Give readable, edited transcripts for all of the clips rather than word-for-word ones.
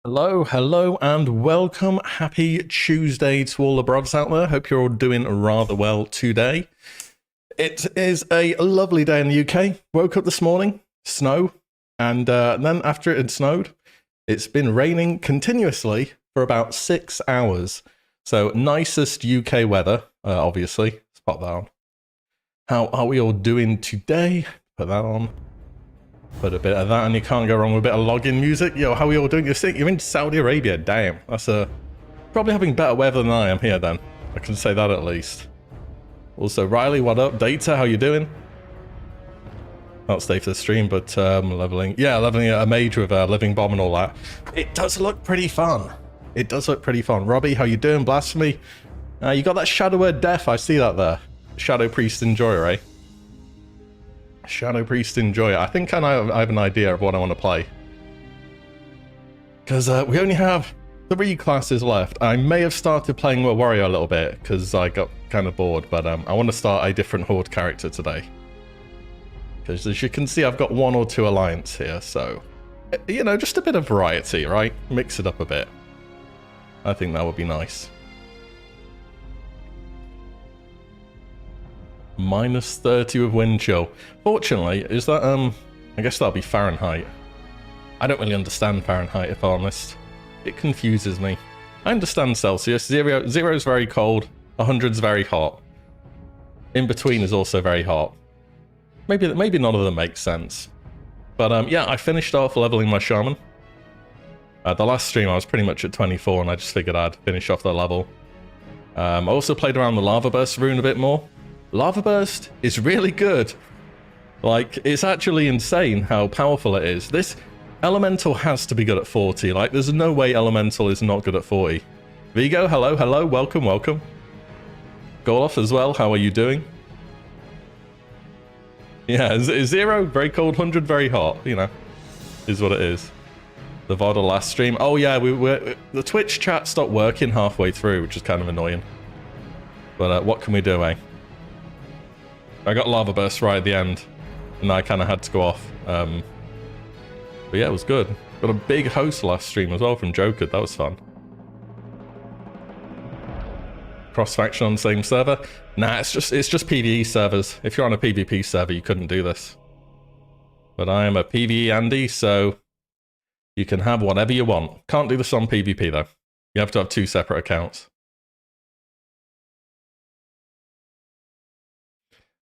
Hello, hello, and welcome. Happy Tuesday to all the brothers out there. Hope you're all doing rather well today. It is a lovely day in the UK. Woke up this morning, snow, and then after it had snowed, it's been raining continuously for about 6 hours. So nicest UK weather, obviously. Let's pop that on. How are we all doing today? Put that on. Put a bit of that, and you can't go wrong with a bit of login music. Yo, how are you all doing? You're in Saudi Arabia. Damn, that's probably having better weather than I am here. Then I can say that at least. Also, Riley, what up? Data, how you doing? Not stay for the stream, but leveling. Yeah, leveling a mage with a living bomb and all that. It does look pretty fun. It does look pretty fun. Robbie, how you doing? Blasphemy. You got that Shadow Word Death. I see that there. Shadow Priest Enjoyer, eh? Shadow Priest Enjoyer. I think I have an idea of what I want to play. Because we only have 3 classes left. I may have started playing with Warrior a little bit because I got kind of bored, but I want to start a different Horde character today. Because as you can see, I've got 1 or 2 alliance here, so you know, just a bit of variety, right? Mix it up a bit. I think that would be nice. Minus 30 with wind chill. Fortunately, is that, I guess that'll be Fahrenheit. I don't really understand Fahrenheit, if I'm honest. It confuses me. I understand Celsius. Zero is very cold. 100's very hot. In between is also very hot. Maybe none of them makes sense. But, yeah, I finished off leveling my Shaman. The last stream I was pretty much at 24, and I just figured I'd finish off the level. I also played around the Lava Burst rune a bit more. Lava Burst is really good. Like, it's actually insane how powerful it is. This Elemental has to be good at 40. Like, there's no way Elemental is not good at 40. Vigo, hello, hello, welcome, welcome. Goloff as well, how are you doing? Yeah, 0, very cold, 100, very hot, you know, is what it is. The VOD last stream. Oh yeah, the Twitch chat stopped working halfway through, which is kind of annoying. But what can we do, eh? I got Lava Burst right at the end, and I kind of had to go off. But yeah, it was good. Got a big host last stream as well from Joker. That was fun. Cross-faction on the same server? Nah, it's just PvE servers. If you're on a PvP server, you couldn't do this. But I am a PvE Andy, so you can have whatever you want. Can't do this on PvP though. You have to have 2 separate accounts.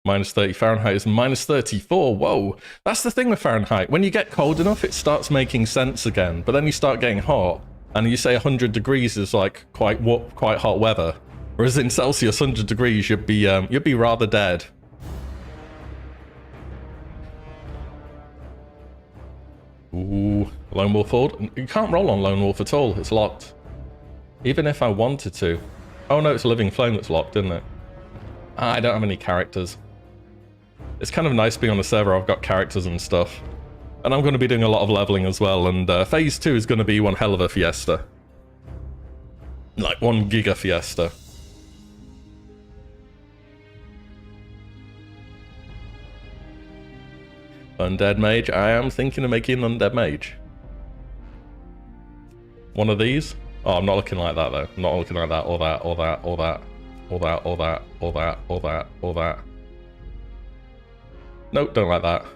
Minus 30 Fahrenheit is minus 34. Whoa, that's the thing with Fahrenheit. When you get cold enough, it starts making sense again. But then you start getting hot, and you say 100 degrees is like quite hot weather. Whereas in Celsius, 100 degrees, you'd be rather dead. Ooh, Lone Wolf Horde. You can't roll on Lone Wolf at all. It's locked. Even if I wanted to. Oh no, it's Living Flame that's locked, isn't it? I don't have any characters. It's kind of nice being on the server. I've got characters and stuff. And I'm going to be doing a lot of leveling as well. And phase 2 is going to be one hell of a fiesta. Like 1 giga fiesta. Undead Mage. I am thinking of making an Undead Mage. One of these? Oh, I'm not looking like that though. I'm not looking like that, or that, or that, or that. Or that, or that, or that, or that, or that. Nope, don't like that.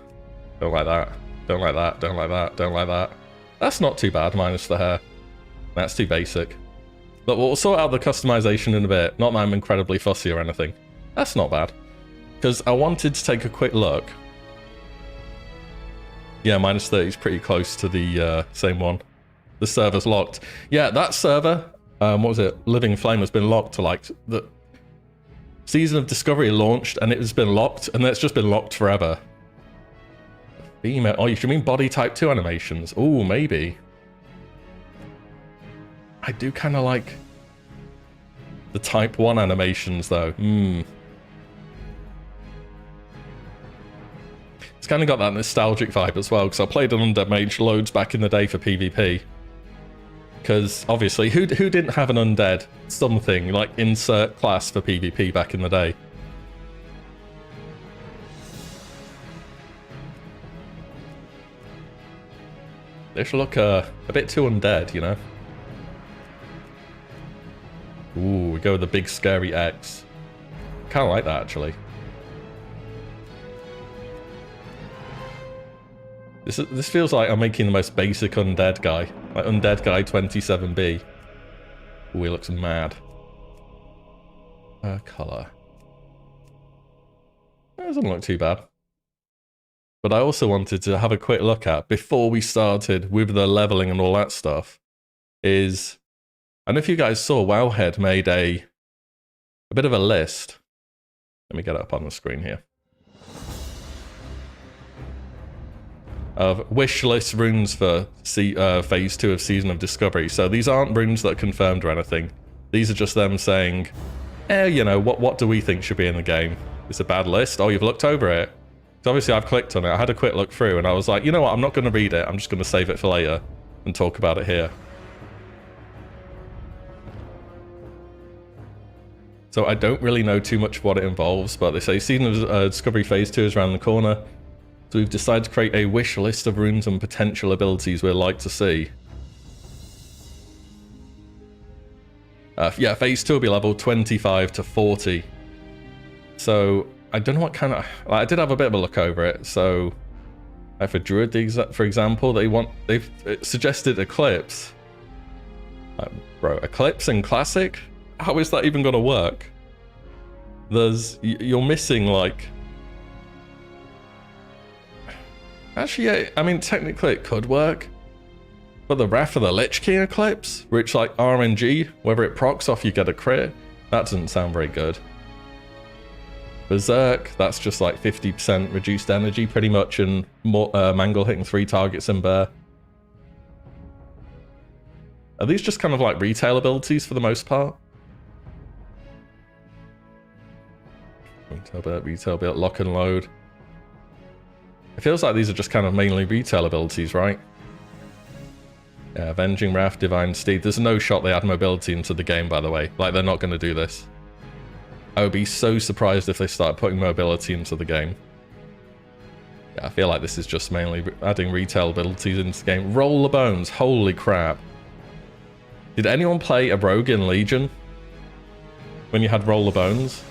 Don't like that. Don't like that. Don't like that. Don't like that. That's not too bad, minus the hair. That's too basic. But we'll sort out the customization in a bit. Not that I'm incredibly fussy or anything. That's not bad. Because I wanted to take a quick look. Yeah, minus 30 is pretty close to the same one. The server's locked. Yeah, that server, what was it? Living Flame has been locked to like the Season of Discovery launched, and it has been locked, and it's just been locked forever. Female. Oh, you should mean body type 2 animations. Ooh, maybe. I do kind of like the type 1 animations, though. It's kind of got that nostalgic vibe as well, because I played an Undead Mage loads back in the day for PvP. Because, obviously, who didn't have an undead something, like insert class for PvP back in the day? They should look a bit too undead, you know? Ooh, we go with the big scary X. Kind of like that, actually. This feels like I'm making the most basic undead guy. Like Undead Guy 27B. Ooh, he looks mad. Colour. That doesn't look too bad. But I also wanted to have a quick look at, before we started with the leveling and all that stuff, is... I don't know if you guys saw, Wowhead made a bit of a list. Let me get it up on the screen here. Of wish list runes for Phase 2 of Season of Discovery. So these aren't runes that are confirmed or anything. These are just them saying, you know, what do we think should be in the game? It's a bad list. Oh, you've looked over it. So obviously I've clicked on it. I had a quick look through and I was like, you know what? I'm not going to read it. I'm just going to save it for later and talk about it here. So I don't really know too much what it involves, but they say Season of Discovery Phase 2 is around the corner. So we've decided to create a wish list of runes and potential abilities we'd like to see. Yeah, Phase 2 will be level 25 to 40. So I don't know what kind of... I did have a bit of a look over it. So for Druid, for example, they've suggested Eclipse. Bro, Eclipse in Classic? How is that even going to work? You're missing like... Actually, yeah, I mean, technically it could work. But the Wrath of the Lich King Eclipse, which like RNG, whether it procs off you get a crit, that doesn't sound very good. Berserk, that's just like 50% reduced energy pretty much, and more, Mangle hitting 3 targets in Bear. Are these just kind of like retail abilities for the most part? Retail bit, lock and load. It feels like these are just kind of mainly retail abilities, right? Yeah, Avenging Wrath, Divine Steed. There's no shot they add mobility into the game, by the way. Like, they're not going to do this. I would be so surprised if they start putting mobility into the game. Yeah, I feel like this is just mainly adding retail abilities into the game. Roll the Bones. Holy crap. Did anyone play a rogue in Legion when you had Roll the Bones?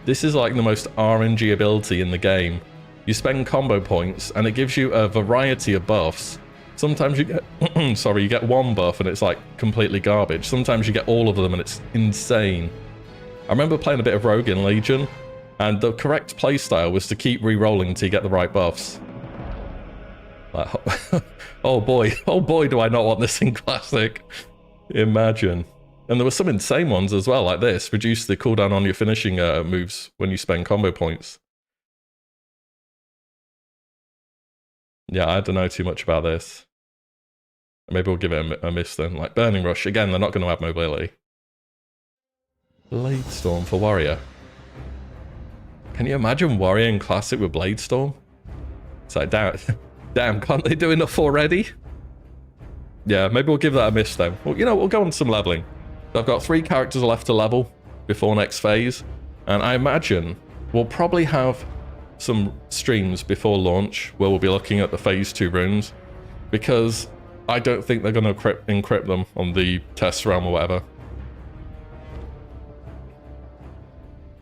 This is like the most RNG ability in the game. You spend combo points and it gives you a variety of buffs. Sometimes you get, sorry, you get one buff and it's like completely garbage. Sometimes you get all of them and it's insane. I remember playing a bit of Rogue in Legion, and the correct playstyle was to keep re-rolling until you get the right buffs. Like, oh boy, do I not want this in Classic. Imagine. And there were some insane ones as well, like this. Reduce the cooldown on your finishing moves when you spend combo points. Yeah, I don't know too much about this. Maybe we'll give it a miss then. Like Burning Rush, again, they're not going to have mobility. Blade Storm for Warrior. Can you imagine Warrior in Classic with Blade Storm? It's like, damn, can't they do enough already? Yeah, maybe we'll give that a miss then. Well, you know, we'll go on some leveling. I've got 3 characters left to level before next phase, and I imagine we'll probably have some streams before launch where we'll be looking at the Phase 2 runes, because I don't think they're going to encrypt them on the test realm or whatever.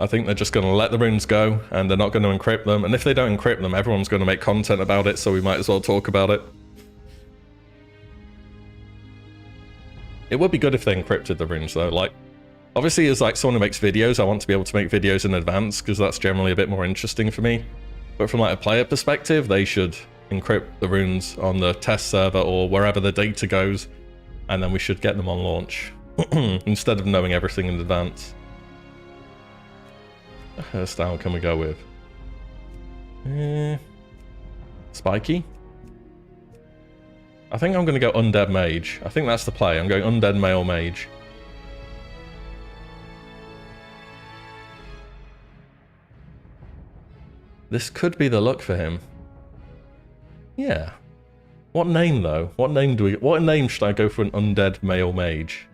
I think they're just going to let the runes go, and they're not going to encrypt them, and if they don't encrypt them, everyone's going to make content about it, so we might as well talk about it. It would be good if they encrypted the runes though. Like, obviously as like someone who makes videos, I want to be able to make videos in advance because that's generally a bit more interesting for me. But from like a player perspective, they should encrypt the runes on the test server or wherever the data goes, and then we should get them on launch instead of knowing everything in advance. What hairstyle can we go with? Spiky? I think I'm going to go Undead Mage. I think that's the play. I'm going Undead Male Mage. This could be the look for him. Yeah. What name though? What name should I go for an Undead Male Mage?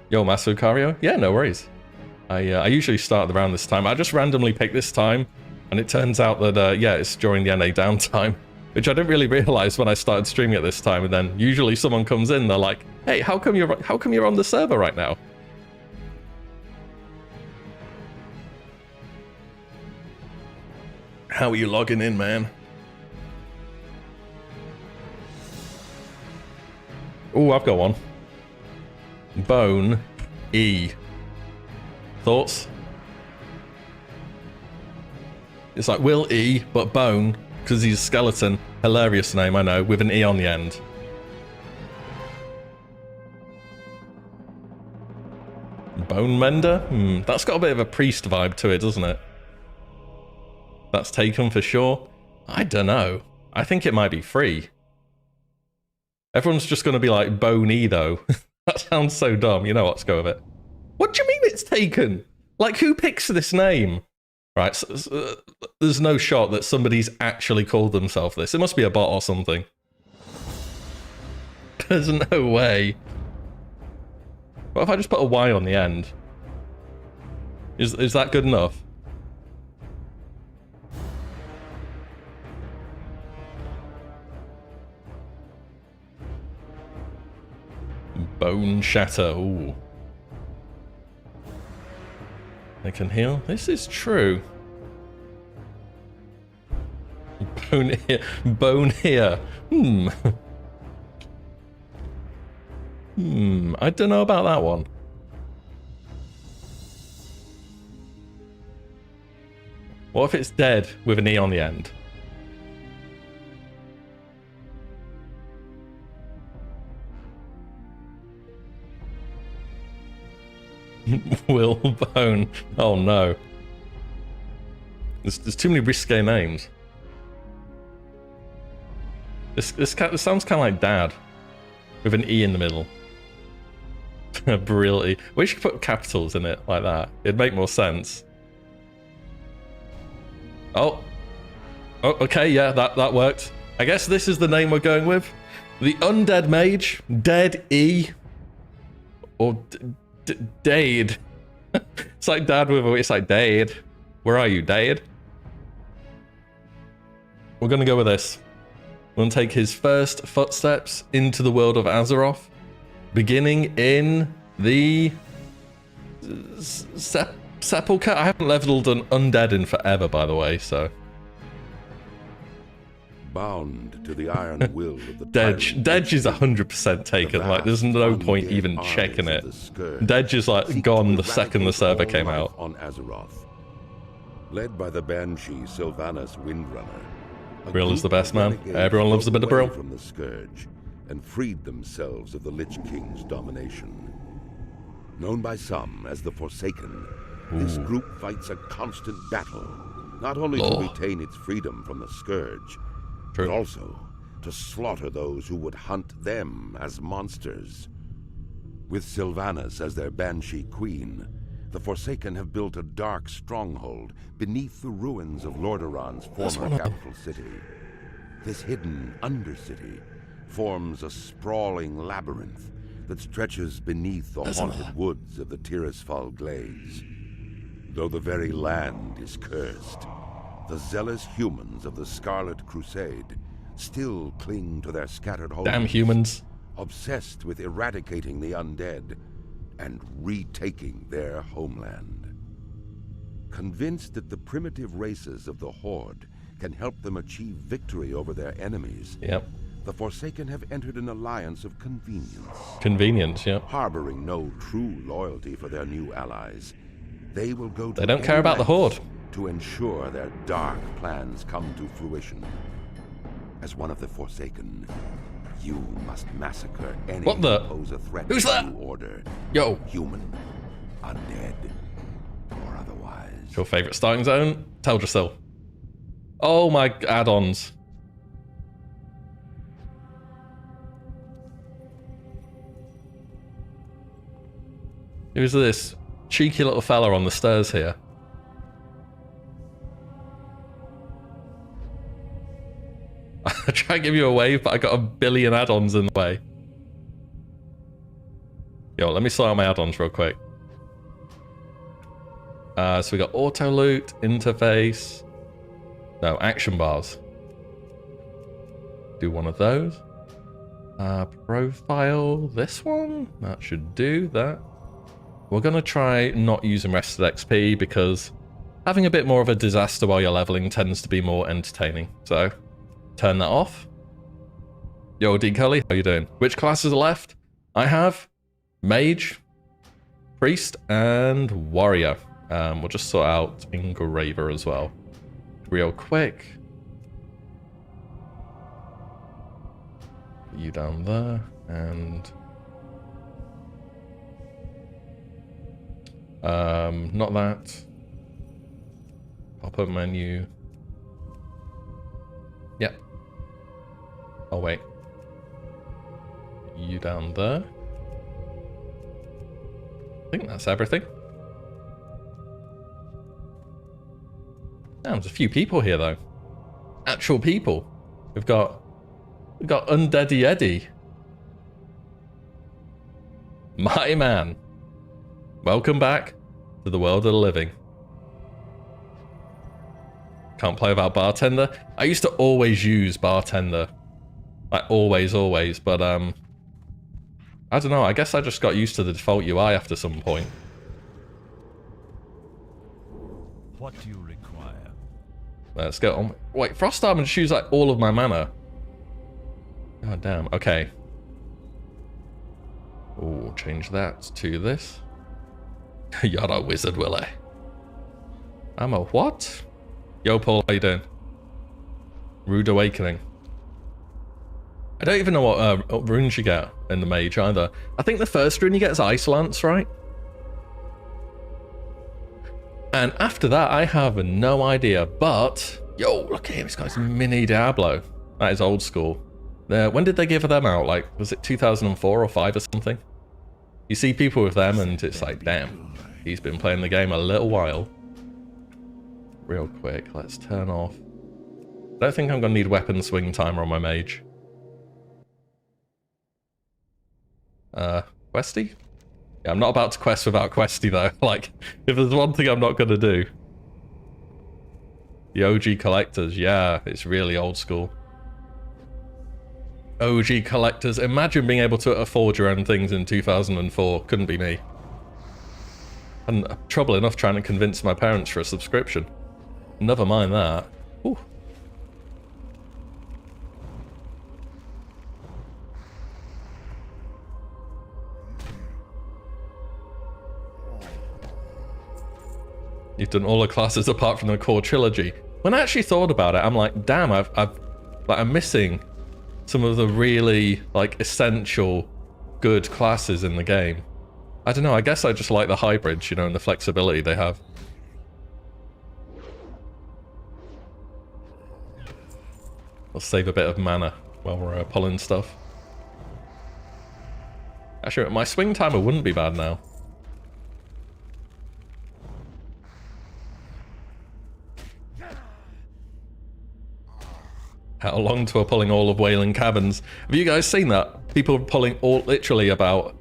Yo, Masukario? Yeah, no worries. I usually start around this time. I just randomly pick this time, and And it turns out that, yeah, it's during the NA downtime, which I didn't really realize when I started streaming at this time. And then usually someone comes in, they're like, hey, how come you're on the server right now? How are you logging in, man? Oh, I've got one. Bone E. Thoughts? It's like Will E, but Bone, because he's a skeleton. Hilarious name, I know, with an E on the end. Bone Mender? That's got a bit of a priest vibe to it, doesn't it? That's taken for sure. I don't know. I think it might be free. Everyone's just going to be like Bone E, though. That sounds so dumb. You know what? Let's go with it. What do you mean it's taken? Like, who picks this name? Right, so, there's no shot that somebody's actually called themselves this. It must be a bot or something. There's no way. What if I just put a Y on the end? Is that good enough? Bone Shatter, ooh. They can heal. This is true. Bone here. Bone here. I don't know about that one. What if it's dead with an E on the end? Will Bone. Oh no. There's too many risque names. This sounds kind of like Dad, with an E in the middle. Brilliant. We should put capitals in it like that. It'd make more sense. Oh, okay, yeah, that worked. I guess this is the name we're going with. The Undead Mage, Dead E, or Dade. It's like Dad with it's like Dade. Where are you, Dade? We're gonna go with this. We're gonna take his first footsteps into the world of Azeroth, beginning in the Sepulchre. I haven't leveled an undead in forever, by the way, so. Bound to the iron will of the Dedge is 100% taken. Like, there's no point even checking it. Dedge is like gone the second the server came out. On Azeroth, led by the Banshee Sylvanas Windrunner. Brill is the best man. Everyone loves a bit of Brill. From the Scourge and freed themselves of the Lich King's domination. Known by some as the Forsaken, this group fights a constant battle, not only to retain its freedom from the Scourge, but also to slaughter those who would hunt them as monsters. With Sylvanas as their Banshee Queen, the Forsaken have built a dark stronghold beneath the ruins of Lordaeron's former capital city. This hidden Undercity forms a sprawling labyrinth that stretches beneath the haunted woods of the Tirisfal Glades. Though the very land is cursed, the zealous humans of the Scarlet Crusade still cling to their scattered homes. Damn humans. Obsessed with eradicating the undead and retaking their homeland. Convinced that the primitive races of the Horde can help them achieve victory over their enemies, the Forsaken have entered an alliance of convenience. Convenience, yeah. Harboring no true loyalty for their new allies, they will go to They don't care about the Horde. To ensure their dark plans come to fruition. As one of the Forsaken, you must massacre any who pose a threat to the new order. Yo. Human, undead, or otherwise. Your favorite starting zone? Teldrassil. Oh my add-ons. Who's this cheeky little fella on the stairs here? I try to give you a wave, but I got a billion add-ons in the way. Yo, let me sort out my add-ons real quick. So we got auto loot, interface, No, action bars. Do one of those. Profile this one. That should do that. We're going to try not using rested XP because having a bit more of a disaster while you're leveling tends to be more entertaining. So, turn that off. Yo, D. Cully, how you doing? Which classes are left? I have Mage, Priest, and Warrior. We'll just sort out Engraver as well. Real quick. You down there, and... not that. Pop-up menu. Yep. Oh, wait. You down there. I think that's everything. Damn, there's a few people here, though. Actual people. We've got Undeady Eddie. My man. Welcome back to the world of the living. Can't play without Bartender. I used to always use Bartender. Like, always, but, I don't know, I guess I just got used to the default UI after some point. What do you require? Let's go on. Wait, Frost Armor just use like all of my mana. God damn, okay. Oh, change that to this. You're a wizard, Willie. I'm a what? Yo, Paul, how you doing? Rude Awakening. I don't even know what runes you get in the Mage either. I think the first rune you get is Ice Lance, right? And after that, I have no idea, but... Yo, look at him, he's got his mini Diablo. That is old school. When did they give them out? Like, was it 2004 or 5 or something? You see people with them and it's like, damn, he's been playing the game a little while. Real quick, let's turn off. I don't think I'm going to need weapon swing timer on my Mage. Questy? Yeah, I'm not about to quest without Questy though. Like, if there's one thing I'm not going to do. The OG collectors, yeah, it's really old school. OG collectors, imagine being able to afford your own things in 2004. Couldn't be me. And trouble enough trying to convince my parents for a subscription. Never mind that. Ooh. You've done all the classes apart from the core trilogy. When I actually thought about it, I'm like, damn, I'm missing some of the really like essential good classes in the game. I don't know, I guess I just like the hybrids, you know, and the flexibility they have. I'll save a bit of mana while we're pulling stuff. Actually, my swing timer wouldn't be bad now. How long to pulling all of Wailing Caverns? Have you guys seen that? People pulling all, literally about,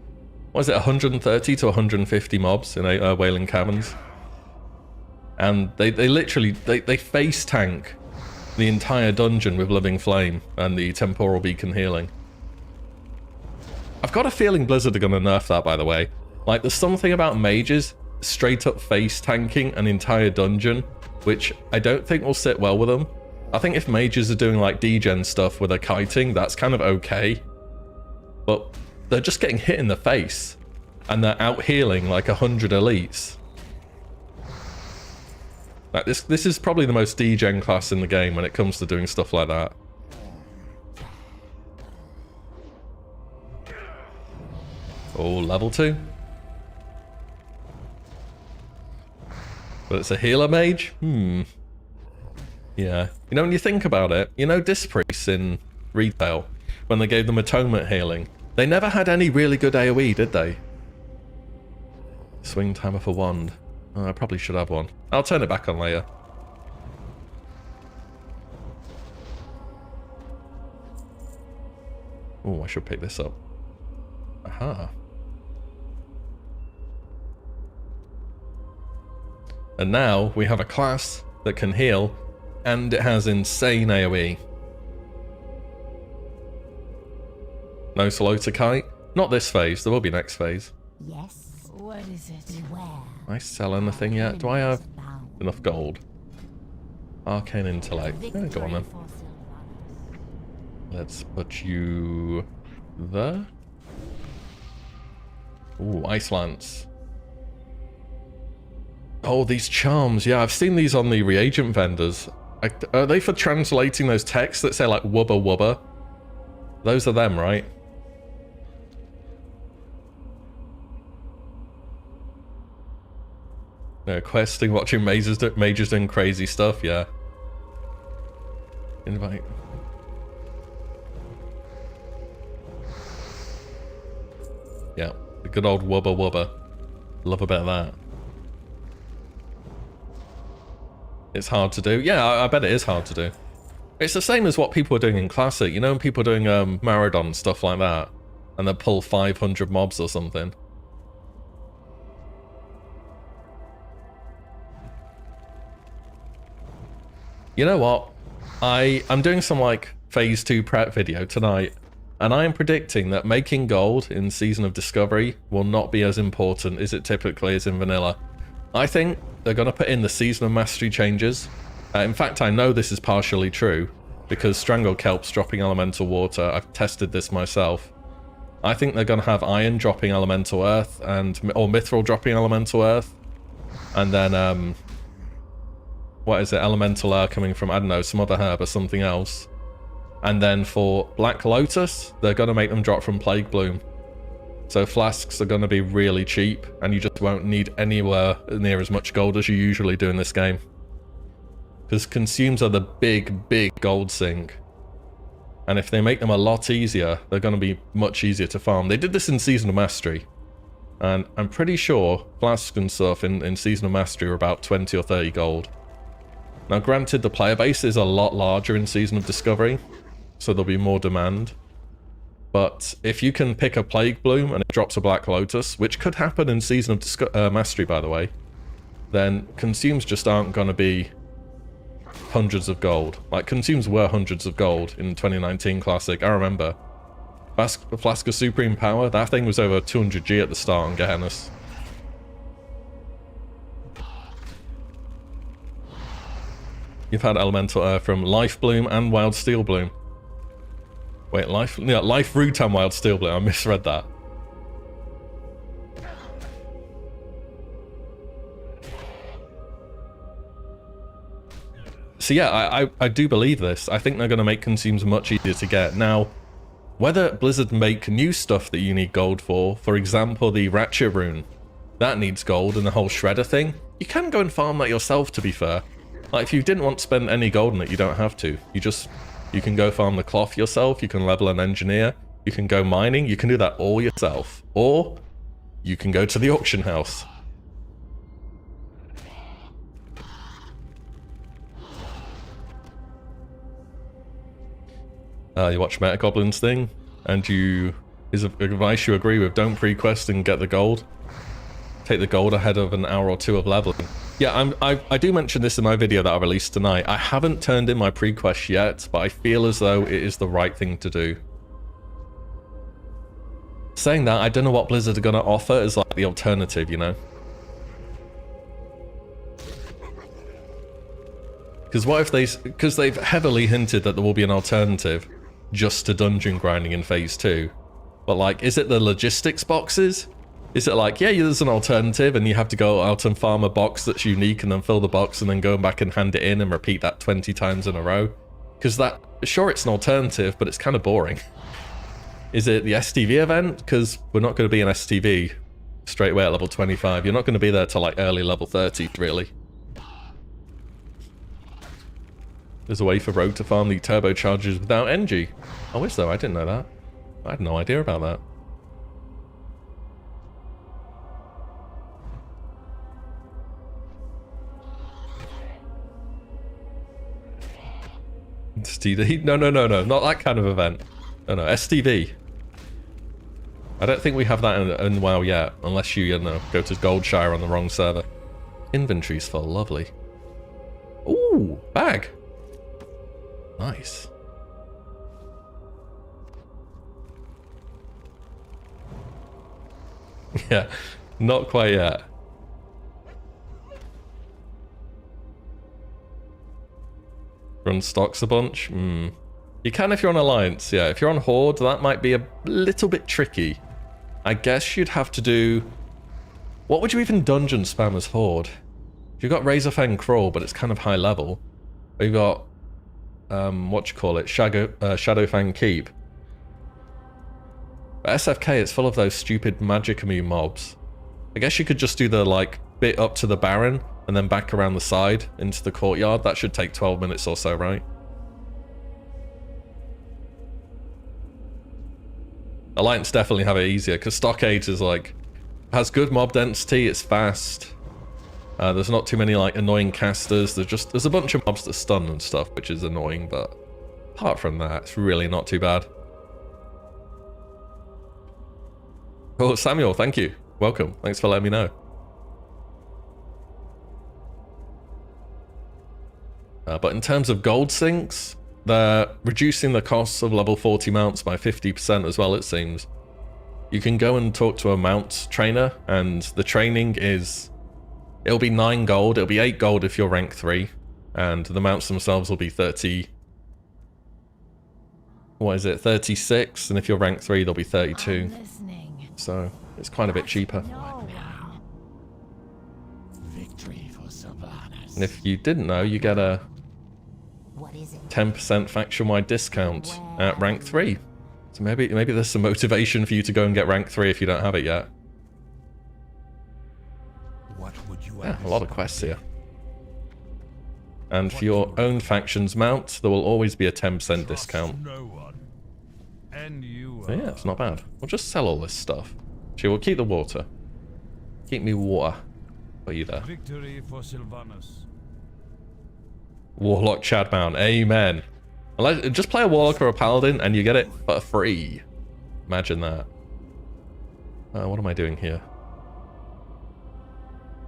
what is it, 130 to 150 mobs in Wailing Caverns? And they literally, they face tank the entire dungeon with Living Flame and the Temporal Beacon healing. I've got a feeling Blizzard are going to nerf that, by the way. Like, there's something about mages straight up face tanking an entire dungeon, which I don't think will sit well with them. I think if mages are doing like degen stuff with a kiting, that's kind of okay. But they're just getting hit in the face and they're out healing like 100 elites. Like this is probably the most degen class in the game when it comes to doing stuff like that. Oh, level 2. But it's a healer mage? Yeah. You know, when you think about it, you know Disc Priests in retail, when they gave them atonement healing, they never had any really good AoE, did they? Swing timer for wand. Oh, I probably should have one. I'll turn it back on later. Oh, I should pick this up. Aha. And now we have a class that can heal and it has insane AoE. No Salota Kite? Not this phase, there will be next phase. Yes. What is it? Beware. Am I sell anything yet? Do I have enough gold? Arcane Intellect. Yeah, go on then. For Sylvanas. Let's put you there. Ooh, Ice Lance. Oh, these charms. Yeah, I've seen these on the reagent vendors. Are they for translating those texts that say like wubba wubba? Those are them, right? No, questing, watching mages doing crazy stuff, yeah. Invite. Yeah, the good old wubba wubba. Love a bit of that. It's hard to do. Yeah, I bet it is hard to do. It's the same as what people are doing in Classic. You know, when people are doing Maradon, stuff like that, and they pull 500 mobs or something. You know what? I'm doing some like phase 2 prep video tonight, and I am predicting that making gold in Season of Discovery will not be as important as it typically is in vanilla. I think they're going to put in the Season of Mastery changes. In fact, I know this is partially true, because Strangled Kelp's dropping Elemental Water. I've tested this myself. I think they're going to have Iron dropping Elemental Earth, or Mithril dropping Elemental Earth, and then, what is it, Elemental Air coming from, I don't know, some other herb or something else. And then for Black Lotus, they're going to make them drop from Plague Bloom. So flasks are going to be really cheap, and you just won't need anywhere near as much gold as you usually do in this game. Because consumes are the big gold sink. And if they make them a lot easier, they're going to be much easier to farm. They did this in Season of Mastery. And I'm pretty sure flasks and stuff in Season of Mastery are about 20 or 30 gold. Now granted, the player base is a lot larger in Season of Discovery, so there'll be more demand. But if you can pick a Plague Bloom and it drops a Black Lotus, which could happen in Season of Mastery, by the way, then consumes just aren't going to be hundreds of gold. Like, consumes were hundreds of gold in 2019 Classic, I remember. Flask of Supreme Power, that thing was over 200G at the start on Gehennas. You've had Elemental Air from Life Bloom and Wild Steel Bloom. Wait, Life Root and Wild Steel Bloom, I misread that. So yeah, I do believe this. I think they're going to make consumes much easier to get. Now, whether Blizzard make new stuff that you need gold for example, the Ratchet Rune, that needs gold, and the whole Shredder thing, you can go and farm that yourself, to be fair. Like, if you didn't want to spend any gold on it, you don't have to. You can go farm the cloth yourself, you can level an engineer, you can go mining, you can do that all yourself. Or, you can go to the auction house. You watch Metagoblins thing, and his advice you agree with, don't pre-quest and get the gold. Take the gold ahead of an hour or two of leveling. Yeah, I do mention this in my video that I released tonight. I haven't turned in my pre-quest yet, but I feel as though it is the right thing to do. Saying that, I don't know what Blizzard are going to offer as like the alternative, you know? Because what if because they've heavily hinted that there will be an alternative just to dungeon grinding in Phase 2. But like, is it the logistics boxes? Is it like, yeah, there's an alternative and you have to go out and farm a box that's unique and then fill the box and then go back and hand it in and repeat that 20 times in a row? Because sure, it's an alternative, but it's kind of boring. Is it the STV event? Because we're not going to be an STV straight away at level 25. You're not going to be there till like early level 30, really. There's a way for Rogue to farm the turbochargers without NG. Oh, is there? I didn't know that. I had no idea about that. STD? No, not that kind of event. No, STV. I don't think we have that in WoW yet, unless you know, go to Goldshire on the wrong server. Inventory's full, lovely. Ooh, bag. Nice. Yeah, not quite yet. Run stocks a bunch? You can if you're on Alliance, yeah. If you're on Horde, that might be a little bit tricky. I guess you'd have to do... What would you even dungeon spam as Horde? You've got Razorfang Crawl, but it's kind of high level. You've got, Shadowfang Keep. But SFK, it's full of those stupid magic immune mobs. I guess you could just do the, like, bit up to the Baron, and then back around the side into the courtyard. That should take 12 minutes or so, right? Alliance definitely have it easier, because Stockade is, like, has good mob density, it's fast. There's not too many, like, annoying casters. There's a bunch of mobs that stun and stuff, which is annoying, but apart from that, it's really not too bad. Oh, Samuel, thank you. Welcome. Thanks for letting me know. But in terms of gold sinks, they're reducing the costs of level 40 mounts by 50% as well, it seems. You can go and talk to a mount trainer, and the training is... It'll be 9 gold, it'll be 8 gold if you're rank 3, and the mounts themselves will be 30... What is it? 36, and if you're rank 3, they'll be 32. So, it's quite a bit cheaper. Victory for Sylvanas. And if you didn't know, you get a 10% faction-wide discount at rank 3. So maybe there's some motivation for you to go and get rank 3 if you don't have it yet. What would you Yeah, a lot of quests here. And for your own faction's mount, there will always be a 10% discount. No one. And you So yeah, it's not bad. We'll just sell all this stuff. Actually, we'll keep the water. Keep me water. Are you there? Victory for Sylvanas. Warlock Chad Mount. Amen. Just play a Warlock or a Paladin and you get it for free. Imagine that. What am I doing here?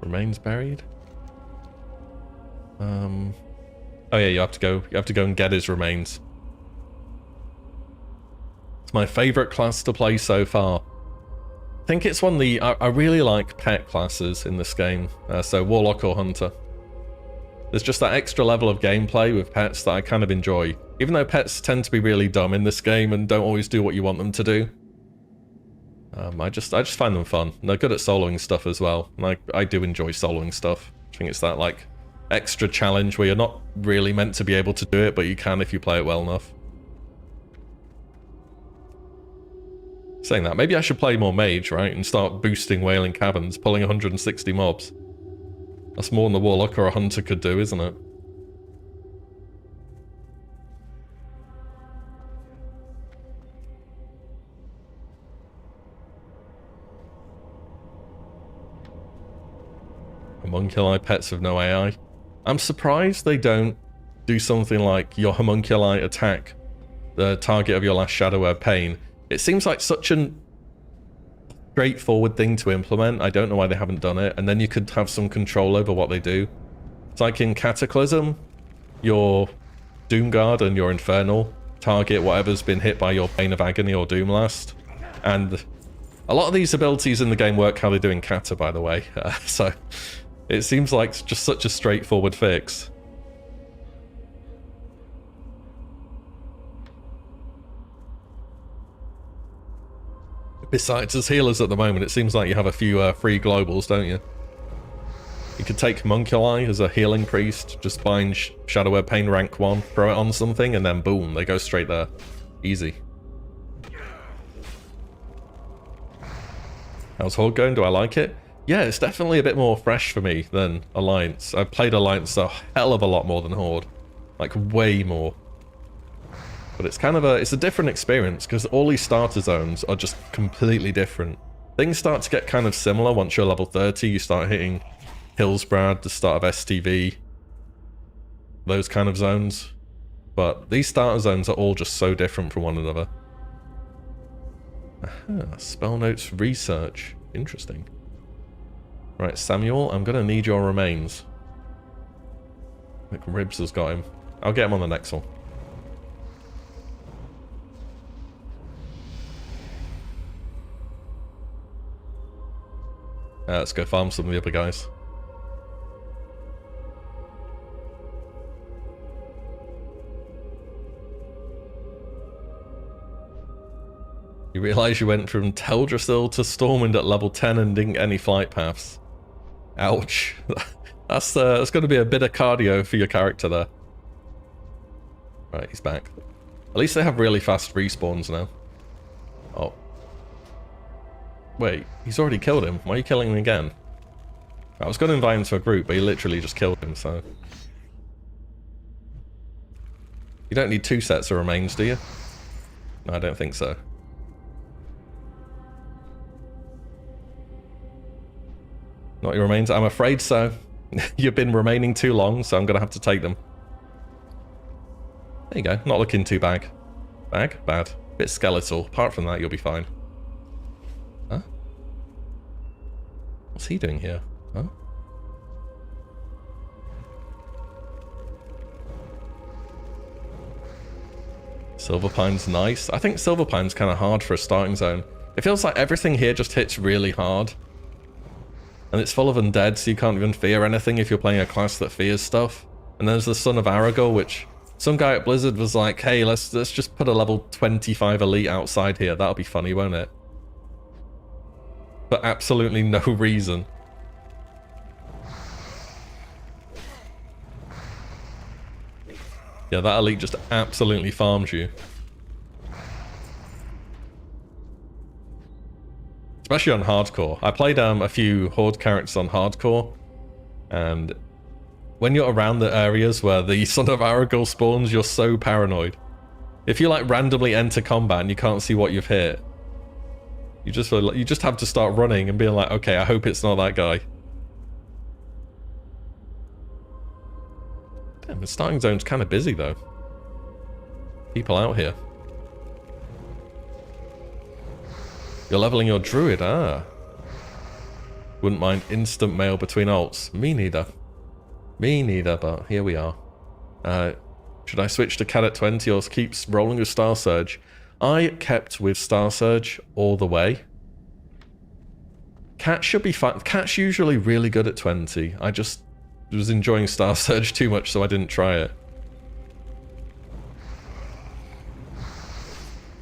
Remains buried? Oh yeah, you have to go and get his remains. It's my favorite class to play so far. I think it's one of the... I really like pet classes in this game. So Warlock or Hunter. There's just that extra level of gameplay with pets that I kind of enjoy. Even though pets tend to be really dumb in this game and don't always do what you want them to do. I just find them fun. And they're good at soloing stuff as well. And I do enjoy soloing stuff. I think it's that, like, extra challenge where you're not really meant to be able to do it, but you can if you play it well enough. Saying that, maybe I should play more mage, right? And start boosting Wailing Caverns, pulling 160 mobs. That's more than the Warlock or a Hunter could do, isn't it? Homunculi pets with no AI. I'm surprised they don't do something like your homunculi attack the target of your last Shadowwear Pain. It seems like such an straightforward thing to implement. I don't know why they haven't done it. And then you could have some control over what they do. It's like in Cataclysm, your Doomguard and your Infernal target whatever's been hit by your Bane of Agony or Doomlast. And a lot of these abilities in the game work how they do in Cata, by the way. So it seems like just such a straightforward fix. Besides, as healers at the moment, it seems like you have a few free globals, don't you? You could take Homunculi as a healing priest, just bind Shadowwear Pain rank 1, throw it on something, and then boom, they go straight there. Easy. How's Horde going? Do I like it? Yeah, it's definitely a bit more fresh for me than Alliance. I've played Alliance a hell of a lot more than Horde. Like, way more. But it's kind of it's a different experience because all these starter zones are just completely different. Things start to get kind of similar once you're level 30. You start hitting Hillsbrad, the start of STV, those kind of zones. But these starter zones are all just so different from one another. Aha, spell notes research. Interesting. Right, Samuel, I'm going to need your remains. I think Ribs has got him. I'll get him on the next one. Let's go farm some of the other guys. You realise you went from Teldrassil to Stormwind at level 10 and didn't get any flight paths. Ouch. That's going to be a bit of cardio for your character there. Right, he's back. At least they have really fast respawns now. Oh. Wait, he's already killed him. Why are you killing him again? I was going to invite him to a group, but he literally just killed him, so... You don't need 2 sets of remains, do you? No, I don't think so. Not your remains? I'm afraid so. You've been remaining too long, so I'm going to have to take them. There you go. Not looking too bad. Bad. Bit skeletal. Apart from that, you'll be fine. Huh? What's he doing here? Huh? Silverpine's nice. I think Silverpine's kind of hard for a starting zone. It feels like everything here just hits really hard. And it's full of undead, so you can't even fear anything if you're playing a class that fears stuff. And there's the Son of Aragorn, which some guy at Blizzard was like, hey, let's just put a level 25 elite outside here. That'll be funny, won't it? For absolutely no reason. Yeah, that elite just absolutely farms you. Especially on hardcore. I played a few Horde characters on hardcore, and when you're around the areas where the Son of Aragorn spawns, you're so paranoid. If you like randomly enter combat and you can't see what you've hit, you just have to start running and being like, okay, I hope it's not that guy. Damn, the starting zone's kind of busy though. People out here. You're leveling your druid, ah. Wouldn't mind instant mail between ults. Me neither. Me neither, but here we are. Should I switch to Cat at 20 or keep rolling with Star Surge? I kept with Star Surge all the way. Cat should be fine. Cat's usually really good at 20. I just was enjoying Star Surge too much, so I didn't try it.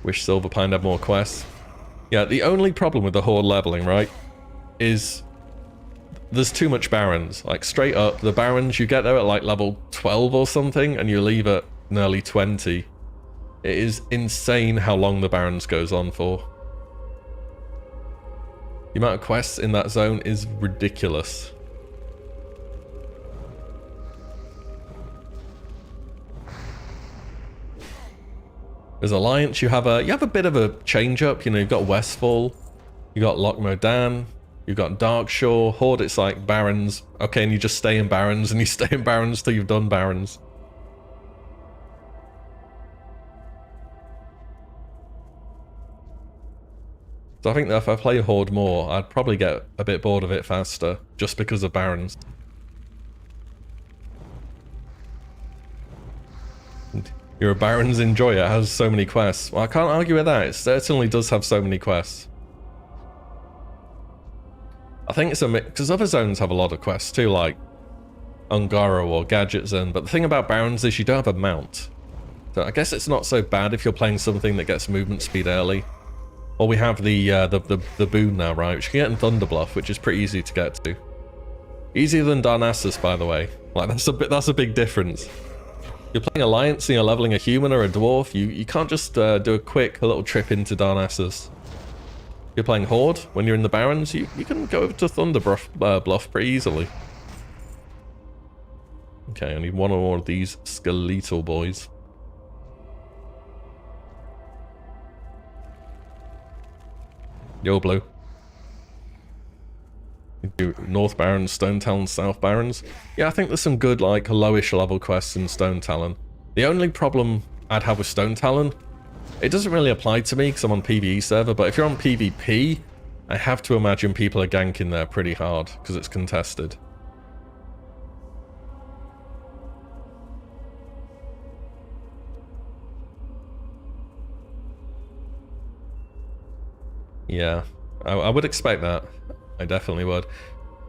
Wish Silverpine had more quests. Yeah, the only problem with the Horde leveling, right, is there's too much Barons. Like, straight up, the Barons, you get there at like level 12 or something, and you leave at nearly 20. It is insane how long the Barons goes on for. The amount of quests in that zone is ridiculous. As Alliance, you have a bit of a change up. You know, you've got Westfall, you got Loch Modan, you've got Darkshore. Horde, it's like Barons. Okay, and you just stay in Barons, and you stay in Barons till you've done Barons. So I think that if I play Horde more, I'd probably get a bit bored of it faster, just because of Barons. You're a Barons enjoyer, it has so many quests. Well, I can't argue with that, it certainly does have so many quests. I think it's a mix, because other zones have a lot of quests too, like Ungaro or Gadget Zone, but the thing about Barons is you don't have a mount. So I guess it's not so bad if you're playing something that gets movement speed early. Or we have the boon now, right, which you can get in Thunderbluff, which is pretty easy to get to. Easier than Darnassus, by the way. Like, that's a big difference. You're playing Alliance and you're leveling a human or a dwarf, you can't just do a little trip into Darnassus. You're playing Horde, when you're in the Barons, you can go over to Thunderbluff pretty easily. Okay, I need one or more of these skeletal boys. Yo, Blue. Do North Barons, Stone Talon, South Barons. Yeah, I think there's some good, like, lowish level quests in Stone Talon. The only problem I'd have with Stone Talon, it doesn't really apply to me because I'm on PvE server, but if you're on PvP, I have to imagine people are ganking there pretty hard because it's contested. Yeah, I would expect that. I definitely would.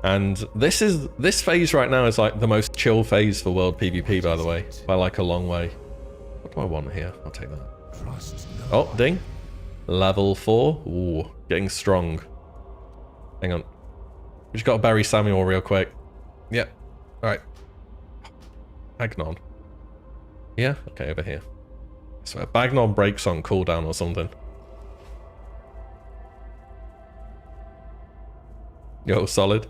And this phase right now is like the most chill phase for world PvP, by the way, by like a long way. What do I want here? I'll take that. Trust no Oh, ding. Level 4. Ooh, getting strong. Hang on. We just got to bury Samuel real quick. Yep. Alright. Bagnon. Yeah? Okay, over here. I swear, Bagnon breaks on cooldown or something. Yo, solid.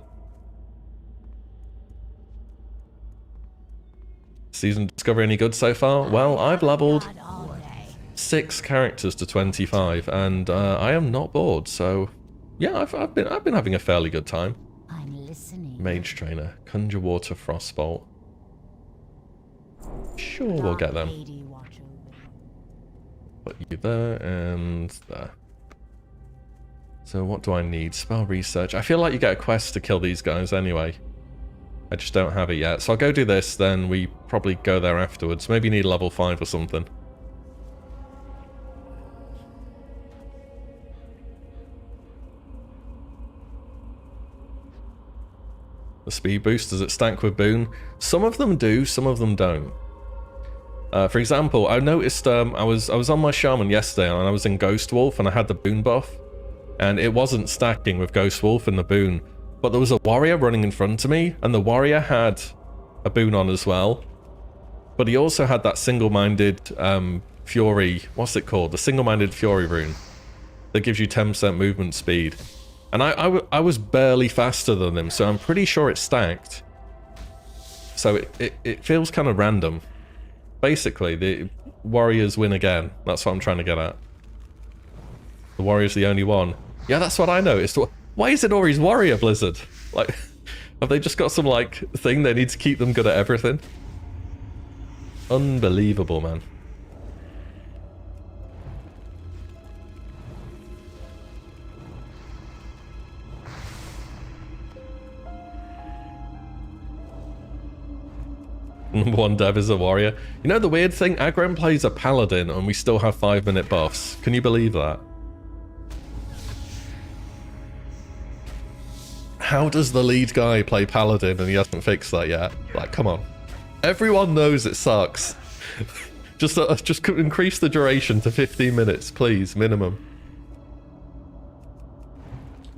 Season discovery any good so far? Well, I've leveled God all day. 6 characters to 25, and I am not bored. So, yeah, I've been having a fairly good time. I'm listening. Mage trainer, conjure water, frostbolt. Sure, we'll get them. Lady, watch over. Put you there and there. So what do I need? Spell research. I feel like you get a quest to kill these guys anyway. I just don't have it yet. So I'll go do this, then we probably go there afterwards. Maybe need level 5 or something. The speed boost, does it stack with boon? Some of them do, some of them don't. For example, I noticed I was on my shaman yesterday and I was in Ghost Wolf and I had the boon buff. And it wasn't stacking with Ghost Wolf and the boon. But there was a warrior running in front of me, and the warrior had a boon on as well. But he also had that single-minded fury, what's it called? The single-minded fury rune that gives you 10% movement speed. And I was barely faster than him, so I'm pretty sure it's stacked. So it feels kind of random. Basically, the warriors win again. That's what I'm trying to get at. The warrior's the only one. Yeah, that's what I noticed. Why is it always warrior, Blizzard? Like, have they just got some, like, thing they need to keep them good at everything? Unbelievable, man. One dev is a warrior. You know the weird thing? Agron plays a paladin and we still have 5-minute buffs. Can you believe that? How does the lead guy play paladin and he hasn't fixed that yet? Like, come on. Everyone knows it sucks. just increase the duration to 15 minutes, please, minimum.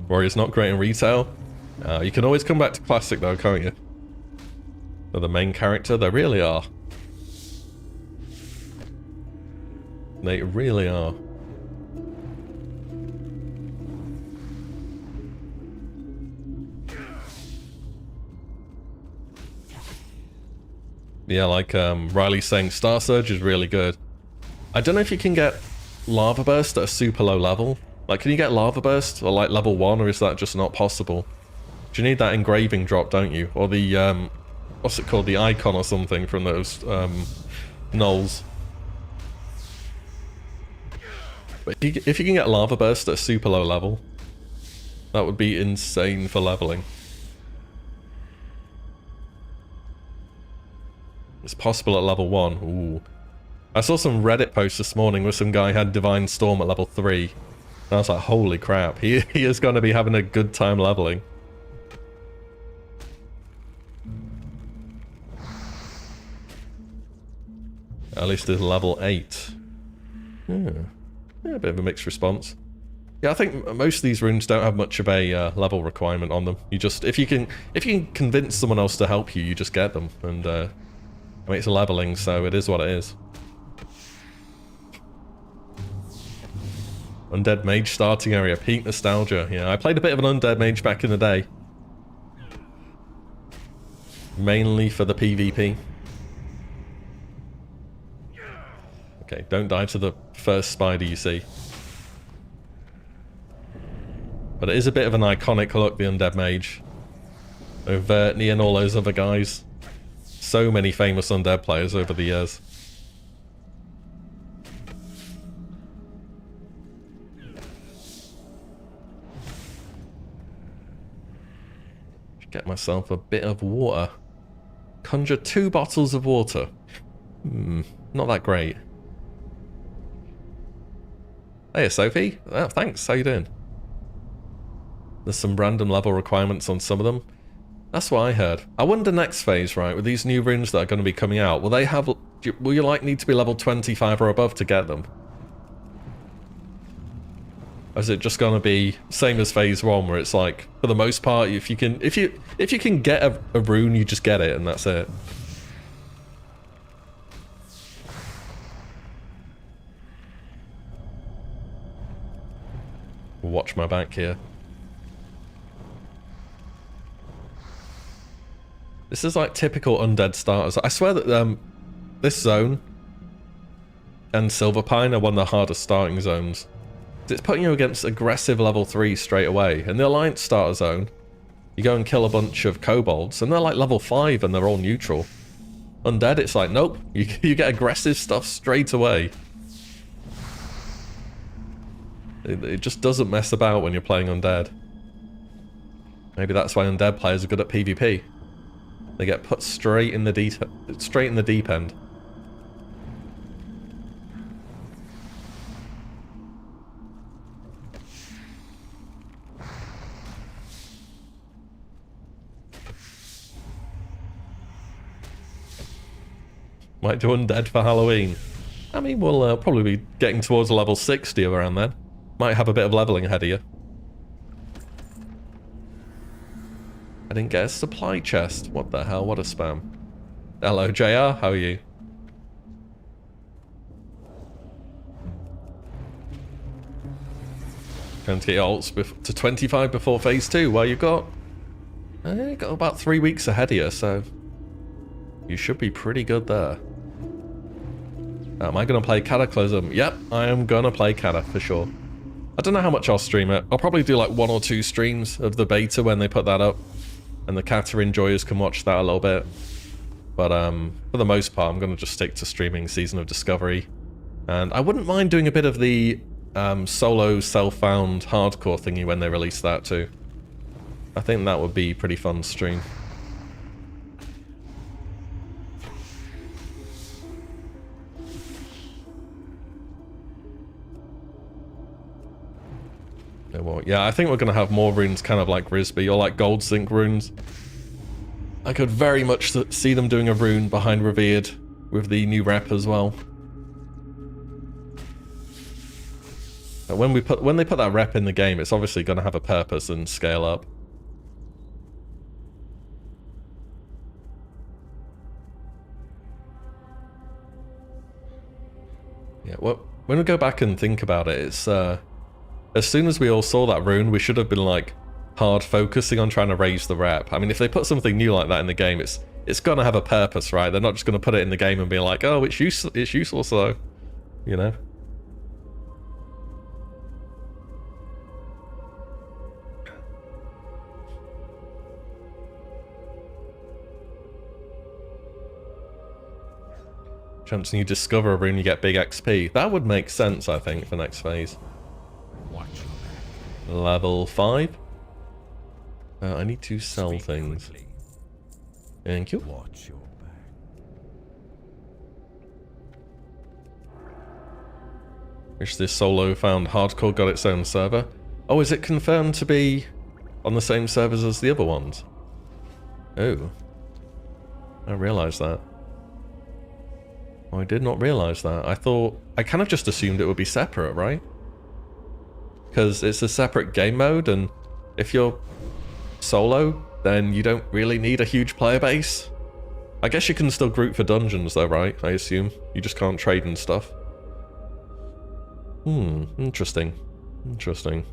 Warrior's not great in retail. You can always come back to classic though, can't you? For the main character, they really are. They really are. Yeah, like Riley's saying, Star Surge is really good. I don't know if you can get Lava Burst at a super low level. Like, can you get Lava Burst or like level 1, or is that just not possible? Do you need that engraving drop, don't you? Or the, what's it called? The icon or something from those gnolls. But if you can get Lava Burst at a super low level, that would be insane for leveling. It's possible at level 1. Ooh. I saw some Reddit posts this morning where some guy had Divine Storm at level 3. And I was like, holy crap, he is going to be having a good time leveling. At least it's level 8. Yeah, a bit of a mixed response. Yeah, I think most of these runes don't have much of a level requirement on them. You just, if you can convince someone else to help you, you just get them. And I mean, it's leveling, so it is what it is. Undead Mage starting area, peak nostalgia. Yeah, I played a bit of an Undead Mage back in the day. Mainly for the PvP. Okay, don't die to the first spider you see. But it is a bit of an iconic look, the Undead Mage. With Vertney and all those other guys. So many famous Undead players over the years. Get myself a bit of water. Conjure 2 bottles of water. Not that great. Hey, Sophie. Oh, thanks. How you doing? There's some random level requirements on some of them. That's what I heard. I wonder next phase, right, with these new runes that are going to be coming out, will they have... Will you like need to be level 25 or above to get them? Or is it just going to be same as phase 1, where it's like, for the most part, if you can get a rune, you just get it and that's it. Watch my back here. This is like typical undead starters. I swear that this zone and Silverpine are one of the hardest starting zones. It's putting you against aggressive level 3 straight away. In the Alliance starter zone, you go and kill a bunch of kobolds, and they're like level 5 and they're all neutral. Undead, it's like, nope, you get aggressive stuff straight away. It just doesn't mess about when you're playing Undead. Maybe that's why Undead players are good at PvP. They get put straight in the deep end. Might do Undead for Halloween. I mean, we'll probably be getting towards level 60 around then. Might have a bit of leveling ahead of you. I didn't get a supply chest. What the hell? What a spam. Hello, JR. How are you? Trying to get your ults to 25 before phase 2. Well, you've got about 3 weeks ahead of you, so you should be pretty good there. Am I going to play Cataclysm? Yep, I am going to play Cata for sure. I don't know how much I'll stream it. I'll probably do like 1 or 2 streams of the beta when they put that up. And the Cata enjoyers can watch that a little bit. But for the most part, I'm going to just stick to streaming Season of Discovery. And I wouldn't mind doing a bit of the solo self-found hardcore thingy when they release that too. I think that would be pretty fun to stream. Well, yeah, I think we're going to have more runes kind of like Risby or like Gold Zinc runes. I could very much see them doing a rune behind Revered with the new rep as well. But when they put that rep in the game, it's obviously going to have a purpose and scale up. Yeah, well, when we go back and think about it, it's as soon as we all saw that rune, we should have been like hard focusing on trying to raise the rep. I mean, if they put something new like that in the game, it's gonna have a purpose, right? They're not just gonna put it in the game and be like, oh, it's useful, so, you know. Chance you discover a rune, you get big XP. That would make sense, I think, for next phase. Watch your back. Level 5. I need to sell Speak things. quickly. Thank you. Watch your back. Wish this solo found hardcore got its own server. Oh, is it confirmed to be on the same servers as the other ones? Oh. I realised that. I did not realise that. I kind of just assumed it would be separate, right? Because it's a separate game mode, and if you're solo, then you don't really need a huge player base. I guess you can still group for dungeons though, right? I assume. You just can't trade and stuff. Interesting. Interesting.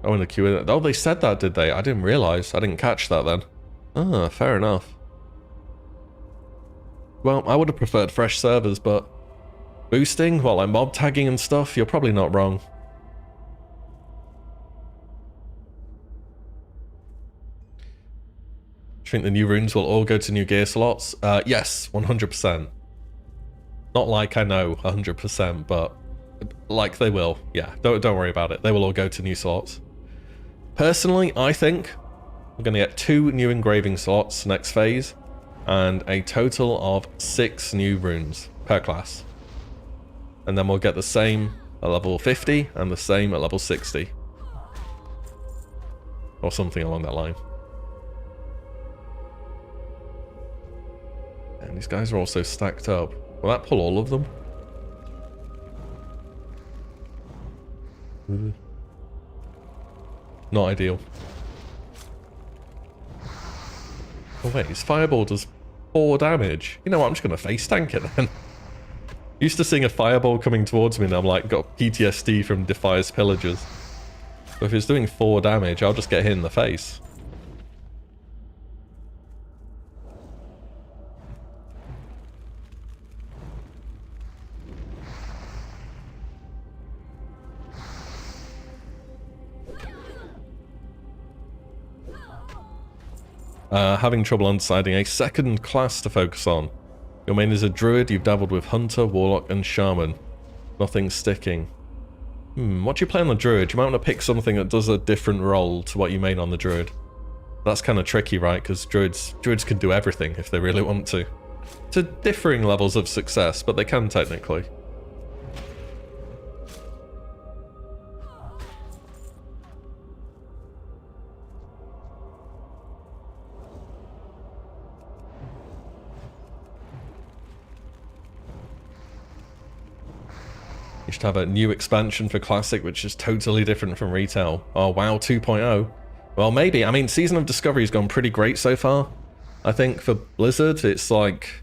Oh, in the Q&A. Oh, they said that, did they? I didn't realise. I didn't catch that then. Ah, fair enough. Well, I would have preferred fresh servers, but boosting, well, like mob tagging and stuff, you're probably not wrong. Do you think the new runes will all go to new gear slots? Yes, 100%. Not like I know 100%, but like they will. Yeah, don't worry about it. They will all go to new slots. Personally, I think we're going to get 2 new engraving slots next phase, and a total of 6 new runes per class. And then we'll get the same at level 50 and the same at level 60. Or something along that line. And these guys are also stacked up. Will that pull all of them? Not ideal. Oh wait, his fireball does 4 damage. You know what, I'm just going to face tank it then. Used to seeing a fireball coming towards me and I'm like, got PTSD from Defias Pillagers. So if it's doing 4 damage, I'll just get hit in the face. Having trouble undeciding a second class to focus on. Your main is a druid, you've dabbled with hunter, warlock, and shaman. Nothing's sticking. What do you play on the druid? You might want to pick something that does a different role to what you main on the druid. That's kind of tricky, right? Because druids can do everything if they really want to. To differing levels of success, but they can technically. You should have a new expansion for Classic, which is totally different from retail. Oh, WoW 2.0. Well, maybe. I mean, Season of Discovery has gone pretty great so far. I think for Blizzard, it's like...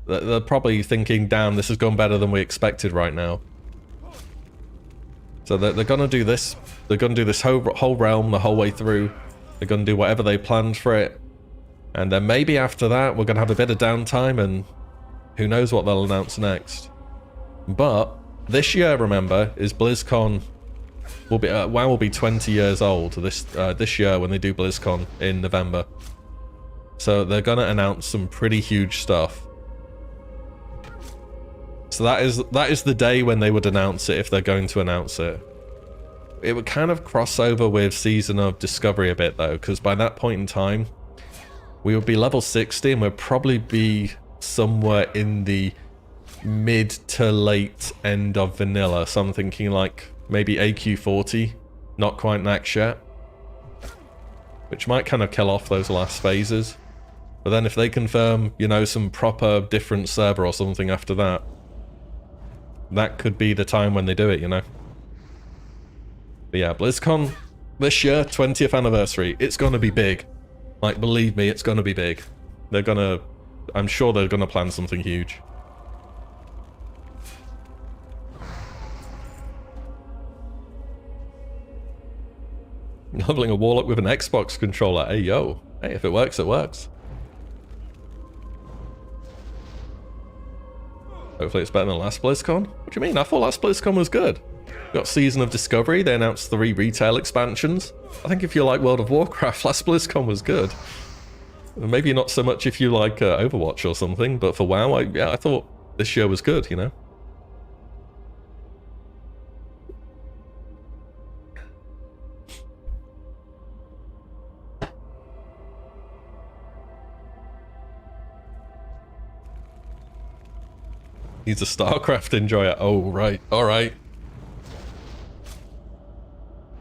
they're probably thinking, damn, this has gone better than we expected right now. So they're going to do this. They're going to do this whole realm the whole way through. They're going to do whatever they planned for it. And then maybe after that, we're going to have a bit of downtime, and who knows what they'll announce next. But this year, remember, is BlizzCon. WoW will be 20 years old this year when they do BlizzCon in November. So they're gonna announce some pretty huge stuff. So that is the day when they would announce it, if they're going to announce it. It would kind of cross over with Season of Discovery a bit though, because by that point in time, we would be level 60 and we'd probably be somewhere in the mid to late end of vanilla. So I'm thinking like maybe AQ 40, not quite max yet, which might kind of kill off those last phases. But then if they confirm, you know, some proper different server or something after that, that could be the time when they do it, you know. But yeah, BlizzCon this year, 20th anniversary, it's gonna be big. Like, believe me, it's gonna be big. I'm sure they're gonna plan something huge. Leveling a warlock with an Xbox controller. Hey, yo. Hey, if it works, it works. Hopefully it's better than last BlizzCon. What do you mean? I thought last BlizzCon was good. We got Season of Discovery. They announced 3 retail expansions. I think if you like World of Warcraft, last BlizzCon was good. Maybe not so much if you like Overwatch or something, but for WoW, I thought this year was good, you know? He's a StarCraft enjoyer. Oh, right. Alright.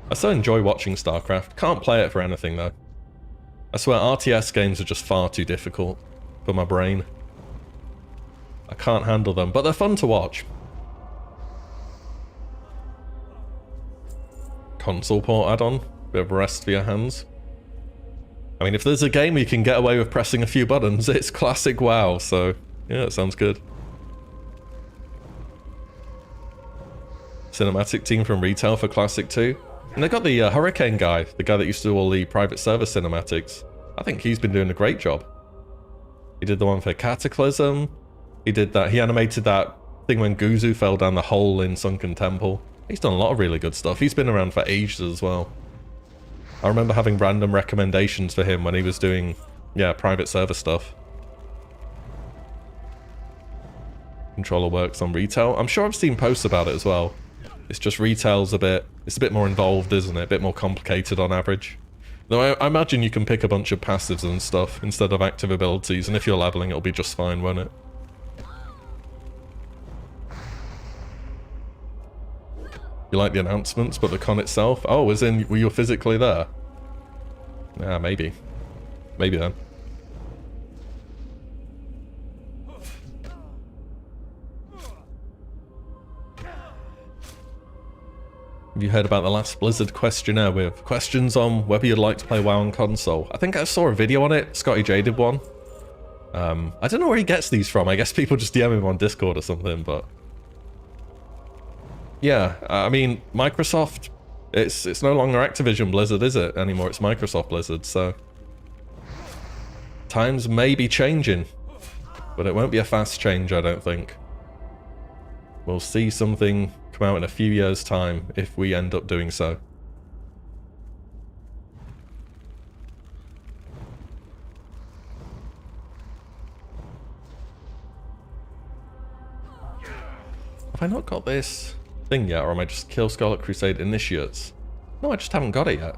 I still enjoy watching StarCraft. Can't play it for anything, though. I swear, RTS games are just far too difficult for my brain. I can't handle them, but they're fun to watch. Console port add-on. Bit of rest for your hands. I mean, if there's a game you can get away with pressing a few buttons, it's classic WoW, so yeah, it sounds good. Cinematic team from retail for Classic 2. And they got the Hurricane guy, the guy that used to do all the private server cinematics. I think he's been doing a great job. He did the one for Cataclysm. He did that. He animated that thing when Guzu fell down the hole in Sunken Temple. He's done a lot of really good stuff. He's been around for ages as well. I remember having random recommendations for him when he was doing, yeah, private server stuff. Controller works on retail. I'm sure I've seen posts about it as well. It's just retail's it's a bit more involved, isn't it? A bit more complicated on average. Though I imagine you can pick a bunch of passives and stuff instead of active abilities, and if you're leveling, it'll be just fine, won't it? You like the announcements, but the con itself? Oh, as in, were you physically there? Yeah, maybe. Maybe then. Have you heard about the last Blizzard questionnaire with questions on whether you'd like to play WoW on console? I think I saw a video on it. Scotty J did one. I don't know where he gets these from. I guess people just DM him on Discord or something, but... Yeah, I mean, Microsoft, it's no longer Activision Blizzard, is it, anymore? It's Microsoft Blizzard, so... Times may be changing, but it won't be a fast change, I don't think. We'll see something come out in a few years' time if we end up doing so. Have I not got this thing yet, or am I just Kill Scarlet Crusade Initiates? No, I just haven't got it yet.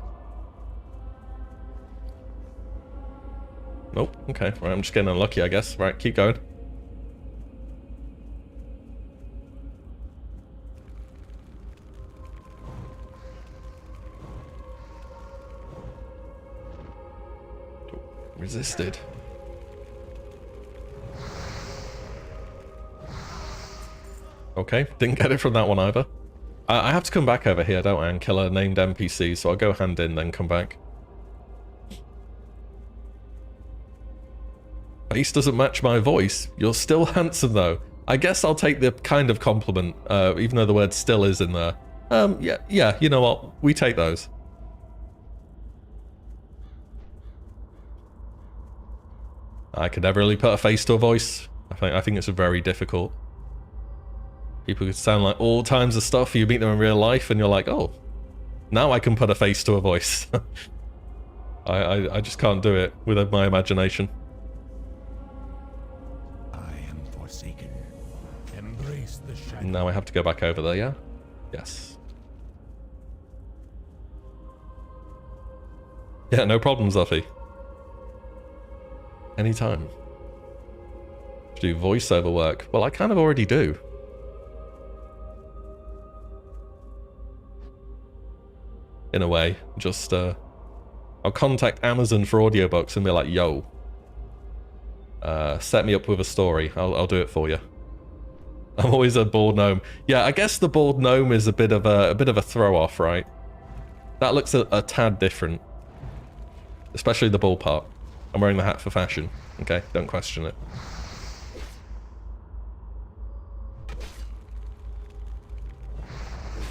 Nope, okay, right, I'm just getting unlucky, I guess. Right, keep going. Resisted. Okay, didn't get it from that one either. I have to come back over here, don't I, and kill a named NPC, so I'll go hand in, then come back. Face doesn't match my voice. You're still handsome, though. I guess I'll take the kind of compliment, even though the word still is in there. Yeah, you know what? We take those. I could never really put a face to a voice. I think it's very difficult. People could sound like all kinds of stuff. You meet them in real life and you're like, oh, now I can put a face to a voice. I just can't do it with my imagination. I am forsaken. Embrace the shadow. Now I have to go back over there, yeah? Yes. Yeah, no problem, Zuffy. Anytime. Do voiceover work. Well, I kind of already do. In a way. Just, I'll contact Amazon for audiobooks and be like, yo, set me up with a story. I'll do it for you. I'm always a bald gnome. Yeah, I guess the bald gnome is a bit of a throw off, right? That looks a tad different. Especially the bald part. I'm wearing the hat for fashion. Okay, don't question it.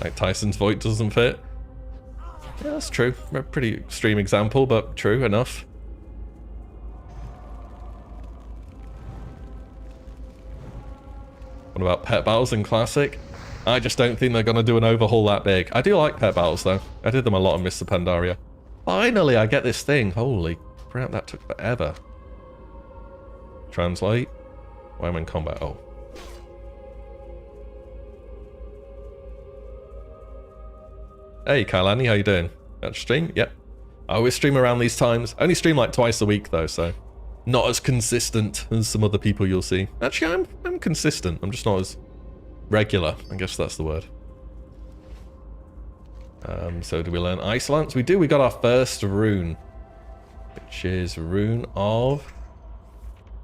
Like Tyson's voice doesn't fit. Yeah, that's true. A pretty extreme example, but true enough. What about Pet Battles in Classic? I just don't think they're going to do an overhaul that big. I do like Pet Battles, though. I did them a lot on Mr. Pandaria. Finally, I get this thing. Holy crap, that took forever. Translate. Why am I in combat? Oh. Hey, Kailani, how you doing? Got stream? Yep. I always stream around these times. I only stream like twice a week, though, so... Not as consistent as some other people you'll see. Actually, I'm consistent. I'm just not as regular. I guess that's the word. So do we learn Ice Lance? We do. We got our first rune. Which is Rune of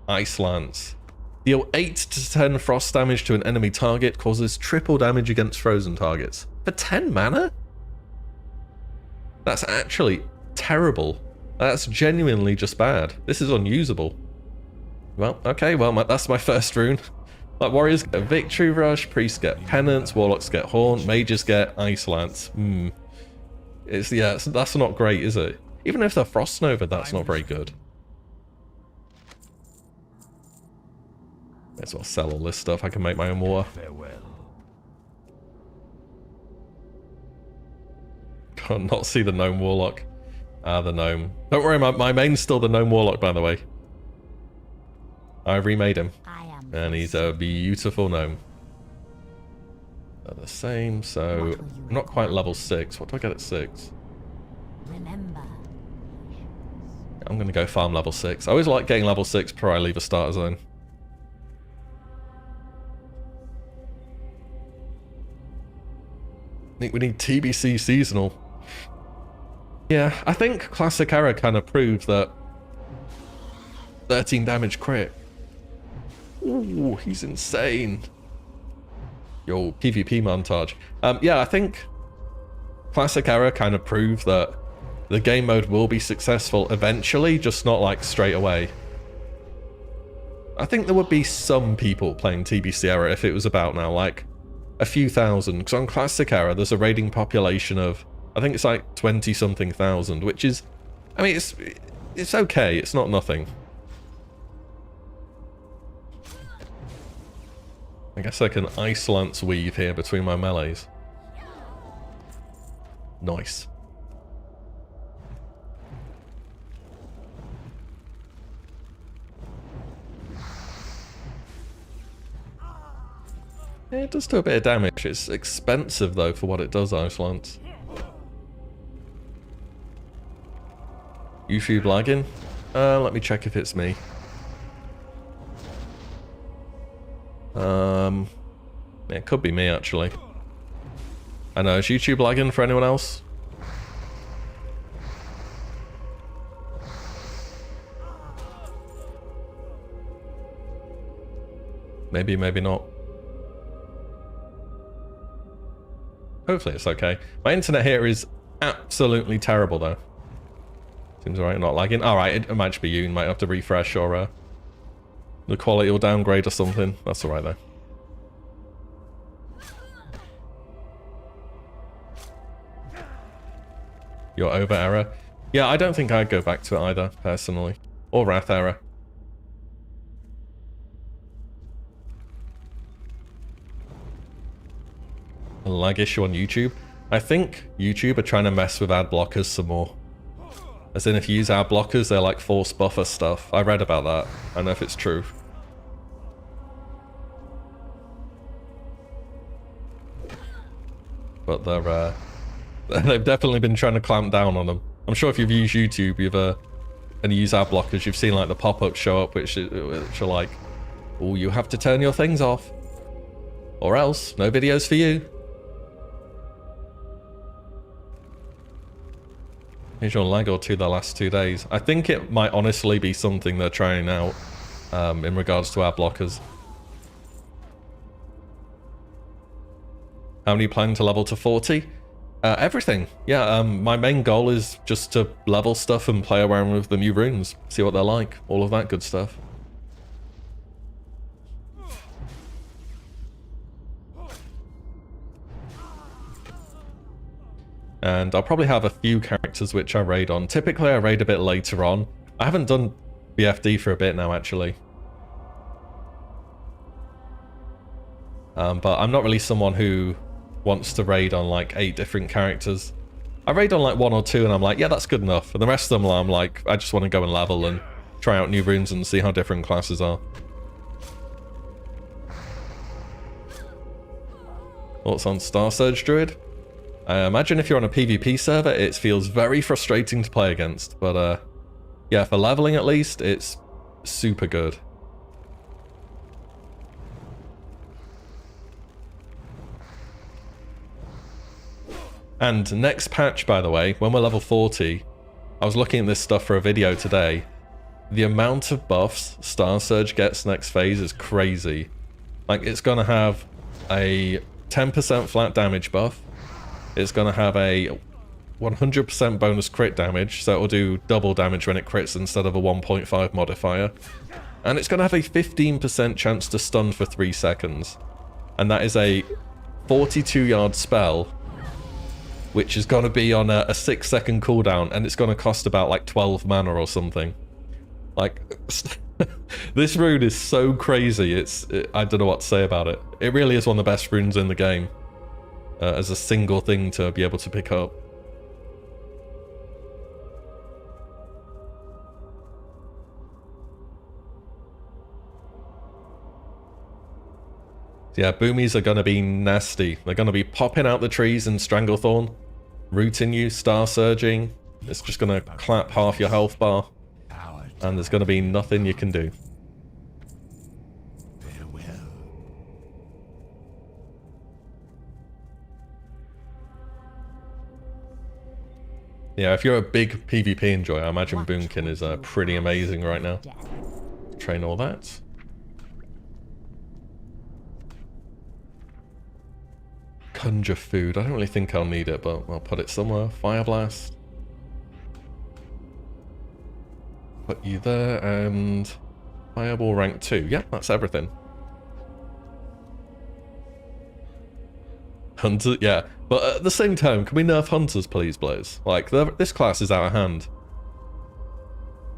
Ice Lance. Deal 8 to 10 frost damage to an enemy target. Causes triple damage against frozen targets. For 10 mana? That's actually terrible. That's genuinely just bad. This is unusable. Well, okay, well, that's my first rune. Like, warriors get Victory Rush, priests get Penance, warlocks get Haunt, mages get Ice Lance. Yeah, that's not great, is it? Even if they're Frost Nova, that's not very good. May as well sell all this stuff. I can make my own war. Farewell. Can't not see the Gnome Warlock. Ah, the Gnome. Don't worry, my main's still the Gnome Warlock, by the way. I remade him. And he's a beautiful gnome. They're the same, so... I'm not quite level 6. What do I get at 6? Remember. I'm going to go farm level 6. I always like getting level 6 before I leave a starter zone. think we need TBC seasonal. Yeah, I think Classic Era kind of proves that 13 damage crit. Ooh, he's insane. Yo, PvP montage. Yeah, I think Classic Era kind of proves that the game mode will be successful eventually, just not like straight away. I think there would be some people playing TBC Era if it was about now, like a few thousand. Because on Classic Era, there's a raiding population of, I think it's like 20-something thousand, which is, I mean, it's okay. It's not nothing. I guess I can Ice Lance weave here between my melees. Nice. Yeah, it does do a bit of damage. It's expensive though for what it does, Ice Lance. YouTube lagging? Let me check if it's me. It could be me actually. I know, is YouTube lagging for anyone else? Maybe, maybe not. Hopefully it's okay. My internet here is absolutely terrible though. Seems alright, not lagging. Alright, it might just be you. You might have to refresh or the quality will downgrade or something. That's alright though. You're over Era? Yeah, I don't think I'd go back to it either, personally. Or Wrath Era. A lag issue on YouTube? I think YouTube are trying to mess with ad blockers some more. As in, if you use ad blockers, they're like force buffer stuff. I read about that. I don't know if it's true. But they're, they've definitely been trying to clamp down on them. I'm sure if you've used YouTube, and you use ad blockers, you've seen like the pop-ups show up, which are like, oh, you have to turn your things off. Or else, no videos for you. Here's your lag or two the last 2 days. I think it might honestly be something they're trying out in regards to ad blockers. How many plan to level to 40? Everything. Yeah, my main goal is just to level stuff and play around with the new runes. See what they're like. All of that good stuff. And I'll probably have a few characters which I raid on. Typically I raid a bit later on. I haven't done BFD for a bit now actually. But I'm not really someone who wants to raid on like 8 different characters. I raid on like 1 or 2 and I'm like, yeah, that's good enough. And the rest of them I'm like, I just want to go and level and try out new runes and see how different classes are. Thoughts on Star Surge Druid? I imagine if you're on a PvP server, it feels very frustrating to play against. But yeah, for leveling at least, it's super good. And next patch, by the way, when we're level 40, I was looking at this stuff for a video today. The amount of buffs Star Surge gets next phase is crazy. Like, it's going to have a 10% flat damage buff. It's going to have a 100% bonus crit damage, so it will do double damage when it crits instead of a 1.5 modifier. And it's going to have a 15% chance to stun for 3 seconds. And that is a 42-yard spell, which is going to be on a 6-second cooldown, and it's going to cost about like 12 mana or something. Like, this rune is so crazy, I don't know what to say about it. It really is one of the best runes in the game. As a single thing to be able to pick up. Yeah, boomies are going to be nasty. They're going to be popping out the trees in Stranglethorn, rooting you, Star Surging. It's just going to clap half your health bar. And there's going to be nothing you can do. Yeah, if you're a big PvP enjoyer, I imagine Watch Boomkin is what you pretty amazing right now. death. Train all that. Conjure food. I don't really think I'll need it, but I'll put it somewhere. Fire blast. Put you there, and fireball rank 2. Yep, that's everything. Hunter, yeah. But at the same time, can we nerf hunters, please, Blaze? Like, this class is out of hand.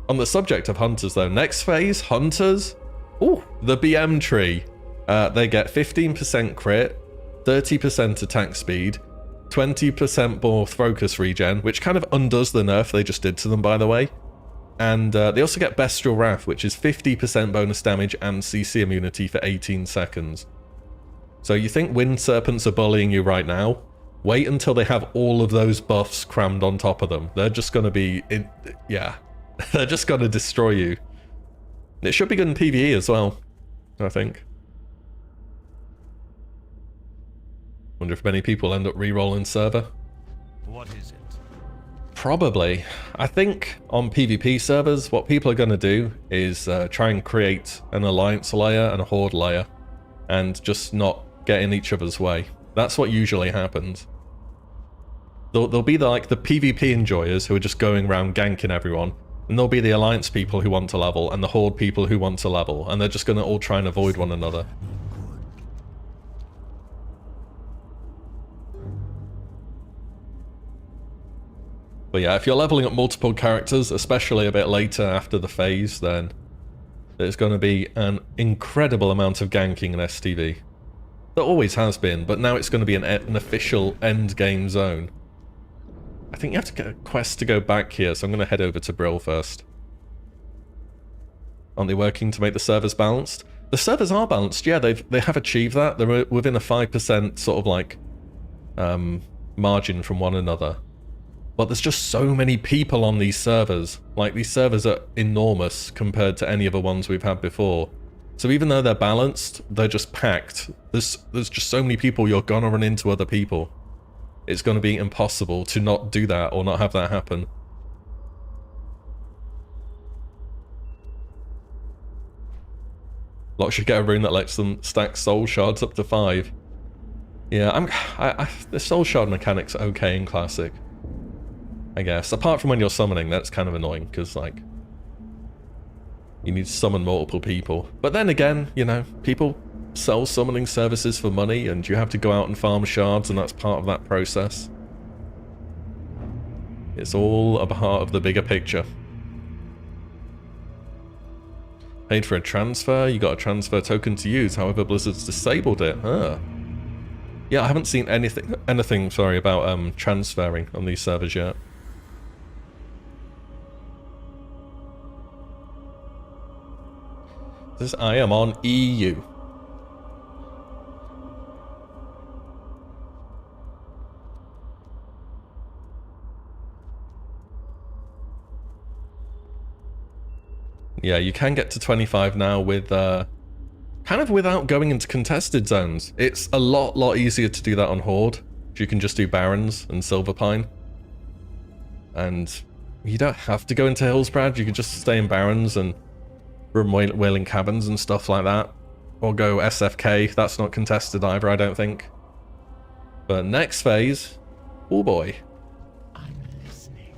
On the subject of hunters, though, next phase, hunters. Ooh, the BM tree. They get 15% crit, 30% attack speed, 20% more focus regen, which kind of undoes the nerf they just did to them, by the way. And they also get Bestial Wrath, which is 50% bonus damage and CC immunity for 18 seconds. So you think Wind Serpents are bullying you right now? Wait until they have all of those buffs crammed on top of them. They're just going to be... yeah. They're just going to destroy you. It should be good in PvE as well, I think. Wonder if many people end up re-rolling server. What is it? Probably. I think on PvP servers, what people are going to do is try and create an alliance layer and a horde layer, and just not get in each other's way. That's what usually happens. There'll be like the PvP enjoyers who are just going around ganking everyone, and there'll be the alliance people who want to level, and the horde people who want to level, and they're just going to all try and avoid one another. But yeah, if you're leveling up multiple characters, especially a bit later after the phase, then there's going to be an incredible amount of ganking in STV. There always has been, but now it's going to be an official end game zone. I think you have to get a quest to go back here, so I'm going to head over to Brill first. Aren't they working to make the servers balanced? The servers are balanced, yeah, they have achieved that. They're within a 5% sort of like margin from one another. But there's just so many people on these servers. Like, these servers are enormous compared to any other ones we've had before. So even though they're balanced, they're just packed. There's just so many people, you're gonna run into other people. It's gonna be impossible to not do that or not have that happen. Lot should get a rune that lets them stack soul shards up to 5. Yeah, the soul shard mechanic's okay in Classic, I guess. Apart from when you're summoning, that's kind of annoying, because, like, you need to summon multiple people. But then again, you know, people sell summoning services for money, and you have to go out and farm shards, and that's part of that process. It's all a part of the bigger picture. Paid for a transfer, you got a transfer token to use, however Blizzard's disabled it. Huh. Yeah, I haven't seen anything about transferring on these servers yet. I am on EU. Yeah, you can get to 25 now with, kind of without going into contested zones. It's a lot easier to do that on Horde. You can just do Barrens and Silverpine. And you don't have to go into Hillsbrad, you can just stay in Barrens and run Wailing Caverns and stuff like that. Or go SFK, that's not contested either, I don't think. But next phase, oh boy. I'm listening.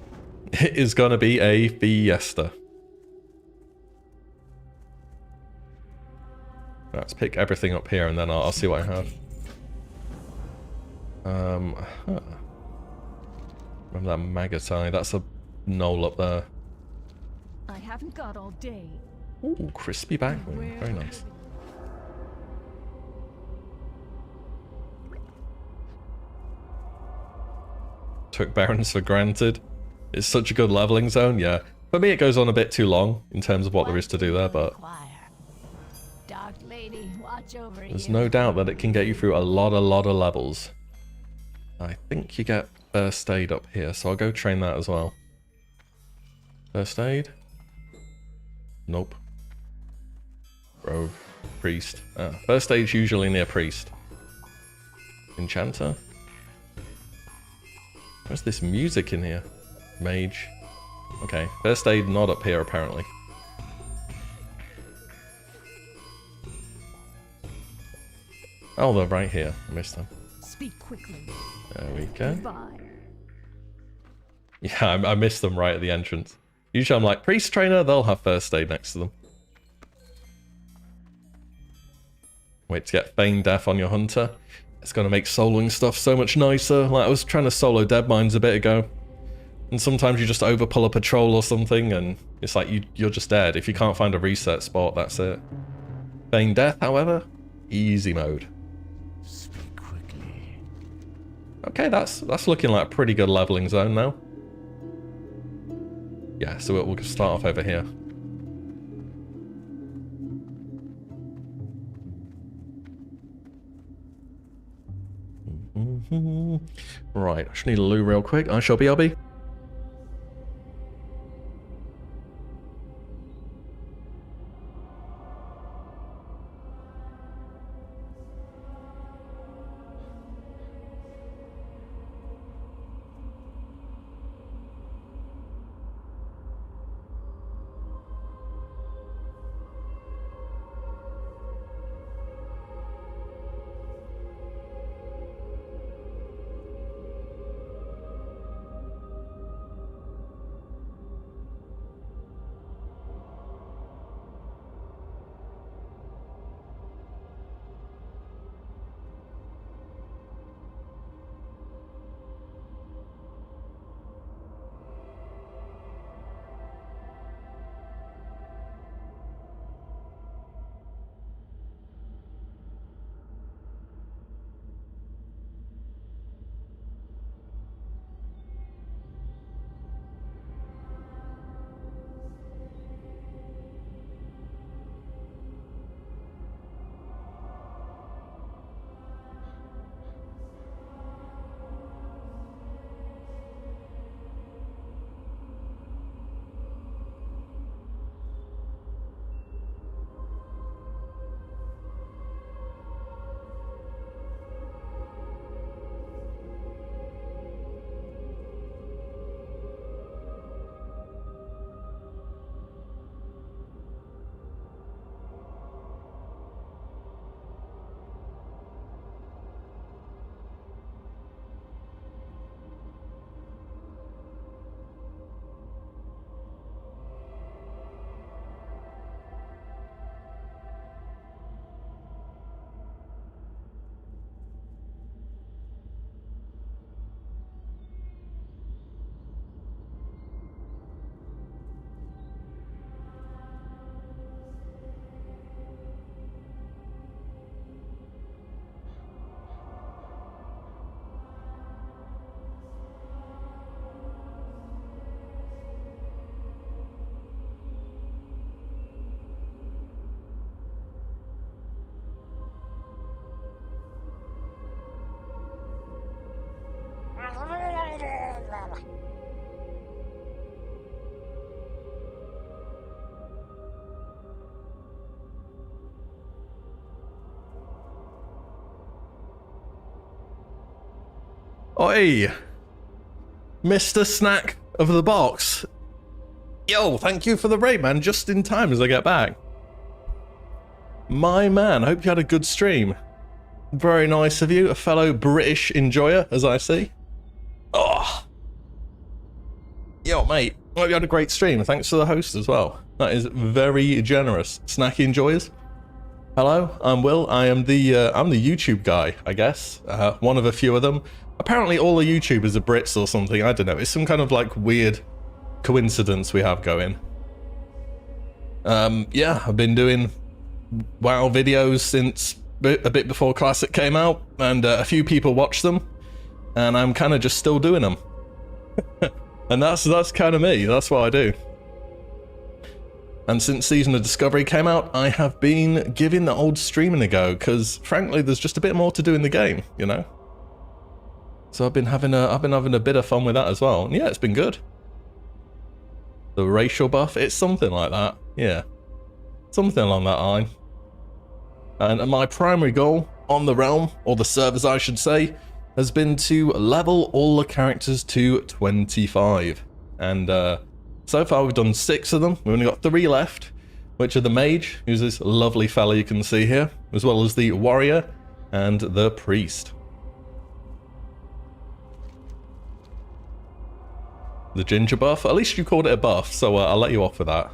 It is gonna be a fiesta. Let's pick everything up here and then I'll see what I have. Remember that Magatai, that's a knoll up there. I haven't got all day. Ooh, crispy backbone, Where very nice. Took Barrens for granted. It's such a good leveling zone, yeah. For me it goes on a bit too long in terms of what there is to do there, but Dark Lady, watch over there's you. no doubt that it can get you through a lot of levels. I think you get First Aid up here, so I'll go train that as well. First Aid? Nope. Rogue. Priest. First Aid's usually near Priest. Enchanter? Where's this music in here? Mage. Okay, first aid not up here apparently. Oh, they're right here. I missed them. Speak quickly. There we go. Goodbye. Yeah, I missed them right at the entrance. Usually I'm like, priest trainer, they'll have first aid next to them. Wait to get Feigned Death on your hunter. It's going to make soloing stuff so much nicer. Like, I was trying to solo Deadmines a bit ago. And sometimes you just overpull a patrol or something, and it's like you're just dead. If you can't find a reset spot, that's it. Feigned Death, however, easy mode. Speak quickly. Okay, that's looking like a pretty good leveling zone now. Yeah, so we'll start off over here. Right, I just need a loo real quick. I shall be. Oi! Mr. Snack of the Box. Yo, thank you for the raid, man, just in time as I get back. My man, hope you had a good stream. Very nice of you, a fellow British enjoyer, as I see. Oh. Yo, mate, hope you had a great stream. Thanks to the host as well. That is very generous. Snacky enjoyers. Hello, I'm Will. I am I'm the YouTube guy, I guess. One of a few of them. Apparently all the YouTubers are Brits or something, I don't know. It's some kind of like weird coincidence we have going. Yeah, I've been doing WoW videos since a bit before Classic came out, and a few people watch them, and I'm kind of just still doing them. And that's kind of me, that's what I do. And since Season of Discovery came out, I have been giving the old streaming a go, because frankly there's just a bit more to do in the game, you know? So I've been having a bit of fun with that as well. And yeah, it's been good. The racial buff, it's something like that. Yeah. Something along that line. And my primary goal on the realm, or the servers I should say, has been to level all the characters to 25. And so far we've done 6 of them. We've only got 3 left, which are the mage, who's this lovely fella you can see here, as well as the warrior and the priest. The ginger buff. At least you called it a buff, so I'll let you off with that.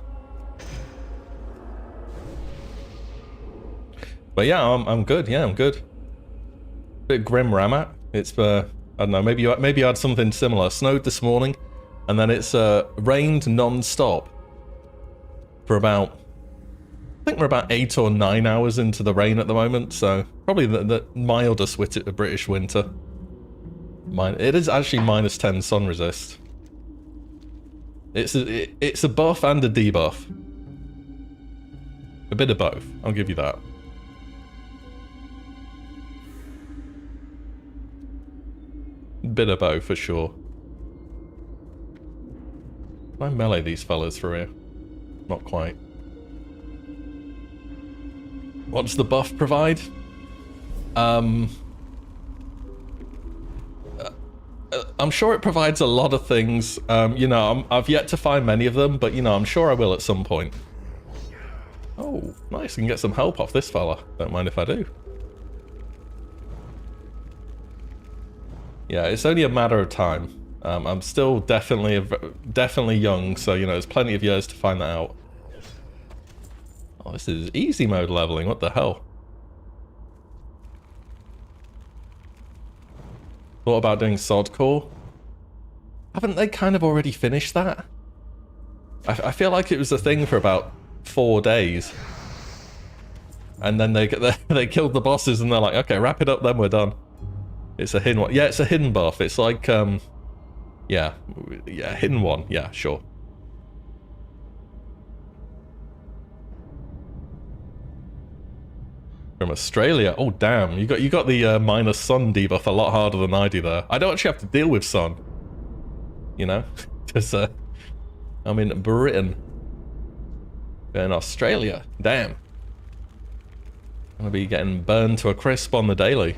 But yeah, I'm good. Yeah, I'm good. Bit grim Ramat. It's I don't know. Maybe you had something similar. Snowed this morning, and then it's rained non-stop for about, I think we're about 8 or 9 hours into the rain at the moment. So probably the mildest British winter. It is actually -10 sun resist. It's a buff and a debuff. A bit of both. I'll give you that. Bit of both for sure. Can I melee these fellas through here? Not quite. What does the buff provide? I'm sure it provides a lot of things. You know, I've yet to find many of them, but you know, I'm sure I will at some point. Oh, nice. I can get some help off this fella. Don't mind if I do. Yeah, it's only a matter of time. I'm still definitely young, so you know, there's plenty of years to find that out. Oh, this is easy mode leveling. What the hell? Thought about doing Sodcore. Haven't they kind of already finished that? I feel like it was a thing for about 4 days, and then they killed the bosses, and they're like, okay, wrap it up, then we're done. It's a hidden one. Yeah, it's a hidden buff. It's like, yeah, hidden one. Yeah, sure. From Australia. Oh, damn. You got the minus sun debuff a lot harder than I do there. I don't actually have to deal with sun. You know? Because, I'm in Britain. In Australia. Damn. I'm gonna be getting burned to a crisp on the daily.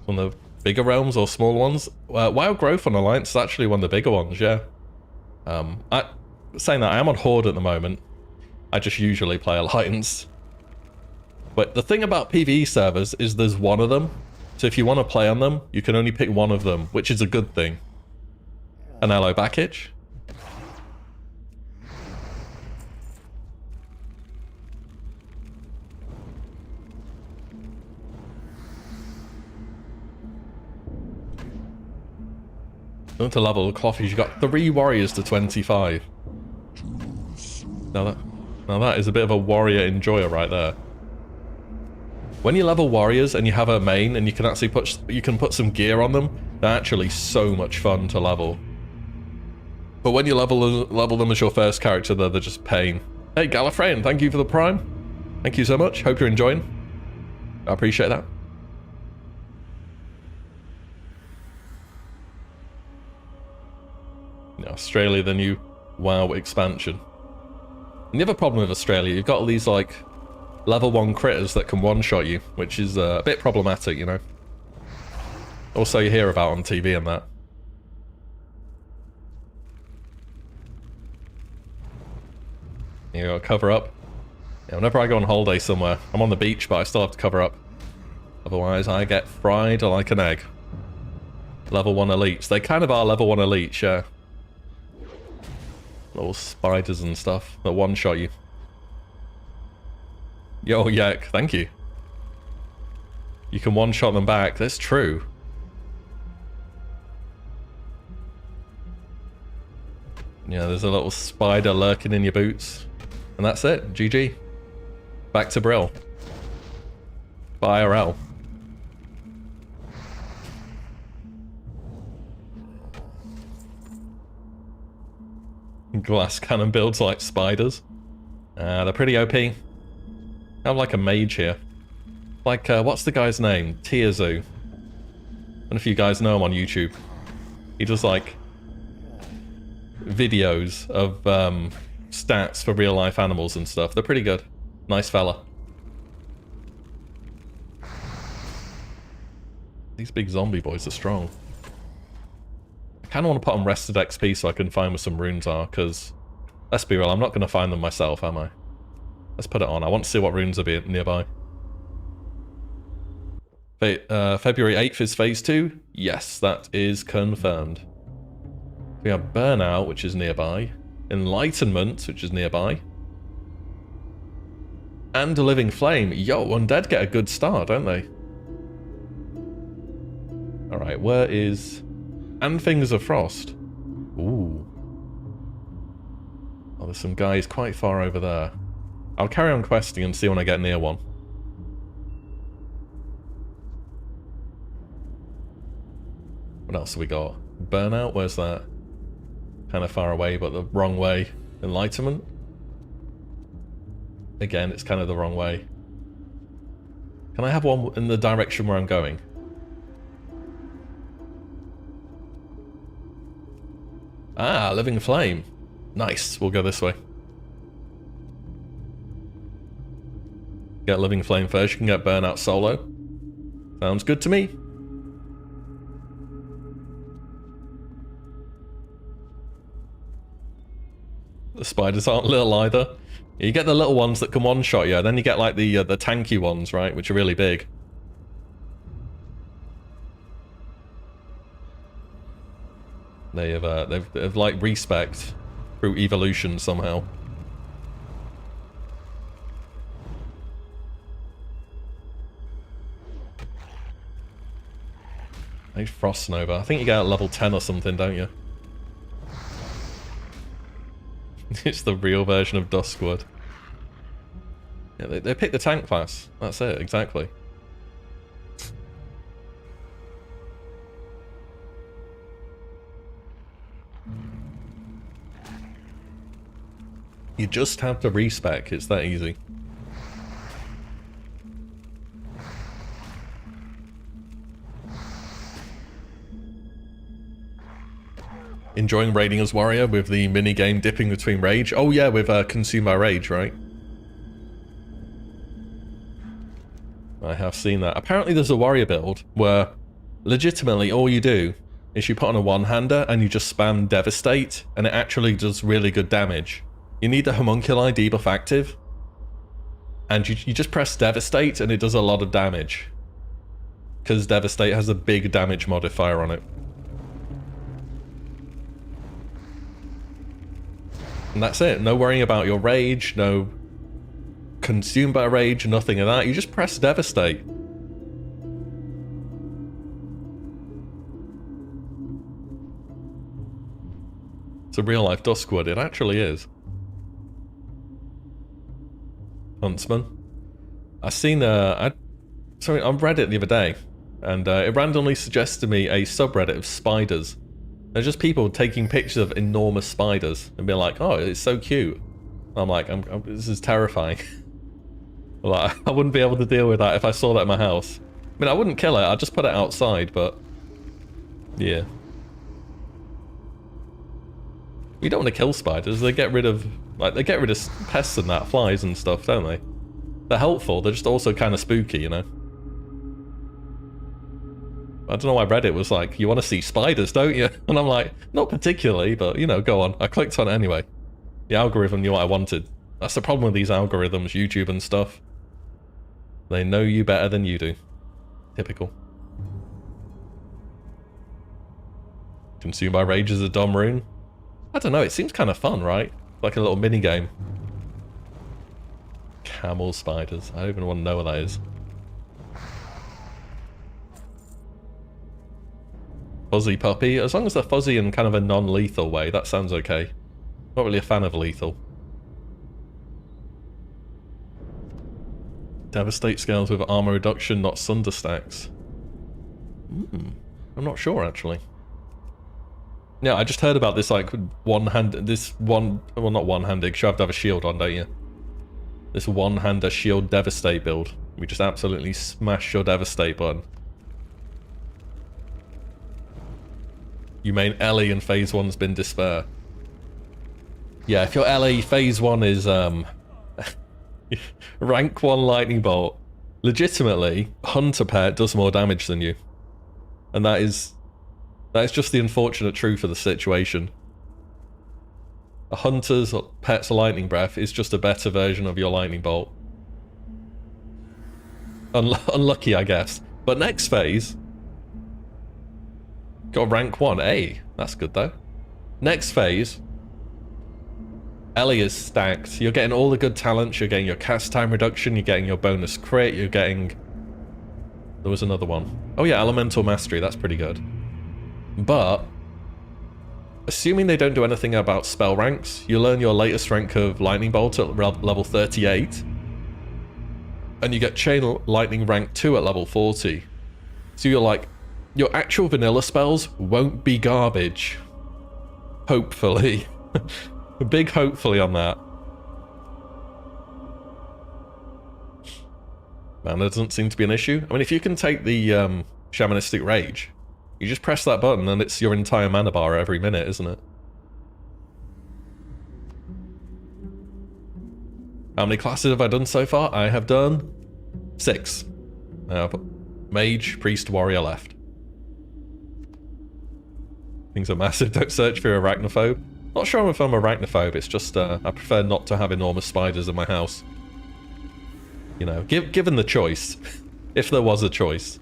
One of the bigger realms or small ones. Wild Growth on Alliance is actually one of the bigger ones, yeah. Saying that, I am on Horde at the moment. I just usually play Alliance. But the thing about PvE servers is there's one of them. So if you want to play on them, you can only pick one of them, which is a good thing. An hello back itch. Going to level the clothies, you got 3 warriors to 25. Now that is a bit of a warrior enjoyer right there. When you level warriors and you have a main and you can actually put some gear on them, they're actually so much fun to level. But when you level them as your first character, they're just pain. Hey Gallifreyan, thank you for the prime. Thank you so much. Hope you're enjoying. I appreciate that. Australia, the new WoW expansion. And the other problem with Australia, you've got all these like level 1 critters that can one-shot you, which is a bit problematic, you know. Also you hear about on TV and that. You gotta cover up. Yeah, whenever I go on holiday somewhere, I'm on the beach, but I still have to cover up. Otherwise I get fried like an egg. Level 1 elites. They kind of are level 1 elites, yeah. Little spiders and stuff that one-shot you. Yo, Yak, thank you. You can one-shot them back. That's true. Yeah, there's a little spider lurking in your boots. And that's it. GG. Back to Brill. Bye, IRL. Glass cannon builds like spiders. They're pretty OP. I have like a mage here. Like, what's the guy's name? Tierzu. I don't know if you guys know him on YouTube. He does like videos of stats for real life animals and stuff. They're pretty good. Nice fella. These big zombie boys are strong. I kind of want to put on rested XP so I can find where some runes are, because, let's be real, I'm not going to find them myself, am I? Let's put it on. I want to see what runes are nearby. February 8th is Phase 2? Yes, that is confirmed. We have Burnout, which is nearby. Enlightenment, which is nearby. And a Living Flame. Yo, Undead get a good start, don't they? Alright, where is... And Fingers of Frost. Ooh. Oh, there's some guys quite far over there. I'll carry on questing and see when I get near one. What else have we got? Burnout, where's that? Kind of far away, but the wrong way. Enlightenment? Again, it's kind of the wrong way. Can I have one in the direction where I'm going? Ah, Living Flame. Nice, we'll go this way. Get Living Flame first, you can get Burnout solo. Sounds good to me. The spiders aren't little either. You get the little ones that can one-shot you, then you get like the tanky ones, right, which are really big. They have they've like respect through evolution somehow. Age Frost Nova. I think you get at level 10 or something, don't you? It's the real version of Duskwood. Yeah, they picked the tank class. That's it, exactly. You just have to respec, it's that easy. Enjoying raiding as warrior with the minigame dipping between rage. Oh yeah, with Consumed by Rage, right? I have seen that. Apparently there's a warrior build where legitimately all you do is you put on a one-hander and you just spam Devastate and it actually does really good damage. You need the Homunculi debuff active and you just press Devastate and it does a lot of damage. Because Devastate has a big damage modifier on it. And that's it. No worrying about your rage, no consumed by rage, nothing of that. You just press Devastate. It's a real life Duskwood, it actually is. Huntsman. I seen on Reddit the other day, and it randomly suggested me a subreddit of spiders. There's just people taking pictures of enormous spiders and being like, "Oh, it's so cute." I'm like, this is terrifying. Like, I wouldn't be able to deal with that if I saw that in my house. I mean, I wouldn't kill it. I'd just put it outside, but yeah. You don't want to kill spiders. They get rid of pests and that, flies and stuff, don't they? They're helpful. They're just also kind of spooky, you know. I don't know why Reddit was like, "You want to see spiders, don't you?" And I'm like, not particularly, but you know, go on. I clicked on it anyway. The algorithm knew what I wanted. That's the problem with these algorithms, YouTube and stuff. They know you better than you do. Typical. Consumed by Rage is a dumb rune. I don't know, it seems kind of fun, right? Like a little mini game. Camel spiders. I don't even want to know what that is. Fuzzy puppy. As long as they're fuzzy in kind of a non-lethal way, that sounds okay. Not really a fan of lethal. Devastate scales with armor reduction, not sunder stacks. I'm not sure, actually. Yeah, I just heard about this, like, well, not one-handed, because you have to have a shield on, don't you? This one-hander shield Devastate build. We just absolutely smash your Devastate button. You mean Ellie and Phase 1's been Despair. Yeah, if you're Ellie, Phase 1 is, rank 1 Lightning Bolt. Legitimately, Hunter Pet does more damage than you. And that is just the unfortunate truth of the situation. A hunter's pet's lightning breath is just a better version of your lightning bolt. Unlucky, I guess. But next phase, got rank 1. Hey, that's good though. Next phase, Ellie is stacked. You're getting all the good talents. You're getting your cast time reduction. You're getting your bonus crit. You're getting... There was another one. Oh yeah, elemental mastery. That's pretty good. But assuming they don't do anything about spell ranks, you learn your latest rank of lightning bolt at level 38. And you get chain lightning rank 2 at level 40. So you're like, your actual vanilla spells won't be garbage. Hopefully. A big hopefully on that. Mana doesn't seem to be an issue. I mean, if you can take the Shamanistic Rage, you just press that button and it's your entire mana bar every minute, isn't it? How many classes have I done so far? I have done 6. Mage, Priest, Warrior left. Things are massive. Don't search for arachnophobe. Not sure if I'm arachnophobe, it's just I prefer not to have enormous spiders in my house. You know, given the choice. If there was a choice.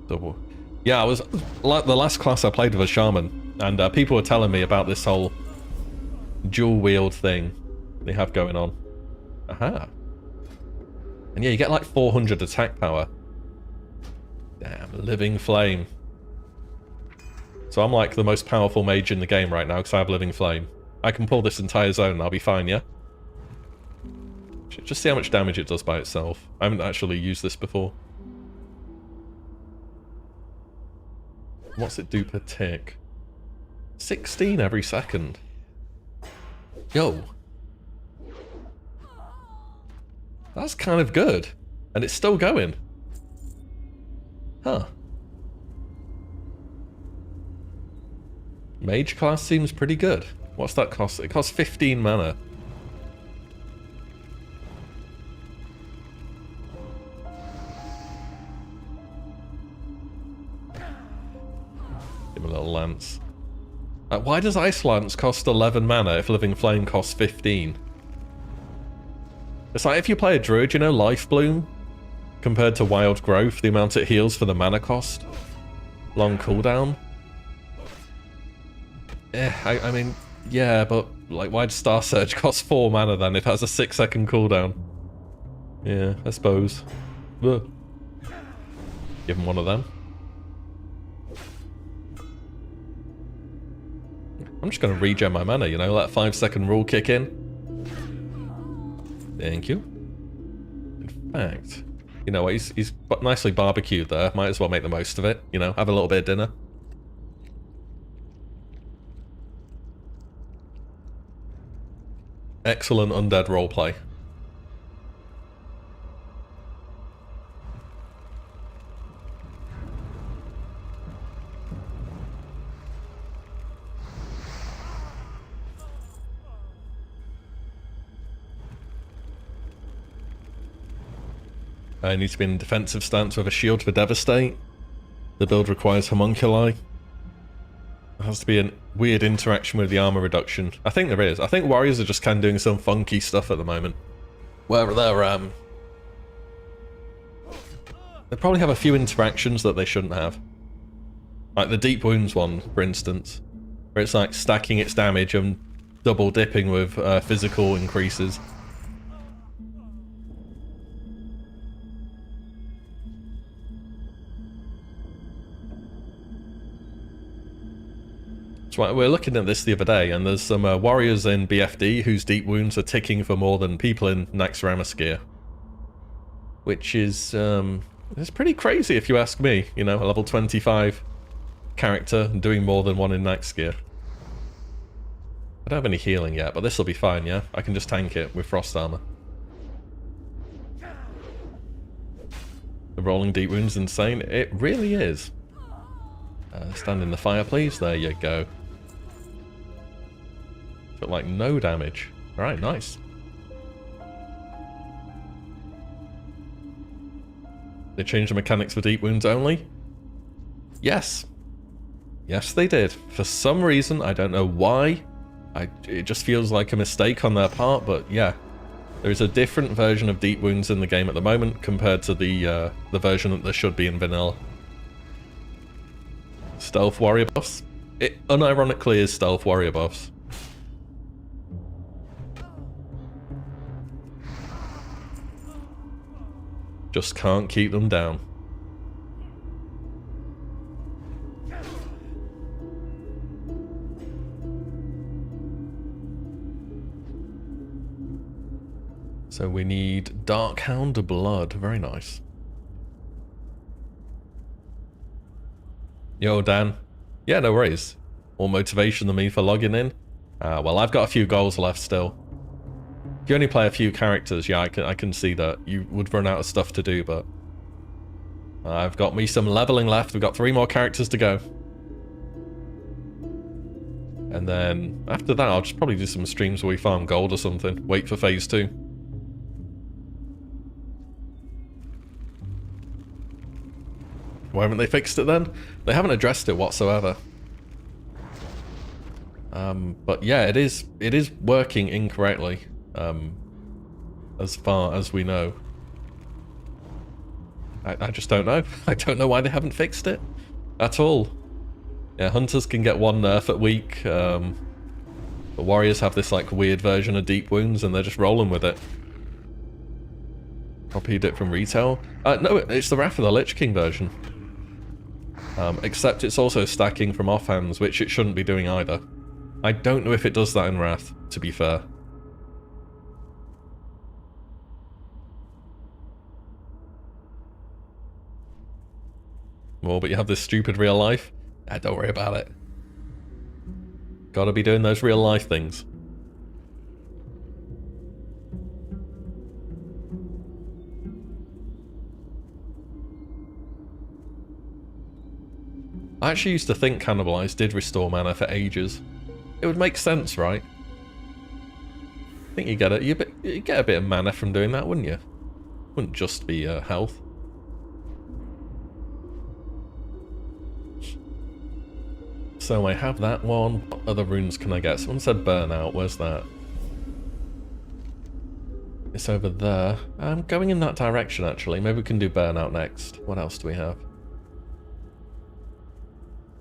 Double. Yeah, I was... Like the last class I played with a shaman, and people were telling me about this whole dual wield thing they have going on. Aha. And yeah, you get like 400 attack power. Damn, Living Flame. So I'm like the most powerful mage in the game right now because I have Living Flame. I can pull this entire zone and I'll be fine, yeah? Just see how much damage it does by itself. I haven't actually used this before. What's it do per tick? 16 every second. Yo. That's kind of good. And it's still going. Huh. Mage class seems pretty good. What's that cost? It costs 15 mana. Give him a little lance. Why does Ice Lance cost 11 mana if Living Flame costs 15? It's like if you play a druid, you know, Life Bloom, compared to Wild Growth, the amount it heals for the mana cost. Long cooldown. I mean, yeah, but like, why does Star Surge cost 4 mana then if it has a 6-second cooldown? Yeah, I suppose. Ugh. Give him one of them. I'm just going to regen my mana, you know, let 5-second rule kick in. Thank you. In fact, you know what, he's nicely barbecued there. Might as well make the most of it, you know, have a little bit of dinner. Excellent undead roleplay. I need to be in a defensive stance with a shield for Devastate. The build requires Homunculi. There has to be a weird interaction with the armor reduction. I think there is. I think warriors are just kind of doing some funky stuff at the moment. Where they're, they probably have a few interactions that they shouldn't have. Like the Deep Wounds one, for instance. Where it's like stacking its damage and double dipping with physical increases. So we're looking at this the other day, and there's some warriors in BFD whose deep wounds are ticking for more than people in Naxxramas gear. Which is, it's pretty crazy if you ask me, you know, a level 25 character doing more than one in Nax gear. I don't have any healing yet, but this will be fine, yeah? I can just tank it with frost armor. The rolling deep wound's insane. It really is. Stand in the fire, please. There you go. But like no damage. Alright, nice. They changed the mechanics for deep wounds only? Yes. Yes, they did. For some reason, I don't know why. It just feels like a mistake on their part, but yeah. There is a different version of deep wounds in the game at the moment compared to the version that there should be in vanilla. Stealth warrior buffs? It unironically is stealth warrior buffs. Just can't keep them down. So we need Darkhound Blood. Very nice. Yo, Dan. Yeah, no worries. More motivation than me for logging in. Well, I've got a few goals left still. If you only play a few characters, yeah, I can see that you would run out of stuff to do, but I've got me some leveling left. We've got 3 more characters to go. And then after that, I'll just probably do some streams where we farm gold or something. Wait for phase 2. Why haven't they fixed it then? They haven't addressed it whatsoever. But yeah, it is working incorrectly, as far as we know. I just don't know. I don't know why they haven't fixed it at all. Yeah, hunters can get 1 nerf at week. The warriors have this like weird version of deep wounds, and they're just rolling with it. Copied it from retail. No, it's the Wrath of the Lich King version. Except it's also stacking from offhands, which it shouldn't be doing either. I don't know if it does that in Wrath, to be fair. Well, but you have this stupid real life? Don't worry about it. Gotta be doing those real life things. I actually used to think Cannibalize did restore mana for ages. It would make sense, right? I think you get a bit of mana from doing that, wouldn't you? Wouldn't just be health. So I have that one. What other runes can I get? Someone said Burnout. Where's that? It's over there. I'm going in that direction, actually. Maybe we can do Burnout next. What else do we have?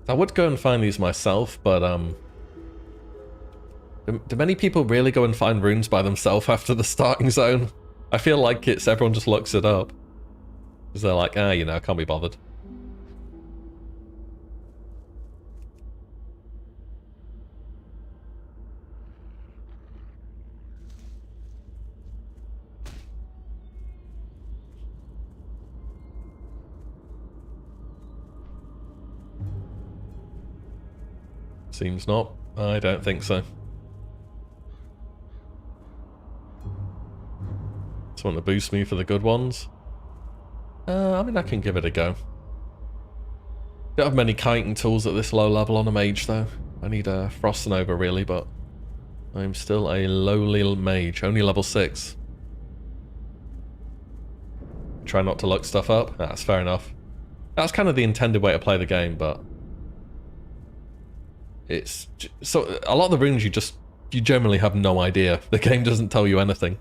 I would go and find these myself, but do many people really go and find runes by themselves after the starting zone? I feel like everyone just looks it up. Because they're like, you know, can't be bothered. Seems not. I don't think so. Someone to boost me for the good ones? I mean, I can give it a go. Don't have many kiting tools at this low level on a mage, though. I need a Frost Nova, really, but I'm still a lowly mage, only level 6. Try not to look stuff up. That's fair enough. That's kind of the intended way to play the game, but it's so a lot of the runes you generally have no idea. The game doesn't tell you anything.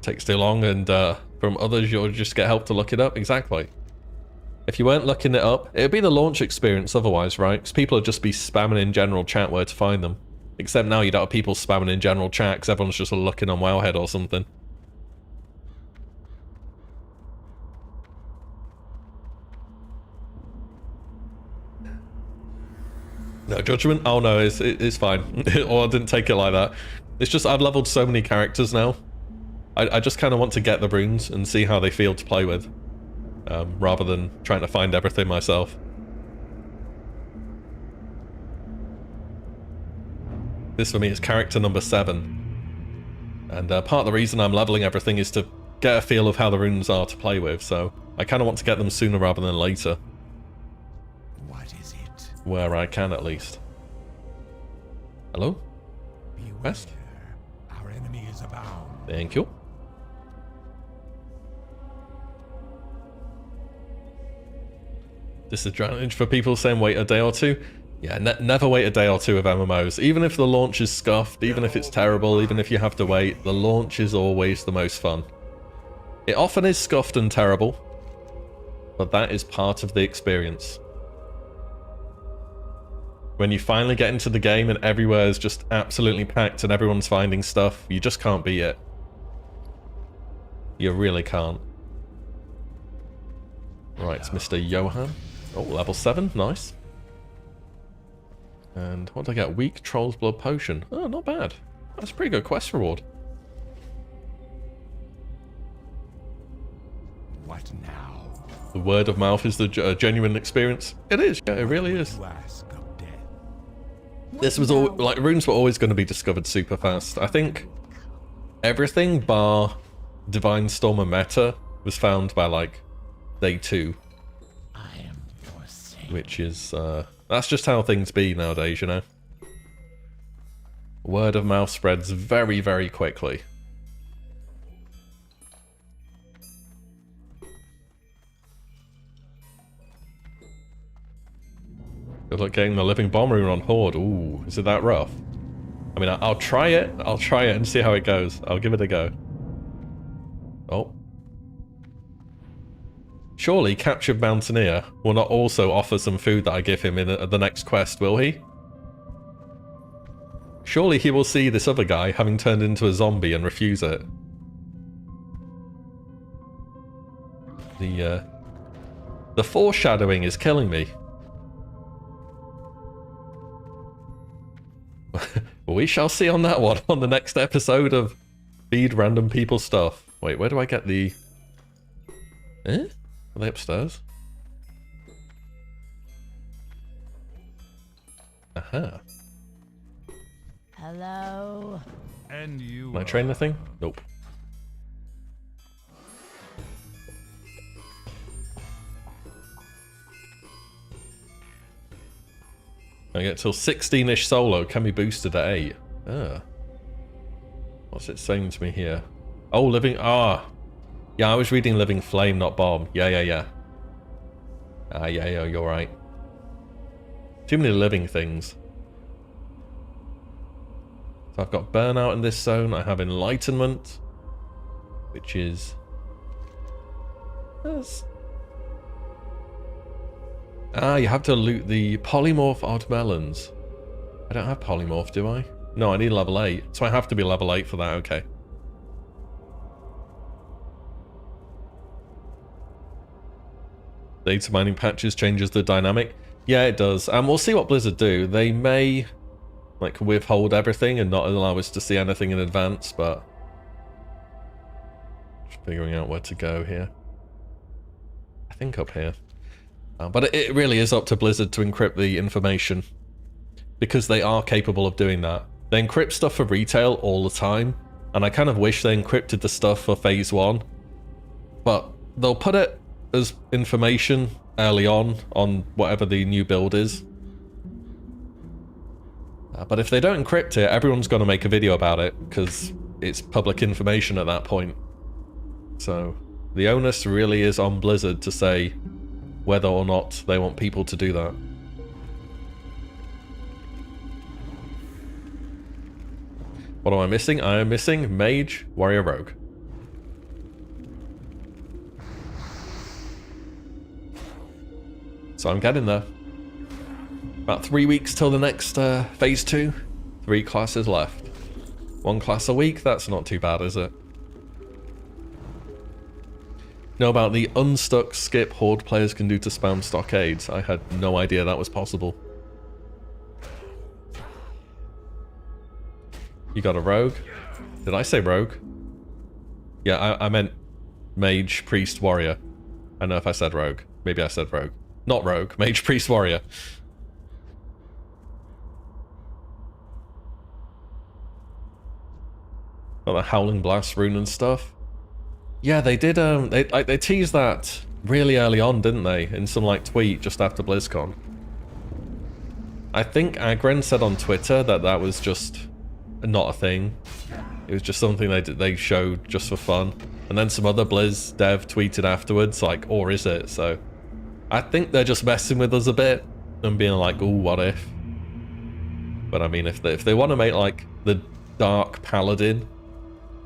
Takes too long, and from others you'll just get help to look it up. Exactly. If you weren't looking it up, it'd be the launch experience otherwise, right? Because people would just be spamming in general chat where to find them. Except now you don't have people spamming in general chat because everyone's just looking on Wowhead or something. No judgment? Oh no, it's fine. Or I didn't take it like that. It's just I've leveled so many characters now. I just kind of want to get the runes and see how they feel to play with. Rather than trying to find everything myself. This for me is character number 7. And part of the reason I'm leveling everything is to get a feel of how the runes are to play with, so I kind of want to get them sooner rather than later. What is it? Where I can, at least. Hello? Beware. West? Our enemy is abound. Thank you. Disadvantage for people saying wait a day or two. Yeah, never wait a day or two with MMOs. Even if the launch is scuffed, even if it's terrible, even if you have to wait, the launch is always the most fun. It often is scuffed and terrible, but that is part of the experience. When you finally get into the game and everywhere is just absolutely packed and everyone's finding stuff, you just can't beat it. You really can't. Right, it's Mr. Johan. Oh, level 7, nice. And what did I get? Weak Troll's Blood Potion. Oh, not bad. That's a pretty good quest reward. What now? The word of mouth is the genuine experience. It is, yeah, it really is. You ask of death. This was all like runes were always going to be discovered super fast. I think everything bar Divine Storm and Meta was found by like day 2, I am forsaken. which is that's just how things be nowadays, you know. Word of mouth spreads very, very quickly. Good luck getting the living bomb rune on Horde. Ooh, is it that rough? I mean, I'll try it. I'll try it and see how it goes. I'll give it a go. Oh. Surely Captured Mountaineer will not also offer some food that I give him in the next quest, will he? Surely he will see this other guy having turned into a zombie and refuse it. The foreshadowing is killing me. We shall see on that one on the next episode of Feed Random People Stuff. Wait, where do I get the... Eh? Are they upstairs? Aha. Hello. And you. Can I train the thing? Nope. I get till 16-ish solo, can be boosted at 8. Ah. What's it saying to me here? Oh, living... Ah. Yeah, I was reading Living Flame, not Bomb. Yeah. Ah, yeah, you're right. Too many living things. So I've got Burnout in this zone. I have Enlightenment, which is... Ah, you have to loot the Polymorph Odd Melons. I don't have Polymorph, do I? No, I need level 8. So I have to be level 8 for that, okay. Data mining patches changes the dynamic. Yeah, it does. And we'll see what Blizzard do. They may like withhold everything and not allow us to see anything in advance, but just figuring out where to go here. I think up here. But it really is up to Blizzard to encrypt the information, because they are capable of doing that. They encrypt stuff for retail all the time, and I kind of wish they encrypted the stuff for Phase 1. But they'll put it as information early on whatever the new build is. But if they don't encrypt it, everyone's going to make a video about it, because it's public information at that point. So the onus really is on Blizzard to say whether or not they want people to do that. What am I missing? I am missing Mage, Warrior, Rogue. So I'm getting there. About 3 weeks till the next Phase 2. 3 classes left. 1 class a week, that's not too bad, is it? Know about the unstuck skip Horde players can do to spam stockades. I had no idea that was possible. You got a rogue? Did I say rogue? Yeah, I meant mage, priest, warrior. I don't know if I said rogue. Maybe I said rogue. Not rogue, mage, priest, warrior. Got the Howling Blast rune and stuff. Yeah, they did, they teased that really early on, didn't they? In some, like, tweet just after BlizzCon. I think Agren said on Twitter that that was just not a thing. It was just something they showed just for fun. And then some other Blizz dev tweeted afterwards, like, or is it? So I think they're just messing with us a bit and being like, ooh, what if? But I mean, if they want to make like the Dark Paladin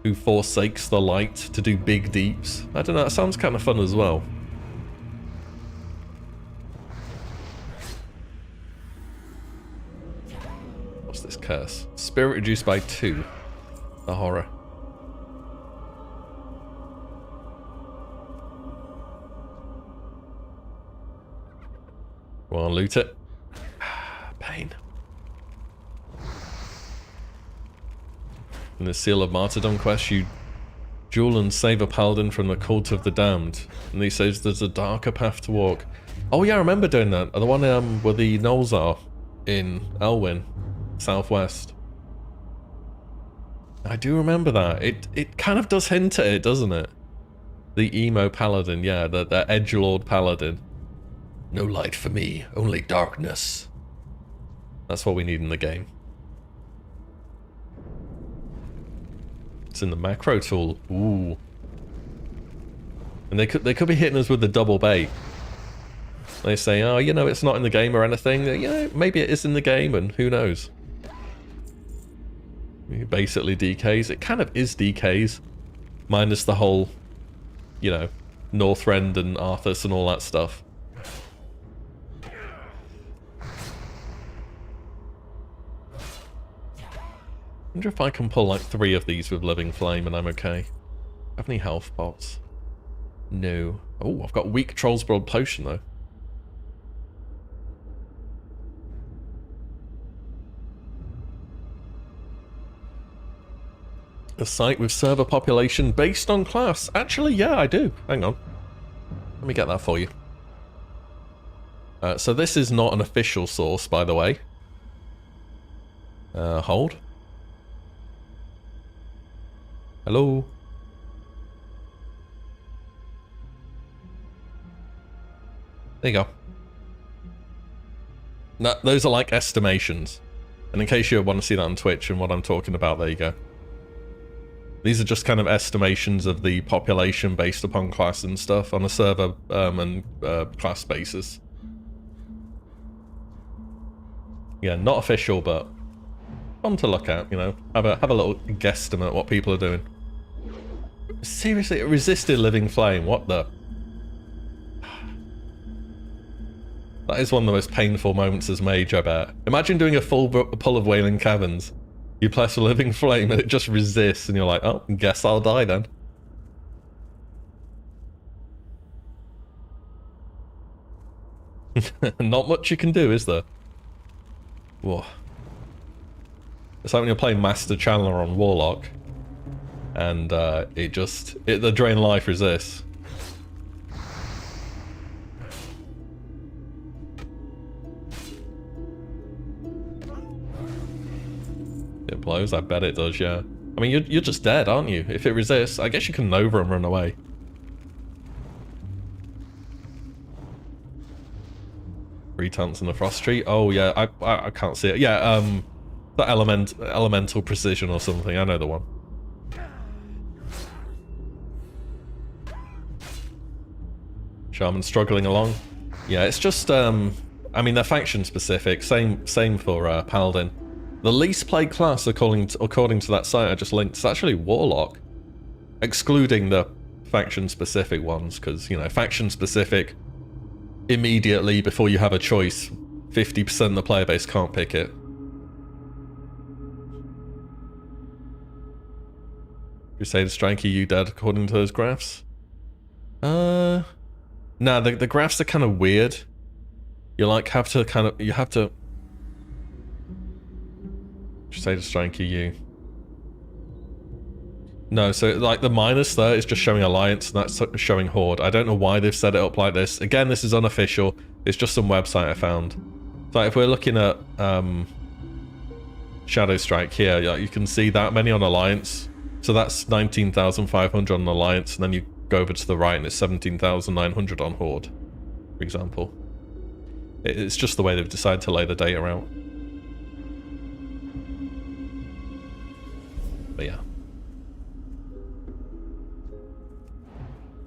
who forsakes the light to do big deeps, I don't know, that sounds kind of fun as well. What's this curse? Spirit reduced by 2. The horror. Go on, loot it. Pain. In the Seal of Martyrdom quest, you duel and save a paladin from the Cult of the Damned. And he says there's a darker path to walk. Oh yeah, I remember doing that. The one where the gnolls are in Elwyn, southwest. I do remember that. It kind of does hint at it, doesn't it? The emo paladin, yeah, the edgelord paladin. No light for me, only darkness. That's what we need in the game. It's in the macro tool. Ooh. And they could be hitting us with the double bait. They say, oh, you know, it's not in the game or anything. You know, maybe it is in the game, and who knows? Basically DKs. It kind of is DKs. Minus the whole, you know, Northrend and Arthas and all that stuff. I wonder if I can pull like 3 of these with Living Flame and I'm okay. Have any health pots? No. Oh, I've got weak Troll's Blood Potion though. A site with server population based on class. Actually, yeah, I do. Hang on. Let me get that for you. So this is not an official source, by the way. Hold. Hello? There you go. No, those are like estimations. And in case you want to see that on Twitch and what I'm talking about, there you go. These are just kind of estimations of the population based upon class and stuff on a server and class basis. Yeah, not official, but fun to look at, you know. Have a little guesstimate what people are doing. Seriously, it resisted Living Flame. What the? That is one of the most painful moments as mage, I bet. Imagine doing a full pull of Wailing Caverns. You press a Living Flame and it just resists, and you're like, oh, guess I'll die then. Not much you can do, is there? Whoa. It's like when you're playing Master Channeler on Warlock, and the Drain Life resists. It blows, I bet it does, yeah. I mean, you're just dead, aren't you? If it resists, I guess you can Nova and run away. Retance in the Frost Tree? Oh yeah, I can't see it. Yeah, the elemental precision or something, I know the one. Shaman struggling along. Yeah, it's just, I mean, they're faction specific, same for Paladin. The least played class, according to that site I just linked, is actually Warlock. Excluding the faction-specific ones, because, you know, faction-specific, immediately, before you have a choice, 50% of the player base can't pick it. Crusader Striker, you dead, according to those graphs? Nah, the graphs are kind of weird. You like have to Crusader Striker, you. No, so like the minus there is just showing Alliance and that's showing Horde. I don't know why they've set it up like this. Again, this is unofficial. It's just some website I found. So if we're looking at Shadow Strike here, you can see that many on Alliance. So that's 19,500 on Alliance, and then you go over to the right and it's 17,900 on Horde, for example. It's just the way they've decided to lay the data out. But yeah.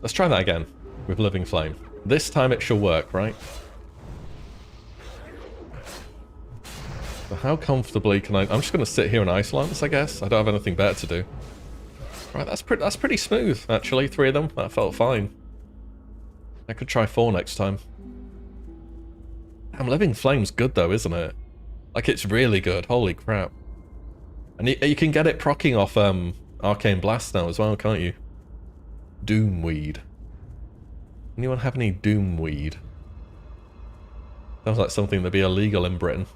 Let's try that again with Living Flame. This time it shall work, right? So how comfortably can I... I'm just going to sit here and Ice Lance, I guess. I don't have anything better to do. Right, that's pretty smooth, actually. 3 of them. That felt fine. I could try 4 next time. Damn, Living Flame's good though, isn't it? Like, it's really good. Holy crap. And you can get it proccing off Arcane Blast now as well, can't you? Doomweed. Anyone have any Doomweed? Sounds like something that'd be illegal in Britain.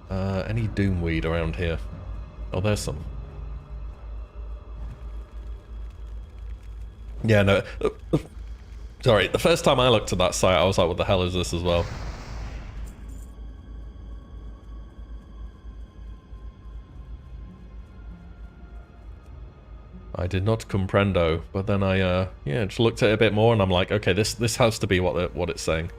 Any Doomweed around here? Oh, there's some. Yeah, no. Sorry, the first time I looked at that site, I was like, what the hell is this as well? I did not comprendo, but then I, yeah, just looked at it a bit more and I'm like, okay, this has to be what it's saying.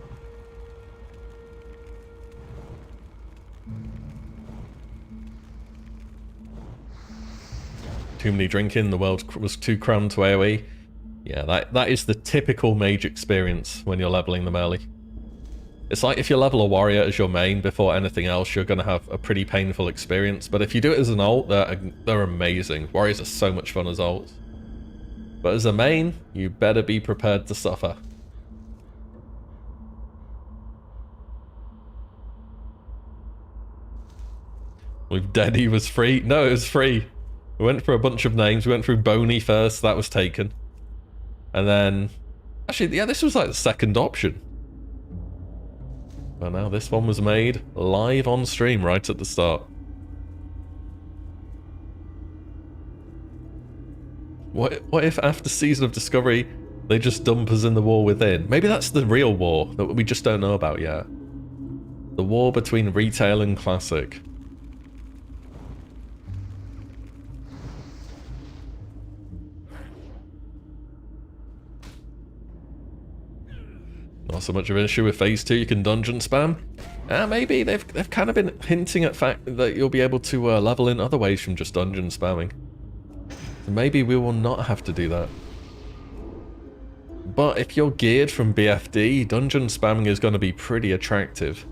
Too many drinking, the world was too crammed to AoE. Yeah, that is the typical mage experience when you're leveling them early. It's like if you level a warrior as your main before anything else, you're going to have a pretty painful experience. But if you do it as an ult, they're amazing. Warriors are so much fun as ults. But as a main, you better be prepared to suffer. With Denny was free? No, it was free. We went through a bunch of names. We went through Boney first. That was taken. And then... Actually, yeah, this was like the second option. But now this one was made live on stream right at the start. What if after Season of Discovery, they just dump us in the war within? Maybe that's the real war that we just don't know about yet. The war between retail and classic. Not so much of an issue with Phase 2, you can dungeon spam. Maybe they've kind of been hinting at fact that you'll be able to level in other ways from just dungeon spamming. So maybe we will not have to do that. But if you're geared from BFD, dungeon spamming is going to be pretty attractive.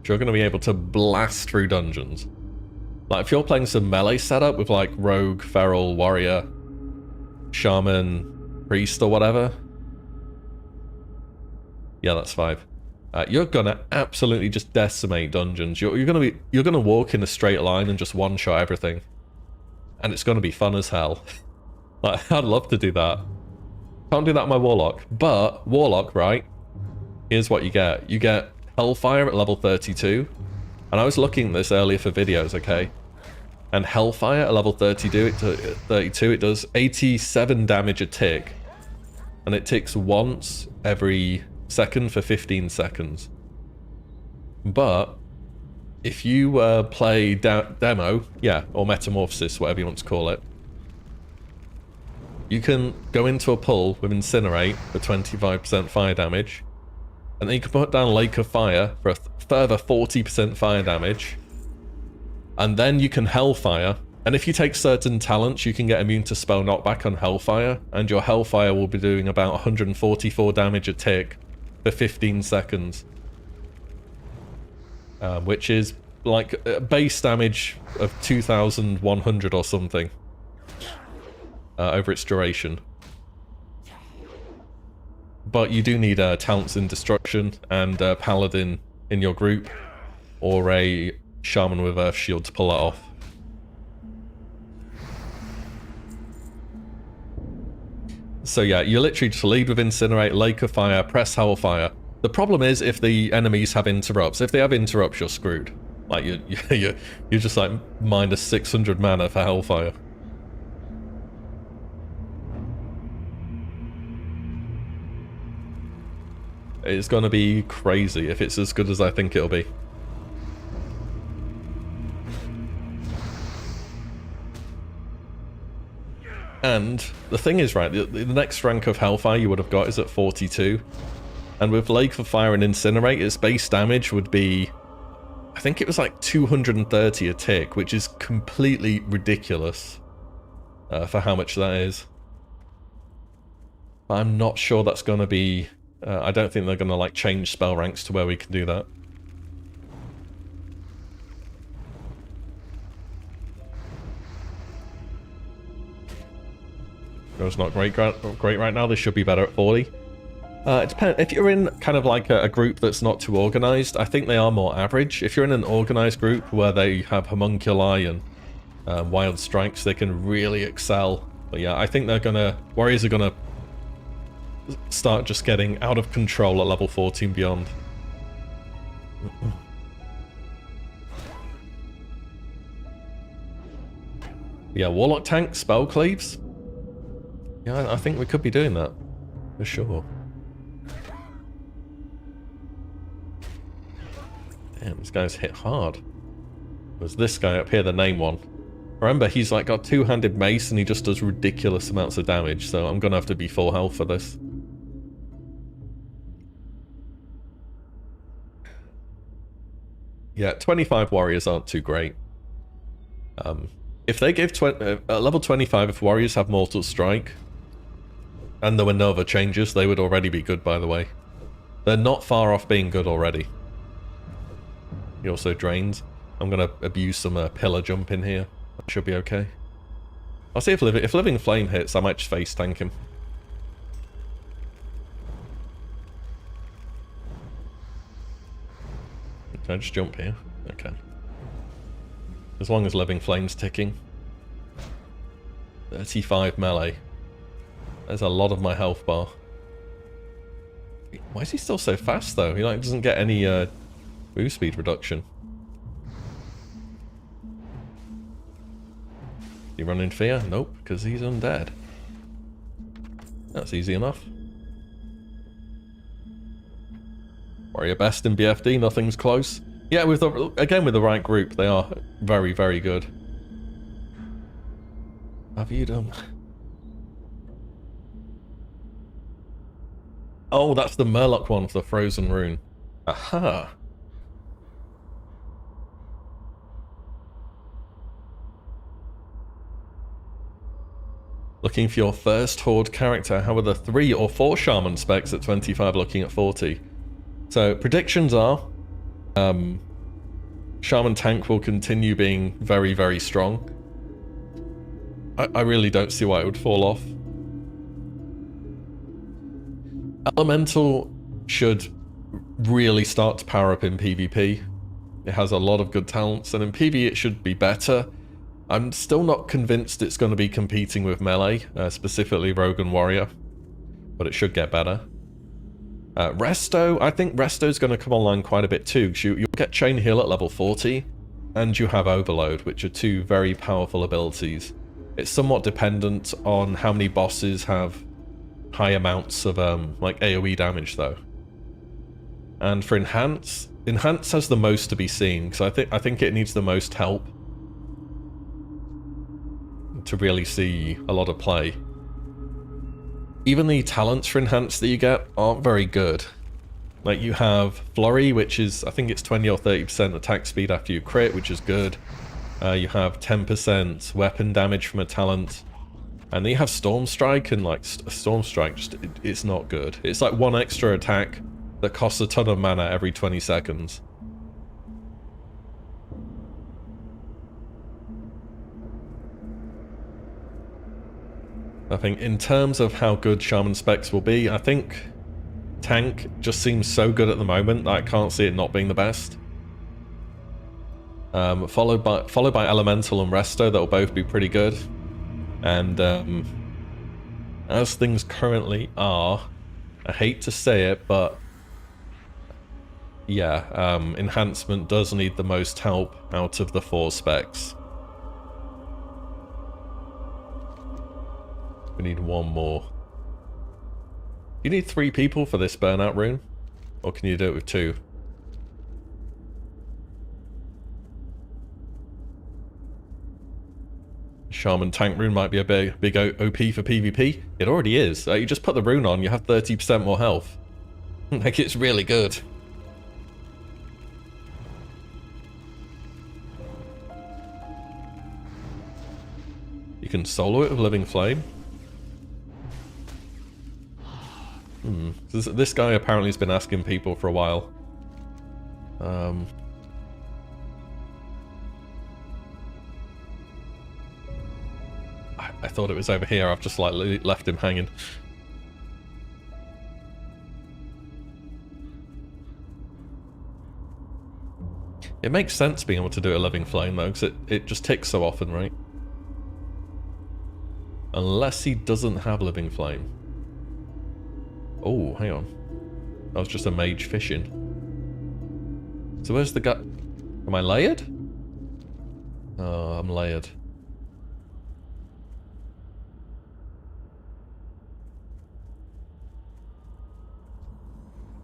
You're going to be able to blast through dungeons. Like if you're playing some melee setup with like rogue, feral, warrior, shaman, priest or whatever. Yeah, that's 5. You're gonna absolutely just decimate dungeons. You're gonna walk in a straight line and just one-shot everything, and it's gonna be fun as hell. Like, I'd love to do that. Can't do that on my warlock, but warlock, right? Here's what you get. You get Hellfire at level 32, and I was looking at this earlier for videos, okay? And Hellfire at level 32, it does 87 damage a tick. And it ticks once every second for 15 seconds. But if you play Demo, yeah, or Metamorphosis, whatever you want to call it, you can go into a pull with Incinerate for 25% fire damage. And then you can put down Lake of Fire for a further 40% fire damage. And then you can Hellfire, and if you take certain talents, you can get immune to spell knockback on Hellfire, and your Hellfire will be doing about 144 damage a tick for 15 seconds. Which is like base damage of 2,100 or something over its duration. But you do need talents in Destruction and Paladin in your group, or a Shaman with Earth Shield to pull that off. So yeah, you literally just lead with Incinerate, Lake of Fire, press Hellfire. The problem is if the enemies have interrupts. If they have interrupts, you're screwed. Like you're just like minus 600 mana for Hellfire. It's gonna be crazy if it's as good as I think it'll be. And the thing is, right, the next rank of Hellfire you would have got is at 42. And with Lake of Fire and Incinerate, its base damage would be, I think it was like 230 a tick, which is completely ridiculous for how much that is. But I'm not sure that's going to be... I don't think they're going to like change spell ranks to where we can do that. It's not great right now. This should be better at 40. It depends. If you're in kind of like a group that's not too organized, I think they are more average. If you're in an organized group where they have homunculi and wild strikes, they can really excel. But yeah, I think they're gonna... Warriors are gonna start just getting out of control at level 14 beyond. Yeah, Warlock tank, spell cleaves. Yeah, I think we could be doing that, for sure. Damn, this guy's hit hard. Was this guy up here the name one? Remember, he's like got two-handed mace and he just does ridiculous amounts of damage, so I'm gonna have to be full health for this. Yeah, 25 warriors aren't too great. If they give at level 25, if warriors have Mortal Strike, and there were no other changes, they would already be good, by the way. They're not far off being good already. He also drains. I'm going to abuse some pillar jump in here. That should be okay. I'll see if Living Flame hits, I might just face tank him. Can I just jump here? Okay. As long as Living Flame's ticking. 35 melee. There's a lot of my health bar. Why is he still so fast though? He like doesn't get any move speed reduction. You run in fear? Nope, because he's undead. That's easy enough. Warrior best in BFD, nothing's close. Yeah, with again with the right group, they are very, very good. Have you done? Oh, that's the Murloc one for the Frozen Rune. Aha. Looking for your first Horde character. How are the 3 or 4 Shaman specs at 25 looking at 40? So, predictions are... Shaman tank will continue being very, very strong. I really don't see why it would fall off. Elemental should really start to power up in PvP. It has a lot of good talents, and in PvE it should be better. I'm still not convinced it's going to be competing with melee, specifically Rogue and Warrior, but it should get better. Resto, I think Resto's going to come online quite a bit too, because you'll get Chain Heal at level 40, and you have Overload, which are 2 very powerful abilities. It's somewhat dependent on how many bosses have high amounts of like AoE damage though. And for Enhance has the most to be seen, because I think it needs the most help to really see a lot of play. Even the talents for Enhance that you get aren't very good. Like you have Flurry, which is, I think it's 20 or 30% attack speed after you crit, which is good. You have 10% weapon damage from a talent. And then you have Storm Strike, and like Storm Strike, just it's not good. It's like 1 extra attack that costs a ton of mana every 20 seconds. I think in terms of how good Shaman specs will be, I think tank just seems so good at the moment that I can't see it not being the best. Followed by Elemental and Resto, that will both be pretty good. And as things currently are, I hate to say it, but yeah, Enhancement does need the most help out of the 4 specs. We need 1 more. You need 3 people for this Burnout Rune? Or can you do it with 2? Shaman tank rune might be a big OP for PvP. It already is. You just put the rune on, you have 30% more health. Like, it's really good. You can solo it with Living Flame. This guy apparently has been asking people for a while. I thought it was over here. I've just like left him hanging. It makes sense being able to do a Living Flame though, because it just ticks so often, right? Unless he doesn't have Living Flame. Oh, hang on. That was just a mage fishing. So where's the guy? Am I layered? Oh, I'm layered.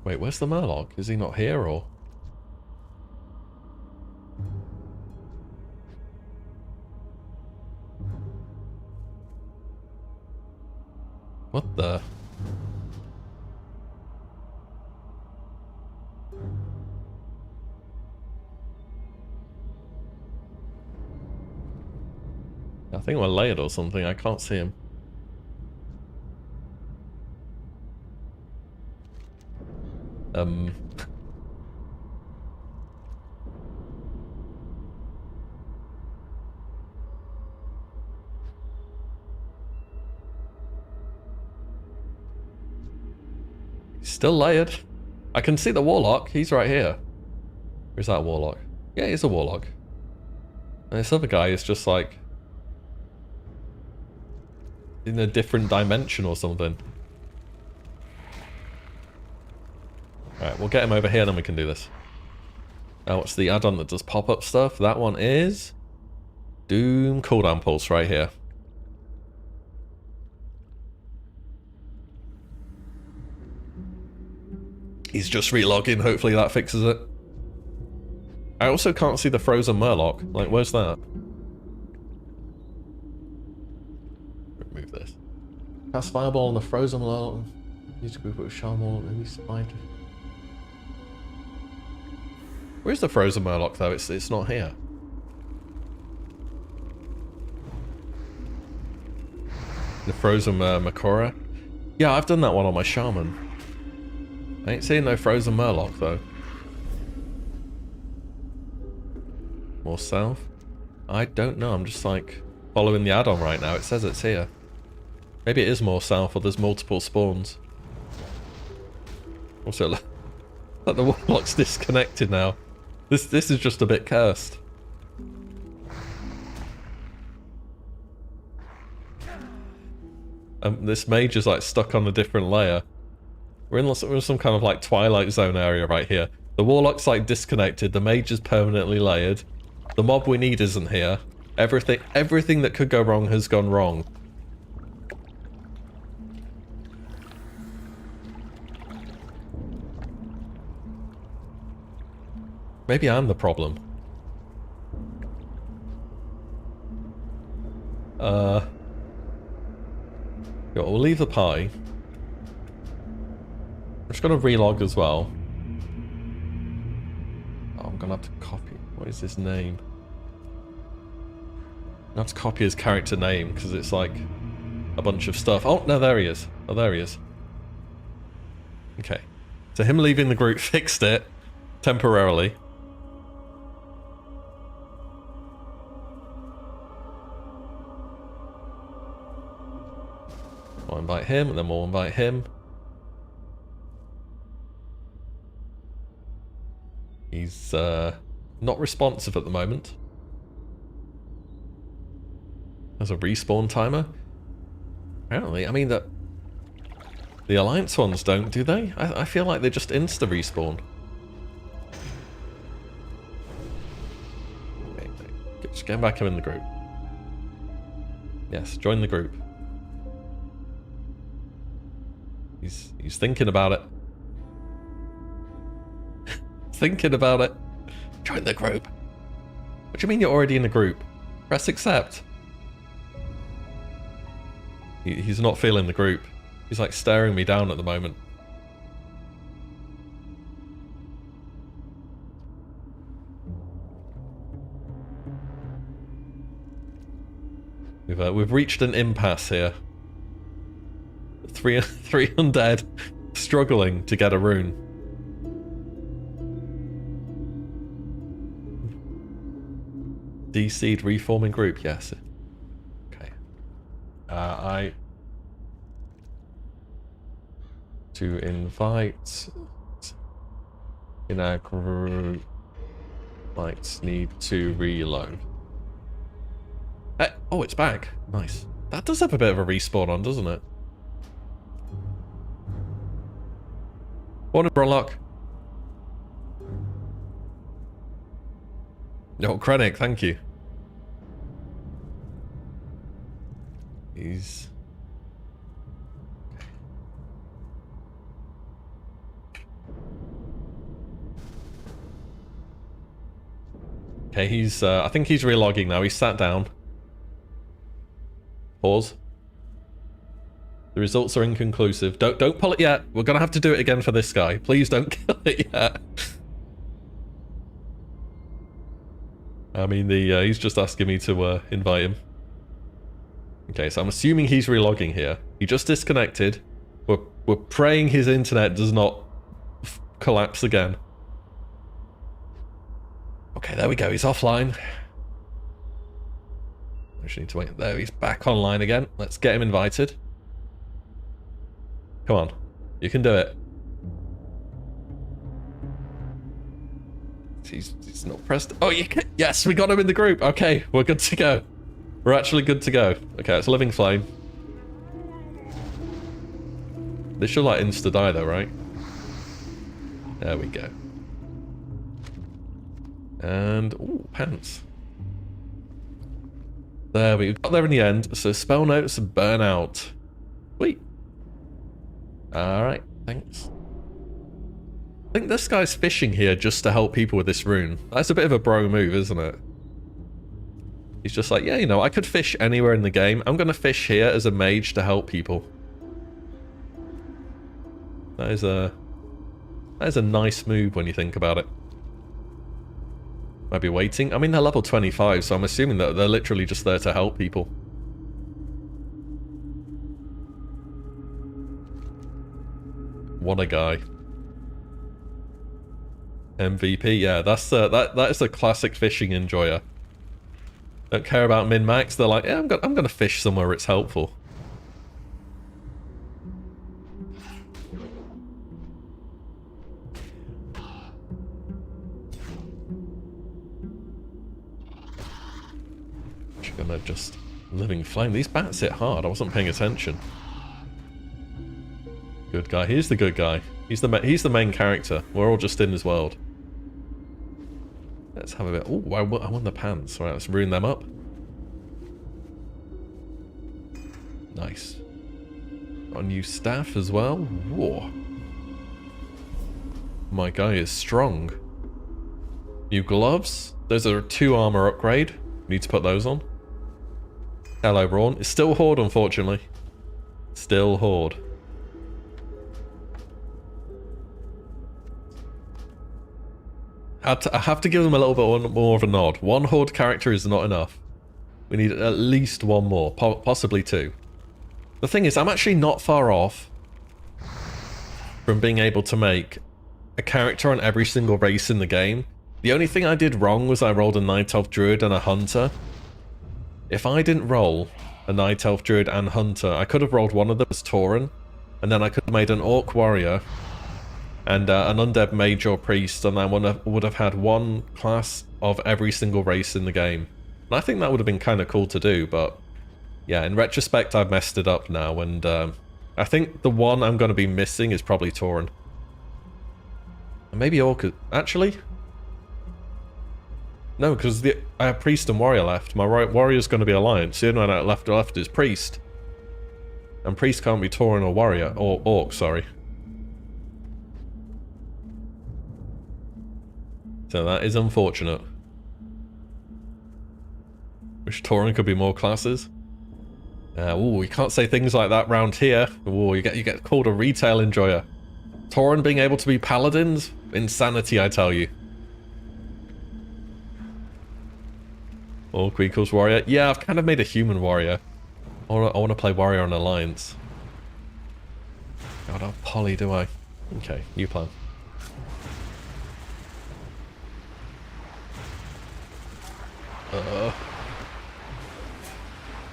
Wait, where's the Murloc? Is he not here, or...? What the... I think we're layered or something. I can't see him. He's still layered. I can see the Warlock. He's right here. Where's that Warlock? Yeah, he's a Warlock. And this other guy is just like... in a different dimension or something. Alright, we'll get him over here, then we can do this. Now, what's the add-on that does pop-up stuff? That one is... Doom Cooldown Pulse right here. He's just relogging, hopefully that fixes it. I also can't see the frozen Murloc. Like, where's that? Remove this. Cast Fireball on the frozen Murloc. Use a group of Shaman, maybe Spider. Where's the frozen Murloc though? It's not here. The frozen Makora. Yeah, I've done that one on my Shaman. I ain't seeing no frozen Murloc though. More south? I don't know, I'm just like following the add-on right now. It says it's here. Maybe it is more south, or there's multiple spawns. Also, look, the Warlock's disconnected now. This is just a bit cursed. This mage is like stuck on a different layer. We're in some kind of like Twilight Zone area right here. The Warlock's like disconnected, the mage is permanently layered. The mob we need isn't here. Everything that could go wrong has gone wrong. Maybe I'm the problem. Yeah, we'll leave the party. I'm just gonna relog as well. Oh, I'm gonna have to copy. What is his name? I have to copy his character name because it's like a bunch of stuff. Oh, no, there he is. Oh, there he is. Okay. So him leaving the group fixed it temporarily. I'll invite him, and then we'll invite him. He's not responsive at the moment. There's a respawn timer. Apparently, I mean the Alliance ones don't, do they? I feel like they just insta respawn. Okay, just get back in the group. Yes, join the group. He's thinking about it. Thinking about it. Join the group. What do you mean you're already in the group? Press accept. He's not feeling the group. He's like staring me down at the moment. We've reached an impasse here. Three undead struggling to get a rune. DC'd reforming group, yes. Okay. To invite in our group might need to reload. Oh, it's back. Nice. That does have a bit of a respawn on, doesn't it? Morning, Brolock. No, Krennic, thank you. He's... Okay, he's, I think he's relogging now. He's sat down. Pause. The results are inconclusive. Don't pull it yet. We're gonna have to do it again for this guy. Please don't kill it yet. I mean, he's just asking me to invite him. Okay, so I'm assuming he's relogging here. He just disconnected. We're praying his internet does not collapse again. Okay, there we go. He's offline. I just need to wait. There, he's back online again. Let's get him invited. Come on. You can do it. He's not pressed. Oh, you can. Yes, we got him in the group. Okay, we're good to go. We're actually good to go. Okay, it's Living Flame. This should like insta-die though, right? There we go. And, ooh, pants. There, we got there in the end. So spell notes burn out. Sweet. Alright, thanks. I think this guy's fishing here just to help people with this rune. That's a bit of a bro move, isn't it? He's just like, yeah, you know, I could fish anywhere in the game. I'm going to fish here as a mage to help people. That is a nice move when you think about it. Might be waiting. I mean, they're level 25, so I'm assuming that they're literally just there to help people. What a guy. MVP, yeah, that is a classic fishing enjoyer. Don't care about min-max, they're like, yeah, I'm gonna fish somewhere where it's helpful. Gonna just Living Flame. These bats hit hard. I wasn't paying attention. Good guy. He's the good guy. He's the main character. We're all just in his world. Let's have a bit. Oh, I won the pants. All right, let's rune them up. Nice. Got a new staff as well. Whoa. My guy is strong. New gloves. Those are a 2 armor upgrade. Need to put those on. Hello, Braun. It's still Horde, unfortunately. Still Horde. I have to give them a little bit more of a nod. 1 Horde character is not enough. We need at least 1 more, possibly 2. The thing is, I'm actually not far off from being able to make a character on every single race in the game. The only thing I did wrong was I rolled a Night Elf Druid and a Hunter. If I didn't roll a Night Elf Druid and Hunter, I could have rolled one of them as Tauren, and then I could have made an Orc Warrior and an Undead Mage or Priest, and I would have had 1 class of every single race in the game. And I think that would have been kind of cool to do, but yeah, in retrospect, I've messed it up now, and I think the one I'm going to be missing is probably Tauren. And maybe Orc... Actually... No, because I have Priest and Warrior left. My Warrior's going to be Alliance. The only one I left is Priest. And Priest can't be Tauren or Warrior. Or Orc, sorry. So that is unfortunate. Wish Tauren could be more classes. You can't say things like that round here. Ooh, you get called a retail enjoyer. Tauren being able to be paladins? Insanity, I tell you. Orc equals warrior. Yeah, I've kind of made a human warrior. I want to play warrior on Alliance. God, I don't poly, do I? Okay, you plan.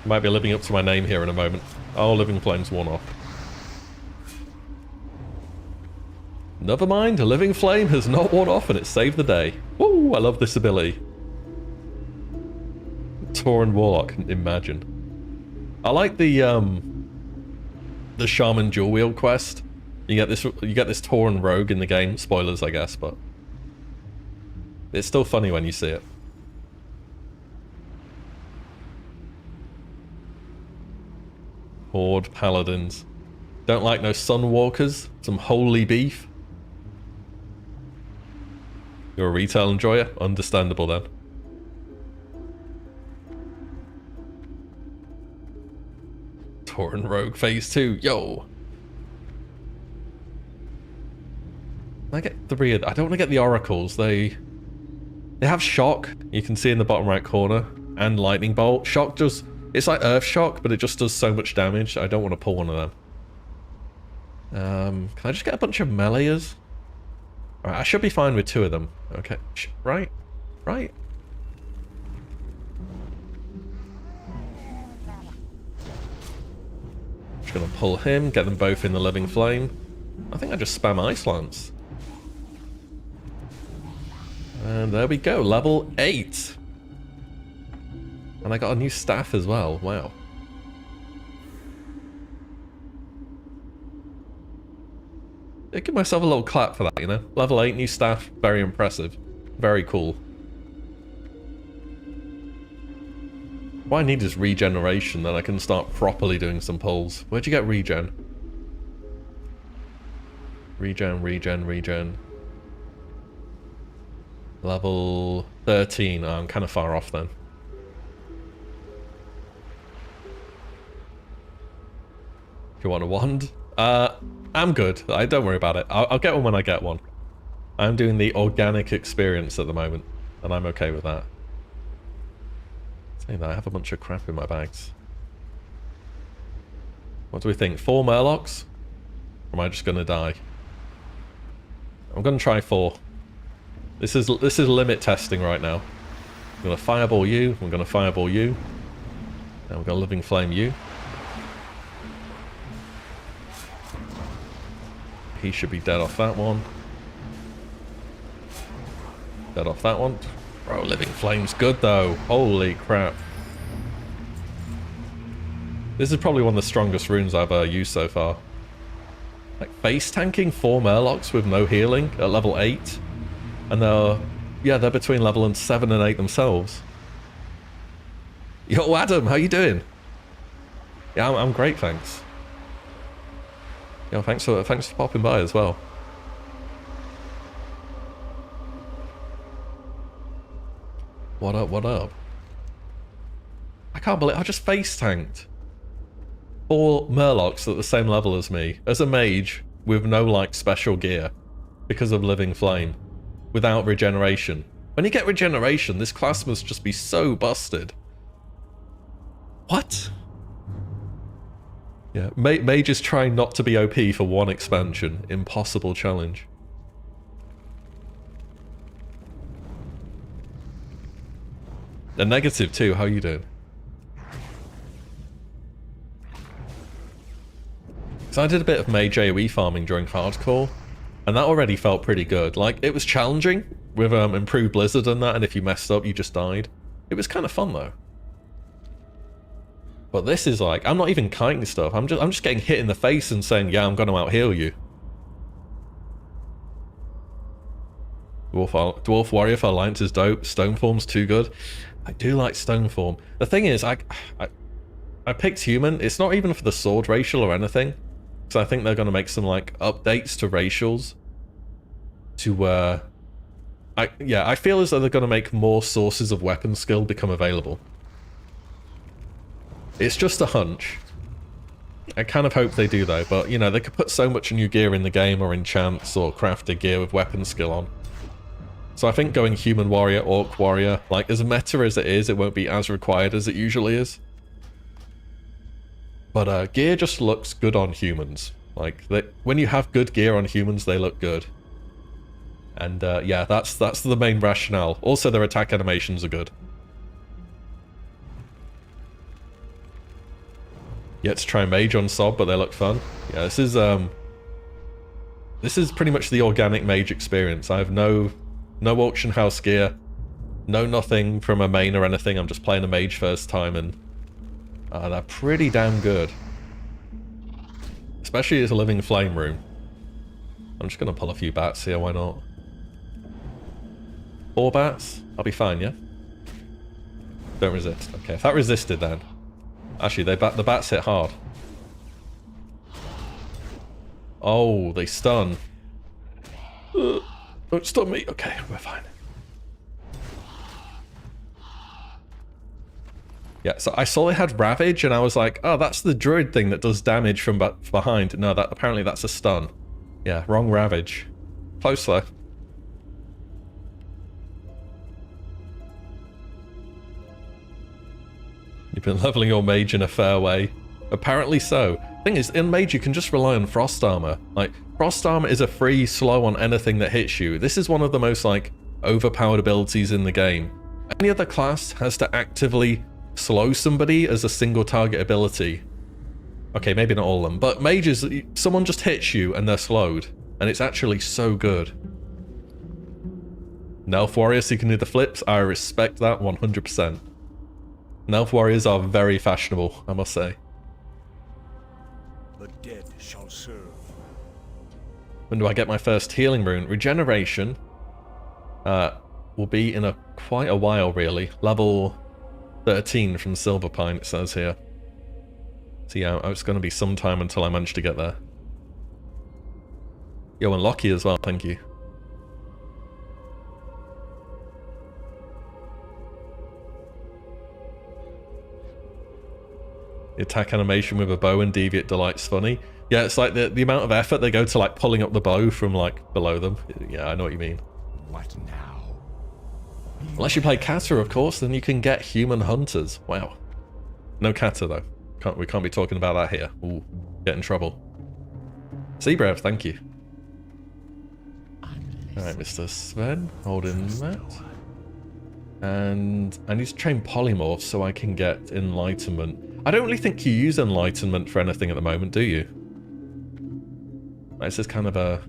Might be living up to my name here in a moment. Oh, Living Flame's one off. Never mind, a Living Flame has not worn off and it saved the day. Woo, I love this ability. Tauren Warlock, imagine. I like the Shaman Dual Wield quest. You get this Tauren Rogue in the game. Spoilers, I guess, but it's still funny when you see it. Horde Paladins. Don't like no Sunwalkers. Some holy beef. You're a retail enjoyer? Understandable then. Tauren Rogue Phase 2. Yo! I get 3 of... I don't want to get the Oracles. They have Shock. You can see in the bottom right corner. And Lightning Bolt. Shock does... It's like Earth Shock, but it just does so much damage. I don't want to pull one of them. Can I just get a bunch of meleeers? Alright, I should be fine with 2 of them. Okay. Right. Right. Just gonna pull him, get them both in the Living Flame. I think I just spam Ice Lance. And there we go, level 8. And I got a new staff as well, wow. I give myself a little clap for that, you know? Level 8, new staff, very impressive. Very cool. What I need is regeneration, then I can start properly doing some pulls. Where'd you get regen? Regen. Level 13, oh, I'm kind of far off then. If you want a wand? I'm good. Don't worry about it. I'll get one when I get one. I'm doing the organic experience at the moment, and I'm okay with that. Saying that, I have a bunch of crap in my bags. What do we think? 4 Murlocs? Or am I just gonna die? I'm gonna try 4. This is limit testing right now. I'm gonna fireball you. I'm gonna fireball you. And we're gonna Living Flame you. He should be dead off that one. Dead off that one. Bro, Living Flame's good though. Holy crap. This is probably one of the strongest runes I've used so far. Like face tanking 4 Murlocs with no healing at level 8. And they're between level 7 and 8 themselves. Yo, Adam, how you doing? Yeah, I'm great, thanks. Yo, thanks for popping by as well. What up, what up? I can't believe I just face tanked 4 Murlocs at the same level as me, as a mage with no like special gear, because of Living Flame, without regeneration. When you get regeneration, this class must just be so busted. What? Yeah, mages trying not to be OP for 1 expansion. Impossible challenge. A negative too, how you doing? So I did a bit of mage AoE farming during hardcore, and that already felt pretty good. Like, it was challenging with improved Blizzard and that, and if you messed up, you just died. It was kind of fun though. But this is like, I'm not even kiting stuff. I'm just getting hit in the face and saying, yeah, I'm going to out-heal you. Dwarf Warrior for Alliance is dope. Stoneform's too good. I do like Stoneform. The thing is, I picked Human. It's not even for the sword racial or anything. Because I think they're going to make some like updates to racials. To, I feel as though they're going to make more sources of weapon skill become available. It's just a hunch. I kind of hope they do though, but you know, they could put so much new gear in the game or enchants or crafted gear with weapon skill on. So I think going human warrior, orc warrior, like as meta as it is, it won't be as required as it usually is. But gear just looks good on humans. Like, when you have good gear on humans, they look good. And yeah, that's the main rationale. Also, their attack animations are good. Yet to try mage on Sob, but they look fun. Yeah, this is pretty much the organic mage experience. I have no auction house gear, no nothing from a main or anything. I'm just playing a mage first time, and they're pretty damn good. Especially as a living flame rune. I'm just gonna pull a few bats here, why not? 4 bats? I'll be fine, yeah? Don't resist. Okay, if that resisted then. Actually, the bats hit hard. Oh, they stun. Don't stun me. Okay, we're fine. Yeah, so I saw they had Ravage, and I was like, oh, that's the druid thing that does damage from behind. No, apparently that's a stun. Yeah, wrong Ravage. Close though. You've been leveling your mage in a fair way. Apparently so. Thing is, in mage you can just rely on frost armor. Like, frost armor is a free slow on anything that hits you. This is one of the most, like, overpowered abilities in the game. Any other class has to actively slow somebody as a single target ability. Okay, maybe not all of them, but mages, someone just hits you and they're slowed. And it's actually so good. Nelf warriors who can do the flips, I respect that 100%. Nelf warriors are very fashionable, I must say. The dead shall serve. When do I get my first healing rune? Regeneration will be in quite a while, really. Level 13 from Silverpine, it says here. So yeah, it's going to be some time until I manage to get there. Yo, and Lockie as well, thank you. The attack animation with a bow and Deviate Delight's funny. Yeah, it's like the amount of effort they go to like pulling up the bow from like below them. Yeah, I know what you mean. What now? Unless you play Kata, of course, then you can get human hunters. Wow. No Kata though. We can't be talking about that here. Ooh, get in trouble. Seabrev, thank you. Alright, Mr. Sven, holding that. And I need to train polymorph so I can get enlightenment. I don't really think you use enlightenment for anything at the moment, do you? This is kind of a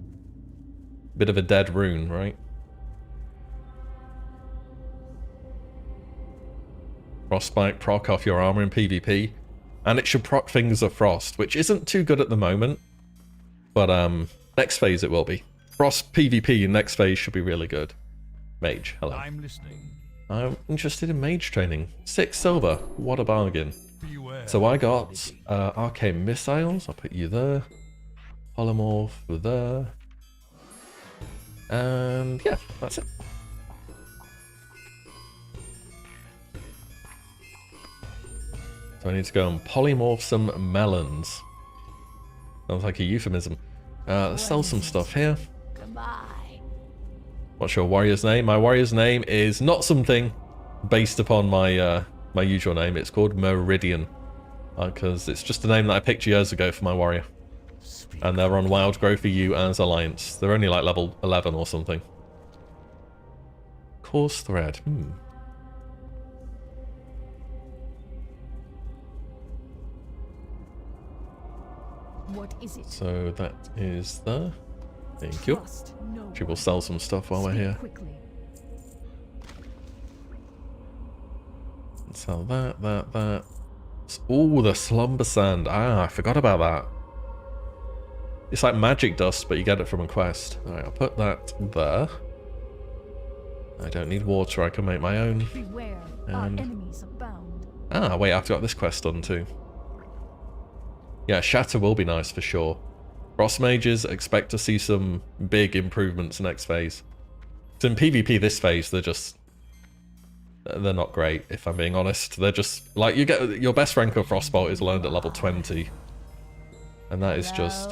bit of a dead rune, right? Frostbite proc off your armor in PvP. And it should proc Fingers of Frost, which isn't too good at the moment. But next phase it will be. Frost PvP next phase should be really good. Mage, hello. I'm listening. I'm interested in mage training. 6 silver, what a bargain. Beware. So I got arcane missiles, I'll put you there. Polymorph there. And yeah, that's it. So I need to go and polymorph some melons. Sounds like a euphemism. Let's sell some stuff here. Goodbye. What's your warrior's name? My warrior's name is not something based upon my my usual name. It's called Meridian. Because it's just a name that I picked years ago for my warrior. And they're on Wildgrowth EU as Alliance. They're only like level 11 or something. Coarse thread. What is it? So that is there. Thank you. Trust no She will one. sell some stuff while we're Speak here. quickly. Sell that. Oh, the Slumber Sand. Ah, I forgot about that. It's like magic dust, but you get it from a quest. Alright, I'll put that there. I don't need water, I can make my own. Beware, And- our enemies abound. Ah, wait, I've got this quest done too. Yeah, Shatter will be nice for sure. Frost mages, expect to see some big improvements next phase. So in PvP this phase, they're they're not great, if I'm being honest. They're just, like, you get your best rank of Frostbolt is learned at level 20. And that is just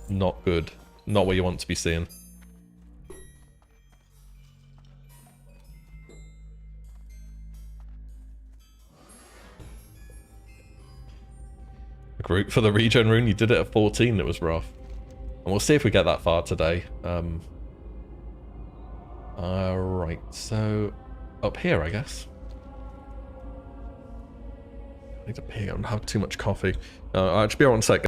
not good. Not what you want to be seeing. Group for the regen rune, you did it at 14, it was rough. And we'll see if we get that far today. Right, so up here, I guess. I need to pee, I don't have too much coffee. I'll just be on sec.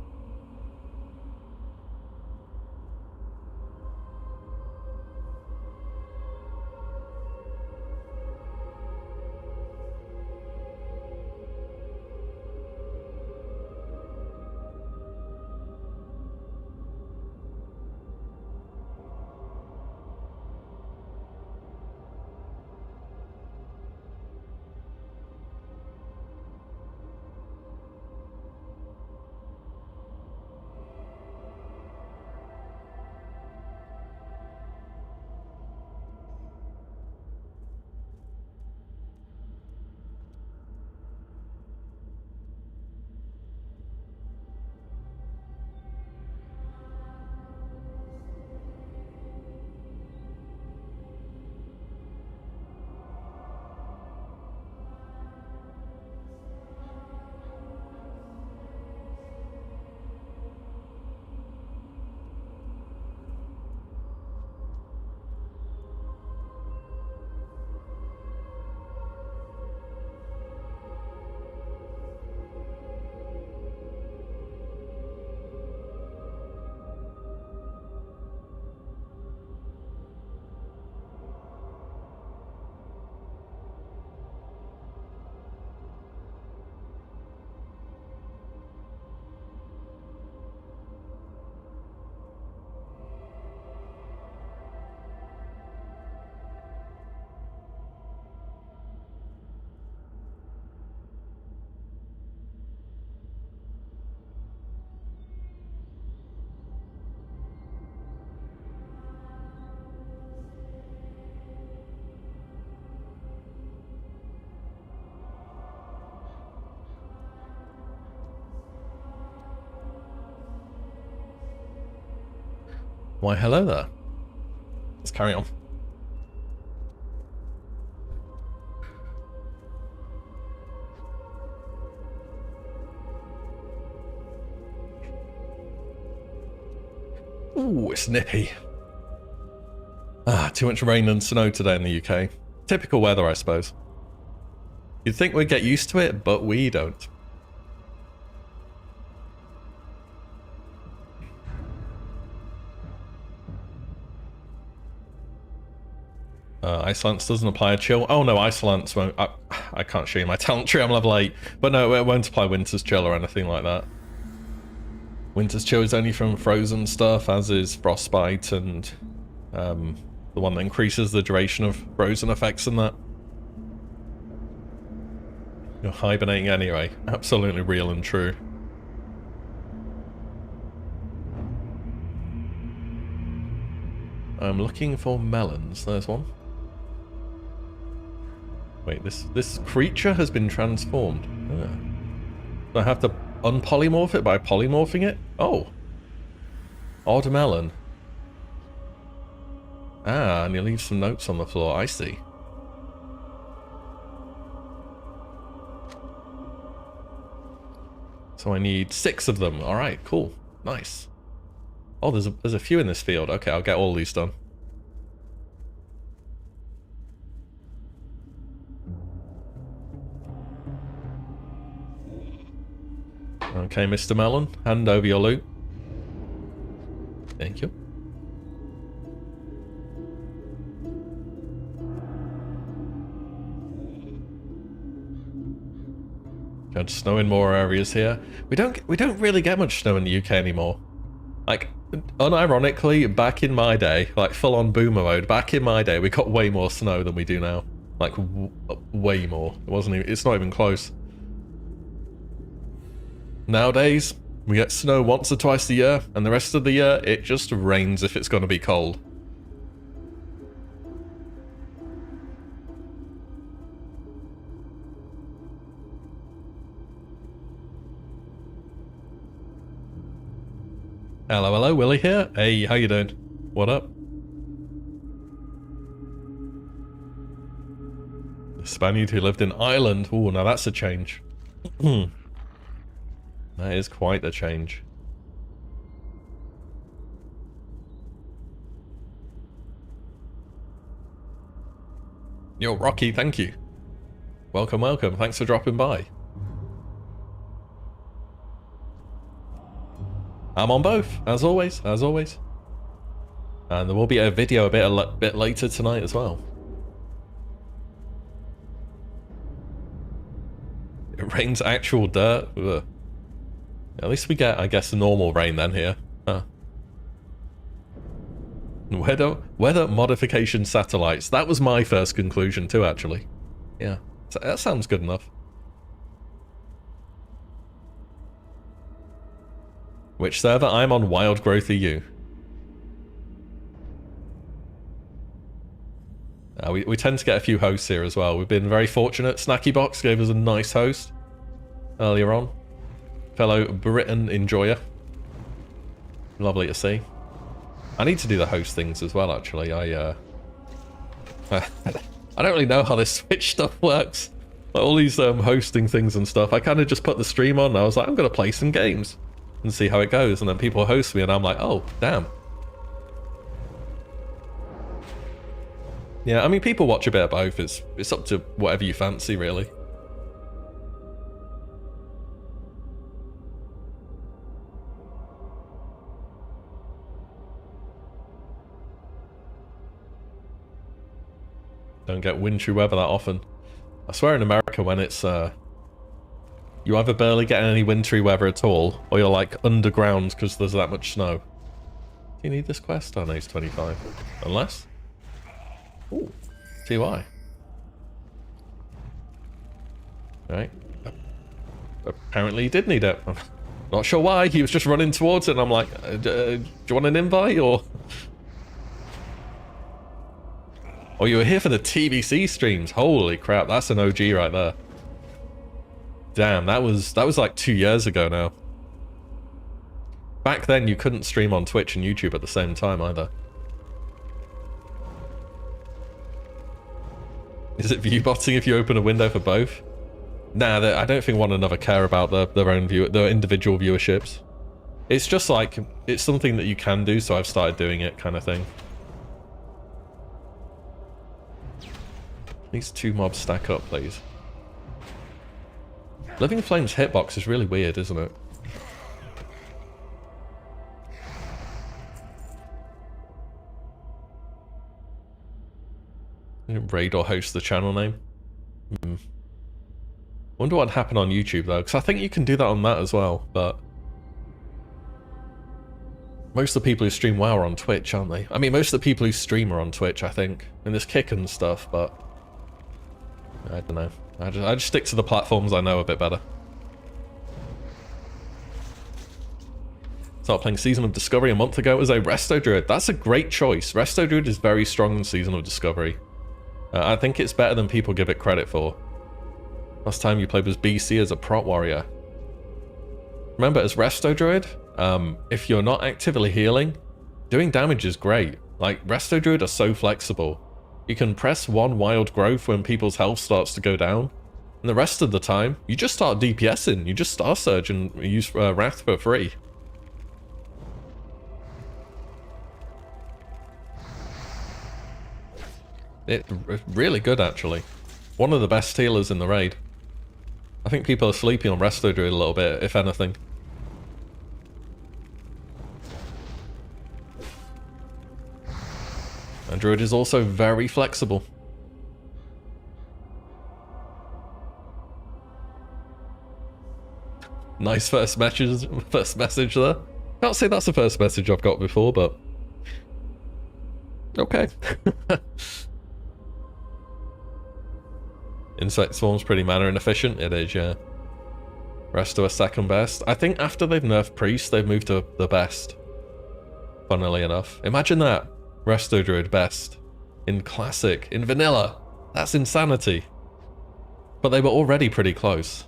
Why, hello there. Let's carry on. Ooh, it's nippy. Too much rain and snow today in the UK. Typical weather, I suppose. You'd think we'd get used to it, but we don't. Isolance doesn't apply a chill. Oh no, Isolance won't. I can't show you my talent tree, I'm level 8. But no, it won't apply Winter's Chill or anything like that. Winter's Chill is only from frozen stuff, as is Frostbite and the one that increases the duration of frozen effects and that. You're hibernating anyway. Absolutely real and true. I'm looking for melons. There's one. Wait, this creature has been transformed. Do I have to unpolymorph it by polymorphing it? Oh. Odd melon. And you leave some notes on the floor. I see. So I need 6 of them. Alright, cool. Nice. Oh, there's a few in this field. Okay, I'll get all these done. Okay, Mr. Melon, hand over your loot. Thank you. Got snow in more areas here. We don't really get much snow in the UK anymore. Like, unironically, back in my day, like full-on boomer mode, back in my day, we got way more snow than we do now. Like, way more. It's not even close. Nowadays, we get snow once or twice a year, and the rest of the year, it just rains if it's going to be cold. Hello, hello, Willie here. Hey, how you doing? What up? A Spaniard who lived in Ireland. Ooh, now that's a change. That is quite a change. Yo, Rocky, thank you. Welcome, welcome. Thanks for dropping by. I'm on both, as always, as always. And there will be a video a bit later tonight as well. It rains actual dirt. Ugh. At least we get, I guess, normal rain then here. Huh. Weather modification satellites. That was my first conclusion too, actually. Yeah, so that sounds good enough. Which server? I'm on Wild Growth EU. We tend to get a few hosts here as well. We've been very fortunate. Snacky Box gave us a nice host earlier on. Fellow Britain enjoyer. Lovely to see. I need to do the host things as well, actually. I don't really know how this Switch stuff works. Like all these hosting things and stuff. I kind of just put the stream on and I was like, I'm going to play some games and see how it goes. And then people host me and I'm like, oh, damn. Yeah, I mean, people watch a bit of both. It's up to whatever you fancy, really. Don't get wintry weather that often. I swear in America when it's, you either barely get any wintry weather at all, or you're like underground because there's that much snow. Do you need this quest? Oh no, it's 25. Unless? Ooh, see why. Right. Apparently he did need it. I'm not sure why, he was just running towards it and I'm like, do you want an invite or... Oh, you were here for the TBC streams. Holy crap, that's an OG right there. Damn, that was like 2 years ago now. Back then, you couldn't stream on Twitch and YouTube at the same time either. Is it viewbotting if you open a window for both? Nah, I don't think one another care about their own their individual viewerships. It's just like, it's something that you can do, so I've started doing it kind of thing. These two mobs stack up, please. Living Flame's hitbox is really weird, isn't it? Raid or host the channel name? Wonder what happened on YouTube though, because I think you can do that on that as well, but... Most of the people who stream WoW are on Twitch, aren't they? I mean, most of the people who stream are on Twitch, I think. And there's Kick and stuff, but... I don't know. I just stick to the platforms I know a bit better. Started playing Season of Discovery a month ago as a Resto Druid. That's a great choice. Resto Druid is very strong in Season of Discovery. I think it's better than people give it credit for. Last time you played was BC as a prot warrior. Remember, as Resto Druid, if you're not actively healing, doing damage is great. Like, Resto Druid are so flexible. You can press one Wild Growth when people's health starts to go down, and the rest of the time, you just start DPSing. You just Star Surge and use Wrath for free. It's really good, actually. One of the best healers in the raid. I think people are sleeping on Resto Druid a little bit, if anything. And Druid is also very flexible. Nice first message there. Can't say that's the first message I've got before, but... Okay. Insect Swarm's pretty mana inefficient. It is, yeah. Resto are second best. I think after they've nerfed Priest, they've moved to the best. Funnily enough. Imagine that. Resto Druid best. In Classic. In Vanilla. That's insanity. But they were already pretty close.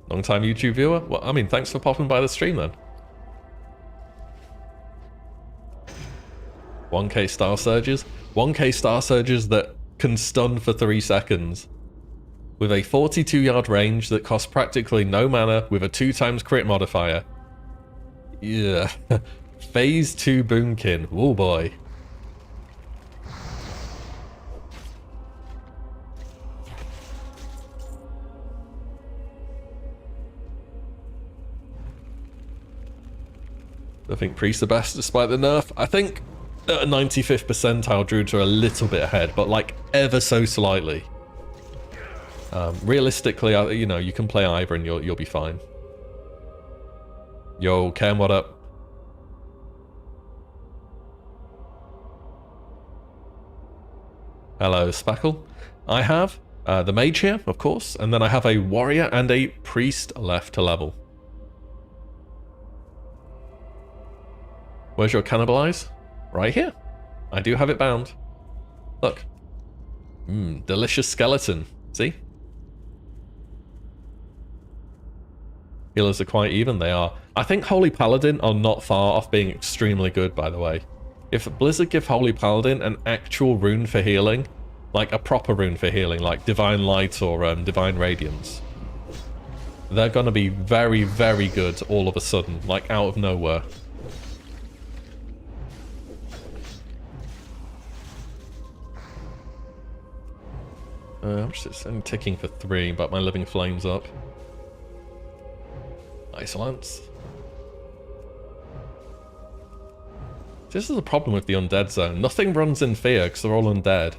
Long time YouTube viewer? Well, I mean, thanks for popping by the stream then. 1k Star Surges? 1k Star Surges that can stun for 3 seconds. With a 42-yard range that costs practically no mana with a 2x crit modifier. Yeah. Phase 2 Boomkin. Oh boy. I think Priest the best despite the nerf. I think at a 95th percentile, Druids are a little bit ahead, but like ever so slightly. Realistically, you know, you can play either and you'll be fine. Yo, Cam, what up? Hello, Spackle. I have the mage here, of course, and then I have a warrior and a priest left to level. Where's your cannibalize? Right here. I do have it bound. Look. Delicious skeleton. See? Healers are quite even, they are. I think Holy Paladin are not far off being extremely good, by the way. If Blizzard give Holy Paladin an actual rune for healing, like a proper rune for healing, like Divine Light or Divine Radiance, they're gonna be very, very good all of a sudden, like out of nowhere. I'm just only ticking for 3, but my Living Flame's up. Nice, Lance. This is the problem with the undead zone. Nothing runs in fear because they're all undead.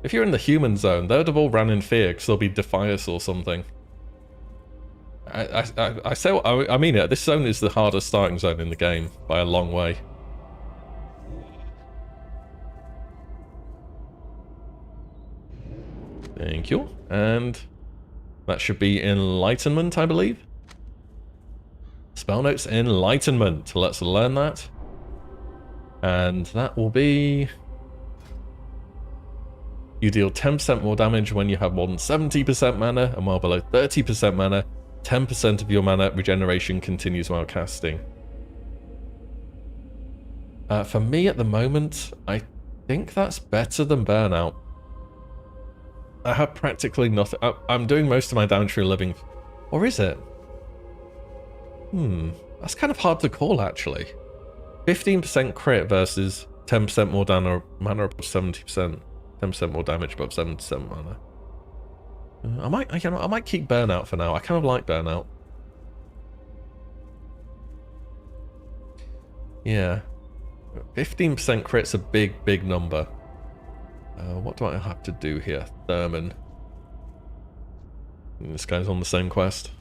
If you're in the human zone, they'd have all ran in fear because they'll be Defias or something. I say what I mean it. This zone is the hardest starting zone in the game by a long way. Thank you. And that should be Enlightenment, I believe. Spell notes Enlightenment. Let's learn that. And that will be... You deal 10% more damage when you have more than 70% mana, and while below 30% mana, 10% of your mana regeneration continues while casting. For me at the moment, I think that's better than Burnout. I have practically nothing. I'm doing most of my damage through living. Or is it? That's kind of hard to call, actually. 15% crit versus 10% more mana above 70%. 10% more damage above 70% mana. I might keep Burnout for now. I kind of like Burnout. Yeah. 15% crit's a big, big number. What do I have to do here? Thurman. This guy's on the same quest.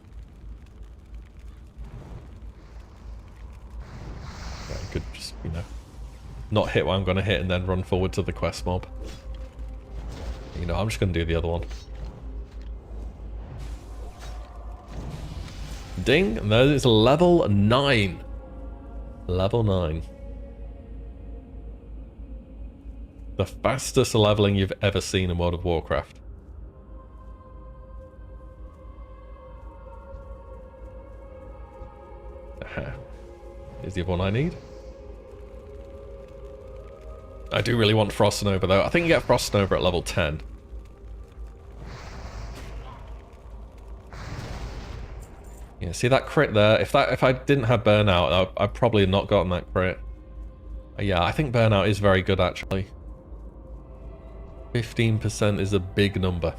Yeah, I could just, you know, not hit what I'm going to hit and then run forward to the quest mob. You know, I'm just going to do the other one. Ding! And that is level 9. Level 9. The fastest leveling you've ever seen in World of Warcraft. Aha. Here's the other one I need. I do really want Frost Nova though. I think you get Frost Nova at level 10. Yeah, see that crit there? If I didn't have Burnout, I'd probably not gotten that crit. Yeah, I think Burnout is very good actually. 15% is a big number.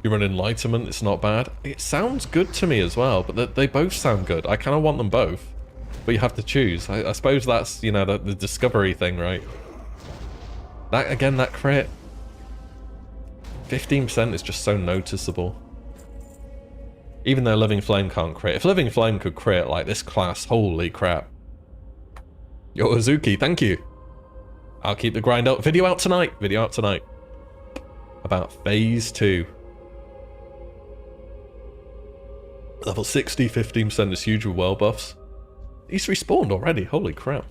You run Enlightenment, it's not bad. It sounds good to me as well, but they both sound good. I kind of want them both, but you have to choose. I suppose that's, you know, the discovery thing, right? That, again, that crit. 15% is just so noticeable. Even though Living Flame can't crit. If Living Flame could crit like this class, holy crap. Yo, Azuki, thank you. I'll keep the grind up. Video out tonight. Video out tonight. About Phase 2. Level 60, 15% is huge with world buffs. He's respawned already, holy crap.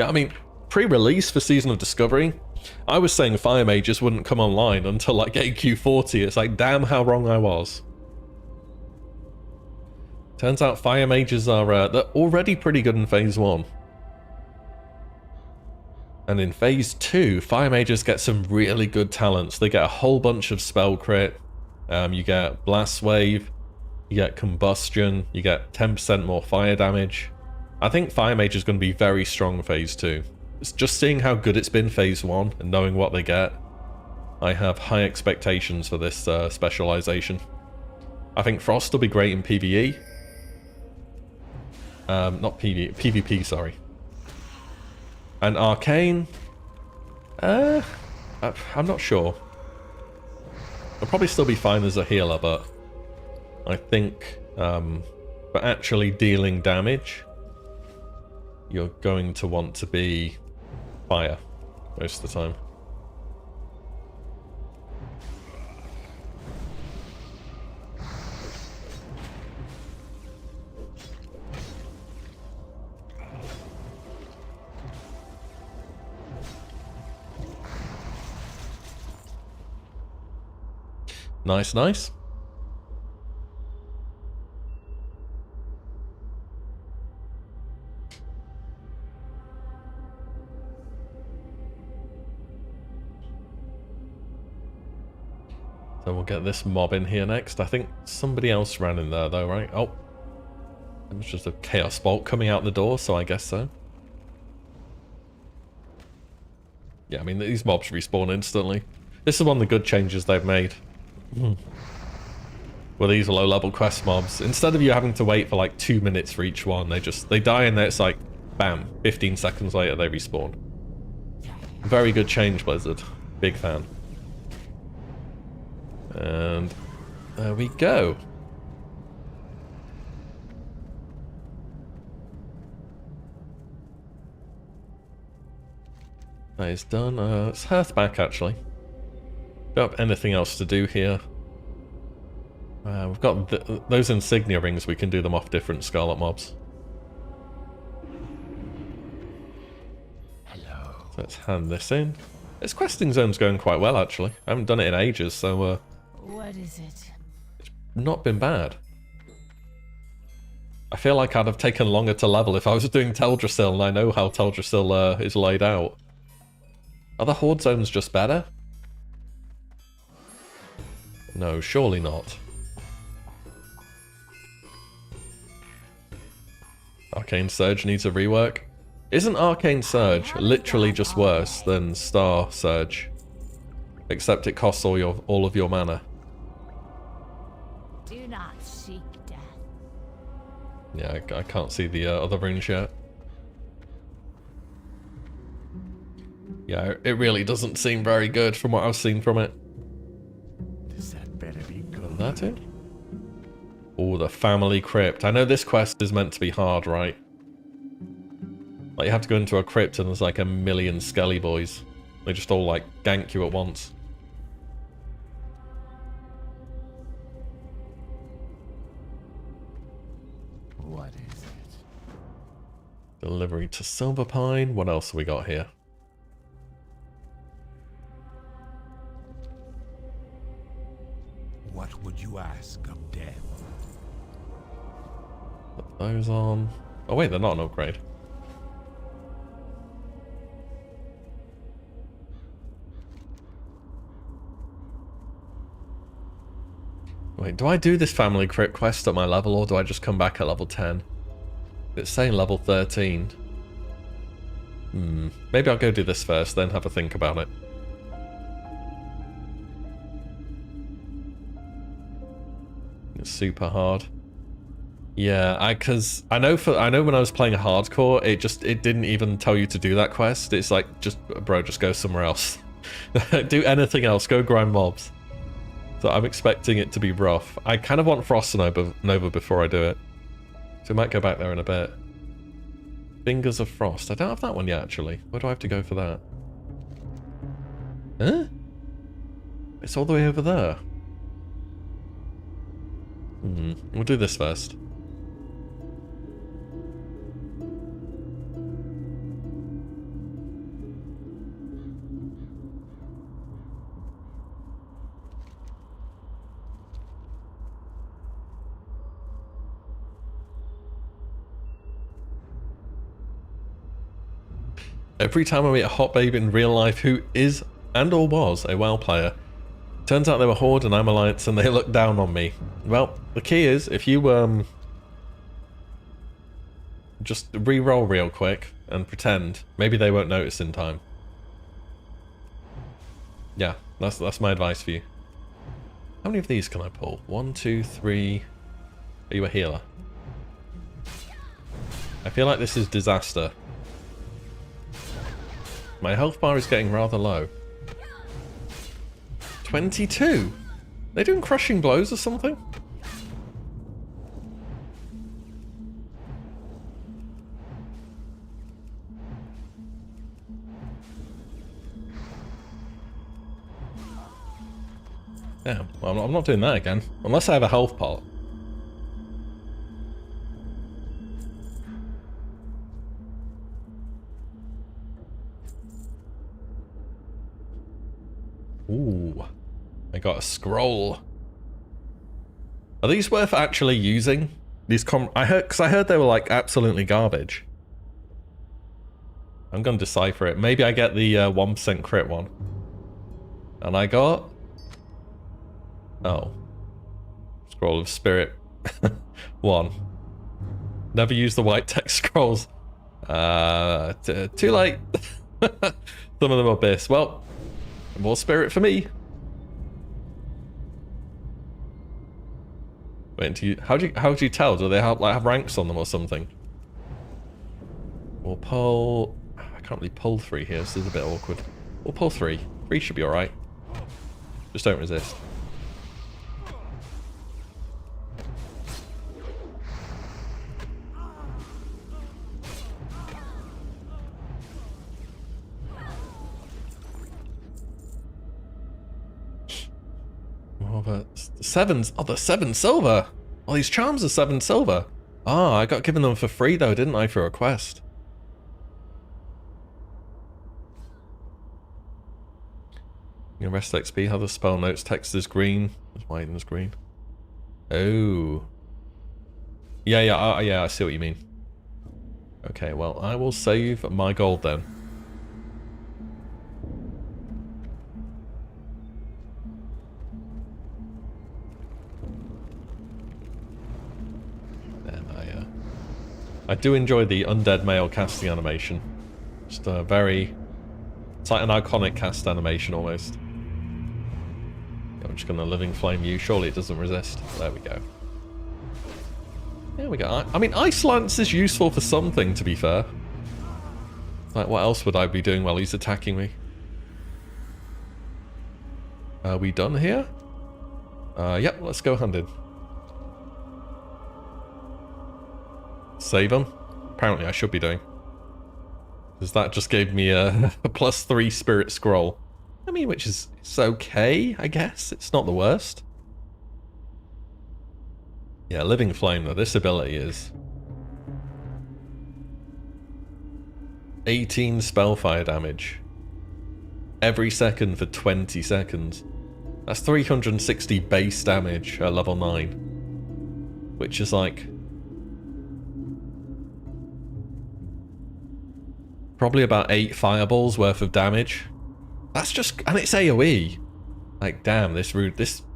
Yeah, I mean, pre-release for Season of Discovery, I was saying Fire Mages wouldn't come online until like AQ40. It's like, damn how wrong I was. Turns out Fire Mages are they're already pretty good in Phase 1. And in Phase 2, Fire Mages get some really good talents. They get a whole bunch of spell crit. You get Blast Wave, you get Combustion, you get 10% more fire damage. I think Fire Mage is going to be very strong in Phase 2. It's just seeing how good it's been Phase 1 and knowing what they get. I have high expectations for this specialization. I think Frost will be great in PvE. Not PvP, sorry. And Arcane, I'm not sure. I'll probably still be fine as a healer, but I think for actually dealing damage, you're going to want to be fire most of the time. Nice, nice. So we'll get this mob in here next. I think somebody else ran in there though, right? Oh. It was just a Chaos Bolt coming out the door, so I guess so. Yeah, I mean, these mobs respawn instantly. This is one of the good changes they've made. Well, these low-level quest mobs, instead of you having to wait for like 2 minutes for each one, they die and it's like, bam, 15 seconds later they respawn. Very good change, Blizzard. Big fan. And there we go. That is done. Let's hearth back, actually. Don't have anything else to do here. We've got those insignia rings. We can do them off different Scarlet mobs. Hello. So let's hand this in. This questing zone's going quite well, actually. I haven't done it in ages, so What is it? not been bad. I feel like I'd have taken longer to level if I was doing Teldrassil, and I know how Teldrassil is laid out. Are the Horde zones just better? No, surely not. Arcane Surge needs a rework. Isn't Arcane Surge literally just worse than Star Surge? Except it costs all of your mana. Do not seek death. Yeah, I can't see the other runes yet. Yeah, it really doesn't seem very good from what I've seen from it. Does that better be good? Is that it? Oh, the Family Crypt. I know this quest is meant to be hard, right? Like, you have to go into a crypt and there's like a million Skelly boys. They just all like gank you at once. What is it? Delivery to Silverpine. What else have we got here? What would you ask of death? Put those on. Oh wait, they're not an upgrade. Wait, do I do this Family Crypt quest at my level, or do I just come back at level 10? It's saying level 13. Maybe I'll go do this first, then have a think about it. It's super hard. Yeah, because I know when I was playing hardcore, it didn't even tell you to do that quest. It's like, bro, just go somewhere else. Do anything else. Go grind mobs. So I'm expecting it to be rough. I kind of want Frost Nova before I do it. So I might go back there in a bit. Fingers of Frost. I don't have that one yet, actually. Where do I have to go for that? Huh? It's all the way over there. We'll do this first. Every time I meet a hot babe in real life who is and or was a WoW player, turns out they were Horde and I'm Alliance and they look down on me. Well, the key is if you just re-roll real quick and pretend, maybe they won't notice in time. Yeah, that's my advice for you. How many of these can I pull? 1, 2, 3. Are you a healer? I feel like this is disaster. My health bar is getting rather low. 22? They're doing crushing blows or something? Yeah, well, I'm not doing that again. Unless I have a health pot. Ooh, I got a scroll. Are these worth actually using? These I heard they were like absolutely garbage. I'm gonna decipher it. Maybe I get the 1% crit one. And I got... Oh. Scroll of Spirit. 1. Never use the white text scrolls. Too late. Some of them are Abyss. Well, more Spirit for me. Wait, how do you tell? Do they have ranks on them or something? We'll pull... I can't really pull 3 here, so this is a bit awkward. We'll pull 3. 3 should be alright. Just don't resist. Oh, but 7s. Oh, the 7 silver. Oh, these charms are 7 silver. Oh, I got given them for free though, didn't I, for a quest? You know, rest XP, how the spell notes text is green. It's white and it's green. Oh. Yeah, I see what you mean. Okay, well, I will save my gold then. I do enjoy the undead male casting animation. Just a very... It's like an iconic cast animation almost. I'm just gonna Living Flame you. Surely it doesn't resist. There we go. There we go. I mean, Ice Lance is useful for something, to be fair. Like, what else would I be doing while he's attacking me? Are we done here? Yep, let's go hunted. Save them? Apparently I should be doing. Because that just gave me a +3 spirit scroll. I mean, which is it's okay, I guess. It's not the worst. Yeah, Living Flame though, this ability is 18 spellfire damage. Every second for 20 seconds. That's 360 base damage at level 9. Which is like... probably about 8 fireballs worth of damage. That's just... and it's AoE. Like, damn, this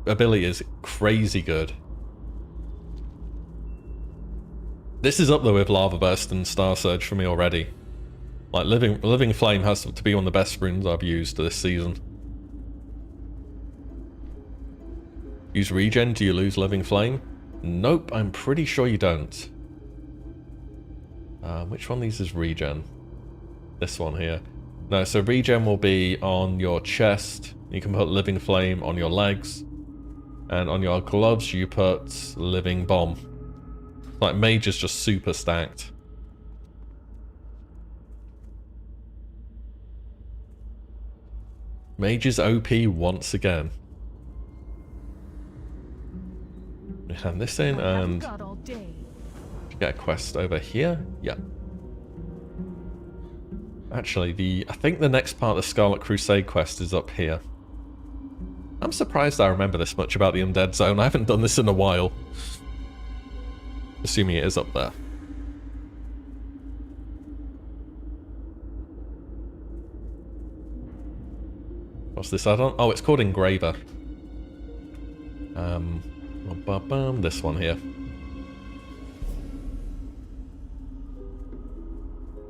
ability is crazy good. This is up there with Lava Burst and Star Surge for me already. Like, Living Flame has to be one of the best runes I've used this season. Use regen, do you lose Living Flame? Nope, I'm pretty sure you don't. Which one of these is regen? This one here. No, so regen will be on your chest. You can put Living Flame on your legs. And on your gloves you put Living Bomb. Like, Mage is just super stacked. Mage is OP once again. We hand this in and get a quest over here. Yeah. Actually, I think the next part of the Scarlet Crusade quest is up here. I'm surprised I remember this much about the Undead Zone. I haven't done this in a while. Assuming it is up there. What's this add-on? Oh, it's called Engraver. This one here.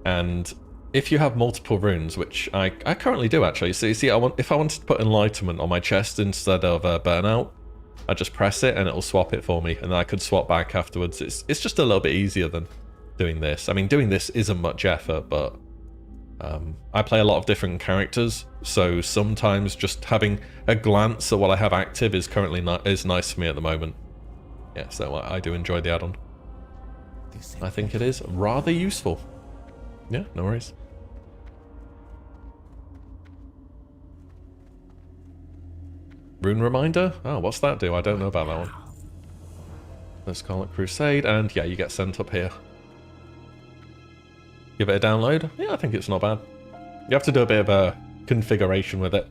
And if you have multiple runes, which I currently do actually, so you see, if I wanted to put Enlightenment on my chest instead of Burnout, I just press it and it'll swap it for me, and then I could swap back afterwards. It's just a little bit easier than doing this. I mean, doing this isn't much effort, but I play a lot of different characters, so sometimes just having a glance at what I have active is currently is nice for me at the moment. Yeah, so I do enjoy the add-on. I think it is rather useful. Yeah, no worries. Rune Reminder? Oh, what's that do? I don't know about that one. The Scarlet Crusade, and yeah, you get sent up here. Give it a download? Yeah, I think it's not bad. You have to do a bit of a configuration with it.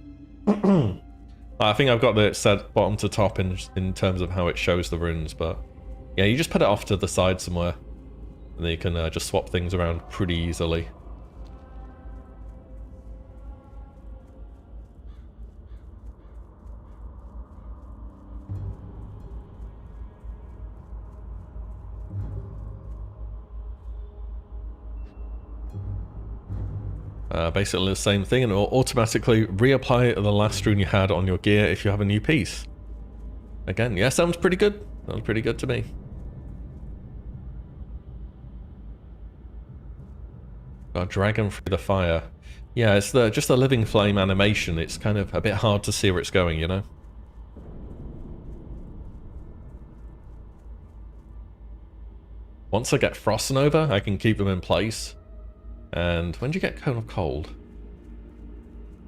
I think I've got it set bottom to top in terms of how it shows the runes, but yeah, you just put it off to the side somewhere, and then you can just swap things around pretty easily. Basically the same thing, and it will automatically reapply the last rune you had on your gear if you have a new piece. Again, yeah, sounds pretty good. Sounds pretty good to me. Got a dragon through the fire. Yeah, it's just the living flame animation. It's kind of a bit hard to see where it's going, you know? Once I get Frost Nova, I can keep them in place. And when do you get Cone of Cold?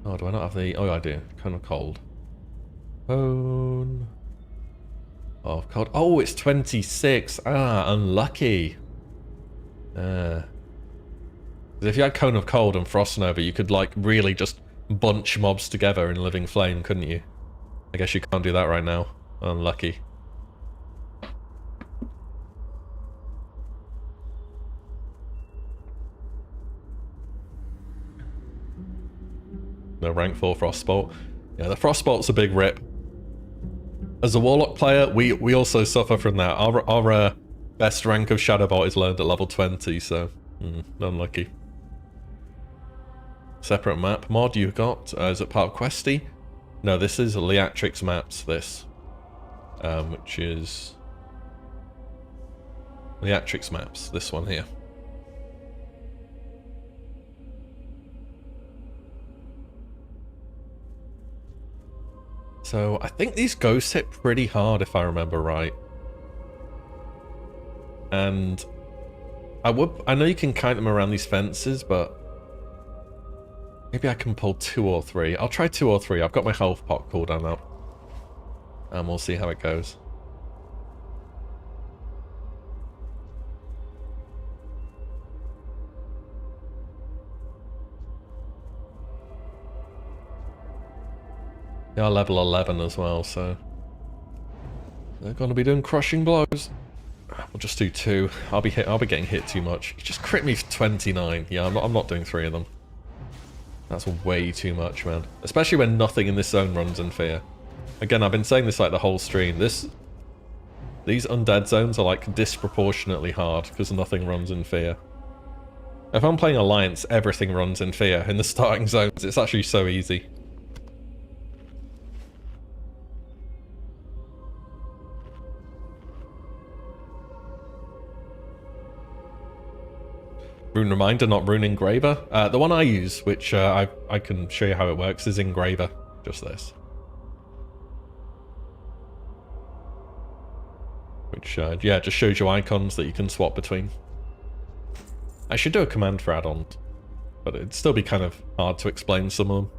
Oh, do I not have the... Oh, I do. Cone of Cold. Cone of Cold. Oh, it's 26. Ah, unlucky. If you had Cone of Cold and Frost Nova, you could, like, really just bunch mobs together in Living Flame, couldn't you? I guess you can't do that right now. Unlucky. No rank 4 Frostbolt. Yeah, the Frostbolt's a big rip. As a Warlock player, we also suffer from that. Our best rank of Shadowbolt is learned at level 20, so unlucky. Separate map mod you got. Is it part of Questy? No, this is Leatrix Maps, this. Which is... Leatrix Maps, this one here. So, I think these ghosts hit pretty hard if I remember right. And I know you can kite them around these fences, but maybe I can pull 2 or 3. I'll try 2 or 3. I've got my health pot cooldown up. And we'll see how it goes. They are level 11 as well, so they're going to be doing crushing blows. We'll just do 2. I'll be getting hit too much. You just crit me for 29. Yeah, I'm not doing 3 of them. That's way too much, man. Especially when nothing in this zone runs in fear. Again, I've been saying this like the whole stream. These undead zones are like disproportionately hard because nothing runs in fear. If I'm playing Alliance, everything runs in fear. In the starting zones, it's actually so easy. Rune Reminder, not Rune Engraver. The one I use, which I can show you how it works, is Engraver. Just this. Which, yeah, just shows you icons that you can swap between. I should do a command for add-ons, but it'd still be kind of hard to explain some of them.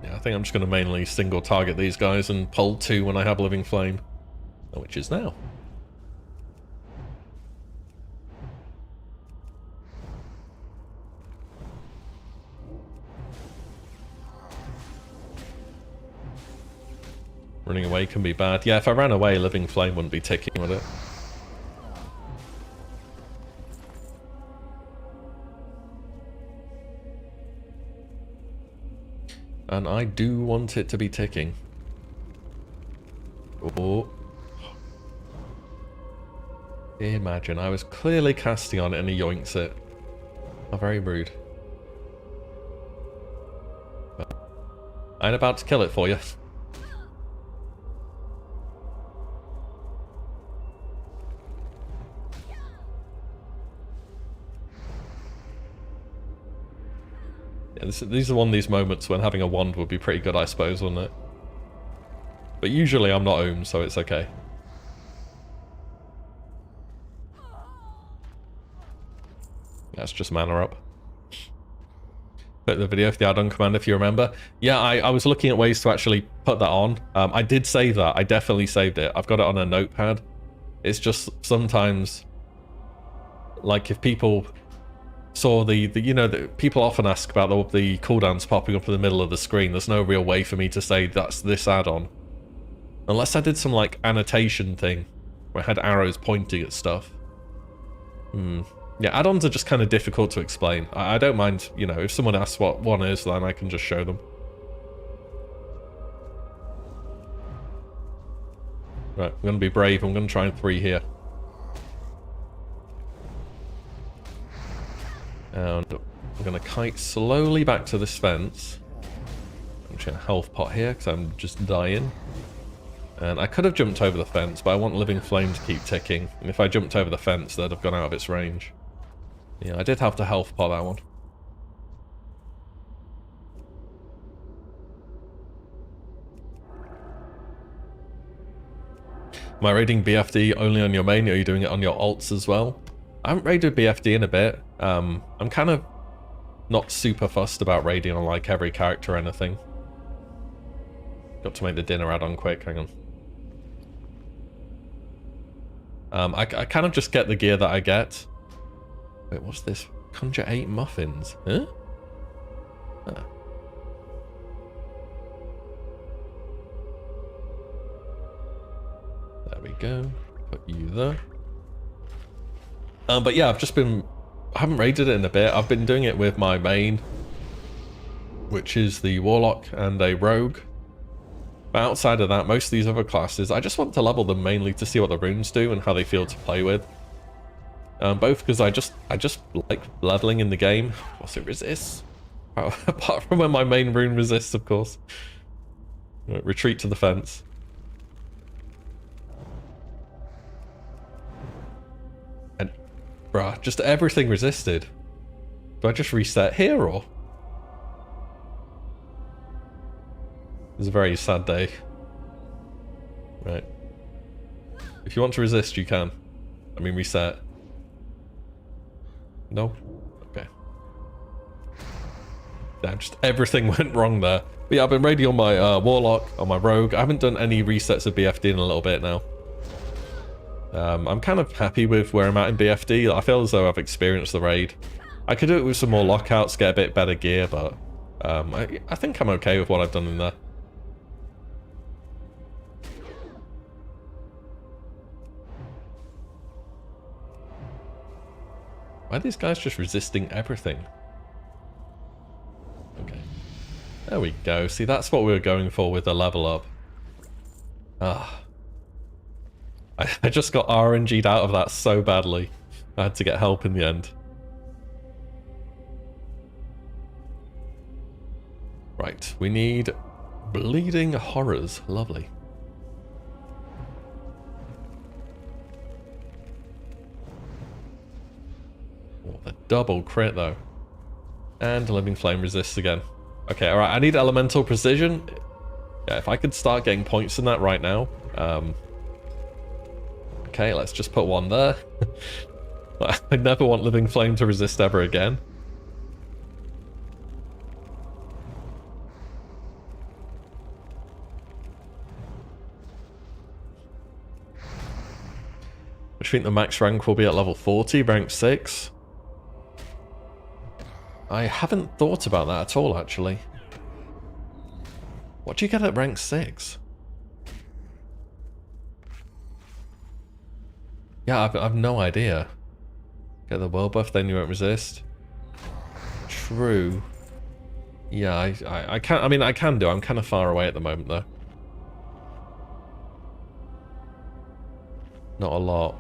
Yeah, I think I'm just going to mainly single target these guys and pull 2 when I have Living Flame, which is now. Running away can be bad. Yeah, if I ran away, Living Flame wouldn't be ticking with it. And I do want it to be ticking. Oh. Imagine, I was clearly casting on it and he yoinks it. How very rude. But I'm about to kill it for you. Yeah, these are one of these moments when having a wand would be pretty good, I suppose, wouldn't it? But usually I'm not Ohm, so it's okay. That's just mana up. Put the video for the add-on command if you remember. Yeah, I was looking at ways to actually put that on. I did save that. I definitely saved it. I've got it on a notepad. It's just sometimes, like if people saw the you know, people often ask about the cooldowns popping up in the middle of the screen. There's no real way for me to say that's this add-on. Unless I did some like annotation thing where I had arrows pointing at stuff. Yeah, add-ons are just kind of difficult to explain. I don't mind, you know, if someone asks what one is, then I can just show them. Right, I'm going to be brave. I'm going to try and 3 here. And I'm going to kite slowly back to this fence. I'm just going to health pot here because I'm just dying. And I could have jumped over the fence, but I want Living Flame to keep ticking. And if I jumped over the fence, they'd have gone out of its range. Yeah, I did have to health pot that one. Am I raiding BFD only on your main, or are you doing it on your alts as well? I haven't raided BFD in a bit. I'm kind of not super fussed about raiding on like every character or anything. Got to make the dinner add-on quick, hang on. I kind of just get the gear that I get. Wait, what's this? Conjure 8 muffins. Huh? Ah. There we go. Put you there. But yeah, I haven't raided it in a bit. I've been doing it with my main, which is the Warlock and a Rogue. But outside of that, most of these other classes, I just want to level them mainly to see what the runes do and how they feel to play with. Both because I just like leveling in the game. What's it resists? Apart from when my main rune resists, of course. Right, retreat to the fence. And, bruh, just everything resisted. Do I just reset here, or? It's a very sad day. Right. If you want to resist, you can. I mean, reset. No? Okay. Damn, just everything went wrong there. But yeah, I've been raiding on my Warlock, on my Rogue. I haven't done any resets of BFD in a little bit now. I'm kind of happy with where I'm at in BFD. I feel as though I've experienced the raid. I could do it with some more lockouts, get a bit better gear, but I think I'm okay with what I've done in there. Why are these guys just resisting everything? Okay. There we go. See, that's what we were going for with the level up. Ah. I just got RNG'd out of that so badly. I had to get help in the end. Right, we need Bleeding Horrors. Lovely. Oh, the double crit though. And Living Flame resists again. Okay, alright, I need Elemental Precision. Yeah, if I could start getting points in that right now. Okay, let's just put one there. I never want Living Flame to resist ever again. I think the max rank will be at level 40, rank 6. I haven't thought about that at all, actually. What do you get at rank 6? Yeah, I've no idea. Get the world buff, then you won't resist. True. Yeah, I can't. I mean, I can do. I'm kind of far away at the moment, though. Not a lot.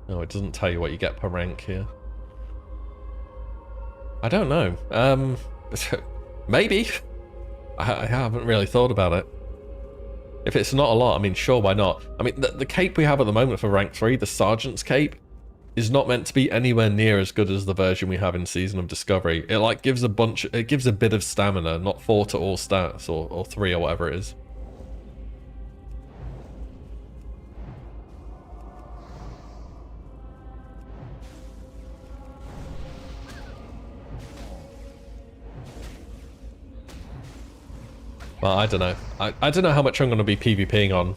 No, it doesn't tell you what you get per rank here. I don't know. Maybe. I haven't really thought about it. If it's not a lot, I mean, sure, why not? I mean, the cape we have at the moment for rank 3, the Sergeant's cape, is not meant to be anywhere near as good as the version we have in Season of Discovery. It like gives a bit of stamina, not 4 to all stats, or 3 or whatever it is. Well, I don't know. I don't know how much I'm going to be PvPing on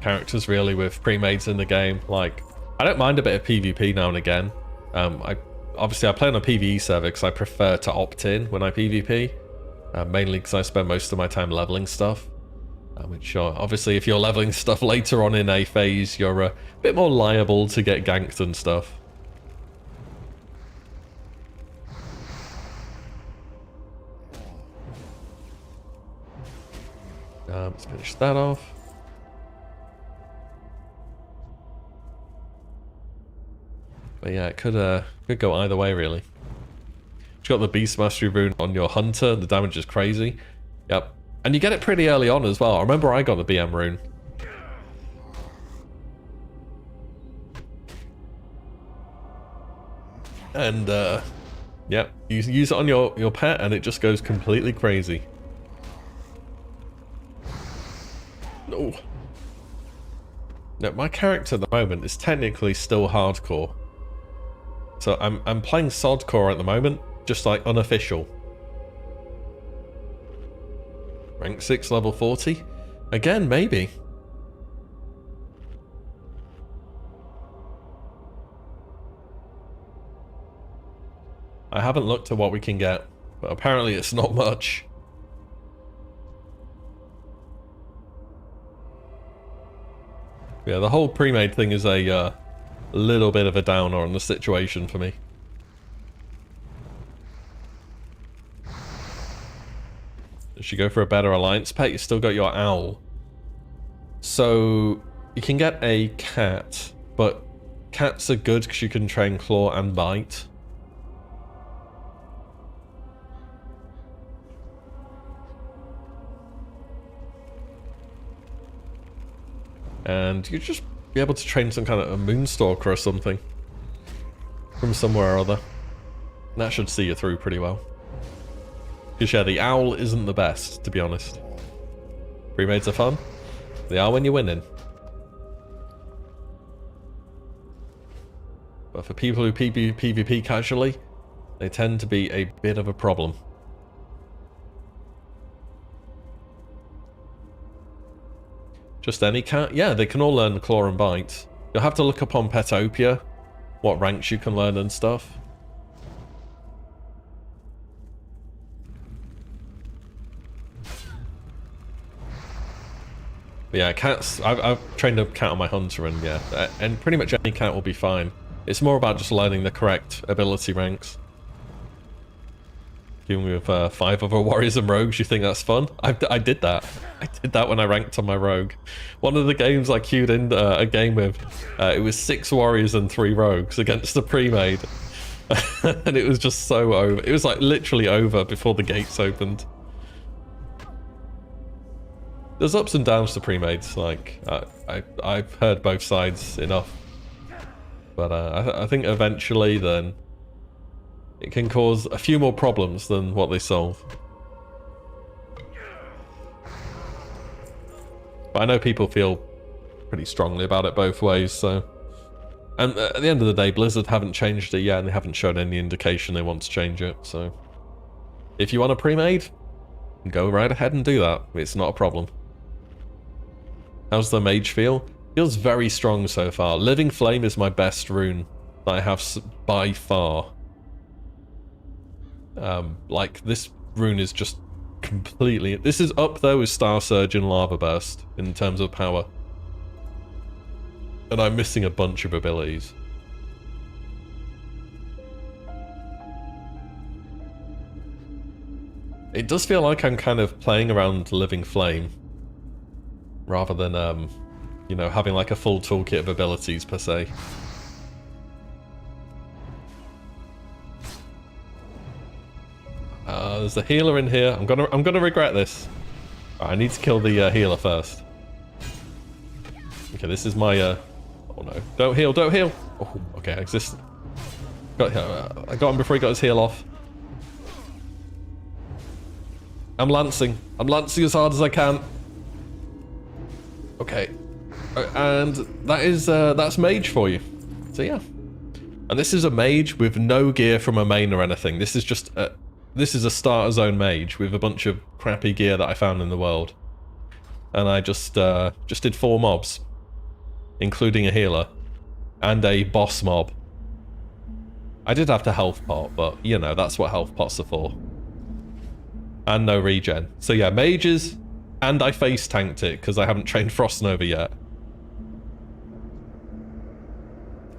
characters really with pre-mades in the game. Like, I don't mind a bit of PvP now and again. Obviously I play on a PvE server because I prefer to opt in when I PvP, mainly because I spend most of my time leveling stuff. Which obviously, if you're leveling stuff later on in a phase, you're a bit more liable to get ganked and stuff. Let's finish that off. But yeah, it could go either way, really. You got the Beast Mastery rune on your Hunter, the damage is crazy. Yep. And you get it pretty early on as well. I remember I got the BM rune. And, yep, you use it on your pet and it just goes completely crazy. No. No, my character at the moment is technically still hardcore. So I'm playing Sodcore at the moment, just like unofficial. Rank 6, level 40? Again, maybe. I haven't looked at what we can get, but apparently it's not much. Yeah, the whole pre-made thing is a little bit of a downer on the situation for me. Should you go for a better alliance pet? You still got your owl. So you can get a cat, but cats are good because you can train claw and bite. And you just be able to train some kind of a Moonstalker or something from somewhere or other. That should see you through pretty well. Because yeah, the owl isn't the best, to be honest. Pre-mades are fun. They are when you're winning. But for people who PvP casually, they tend to be a bit of a problem. Just any cat? Yeah, they can all learn Claw and Bite. You'll have to look up on Petopia what ranks you can learn and stuff. But yeah, cats, I've trained a cat on my Hunter and yeah, and pretty much any cat will be fine. It's more about just learning the correct ability ranks. Even with 5 other warriors and rogues, you think that's fun? I did that. I did that when I ranked on my rogue. One of the games I queued in a game with, it was 6 warriors and 3 rogues against the pre-made. And it was just so over. It was like literally over before the gates opened. There's ups and downs to pre-mades. Like, I've heard both sides enough. But I think eventually then it can cause a few more problems than what they solve. But I know people feel pretty strongly about it both ways, so... And at the end of the day, Blizzard haven't changed it yet, and they haven't shown any indication they want to change it, so... If you want a pre-made, go right ahead and do that. It's not a problem. How's the mage feel? Feels very strong so far. Living Flame is my best rune that I have by far. Like, this rune is just completely... This is up there with Star Surge and Lava Burst in terms of power. And I'm missing a bunch of abilities. It does feel like I'm kind of playing around Living Flame. Rather than, you know, having like a full toolkit of abilities per se. There's a healer in here. I'm gonna regret this. I need to kill the healer first. Okay, this is my oh no! Don't heal! Don't heal! Oh, okay, I exist. I got him before he got his heal off. I'm lancing. I'm lancing as hard as I can. Okay, and that's mage for you. So yeah, and this is a mage with no gear from a main or anything. This is just this is a starter zone mage with a bunch of crappy gear that I found in the world, and I just did 4 mobs, including a healer and a boss mob. I did have to health pot, but you know that's what health pots are for. And no regen. So yeah, mages, and I face tanked it because I haven't trained Frost Nova yet.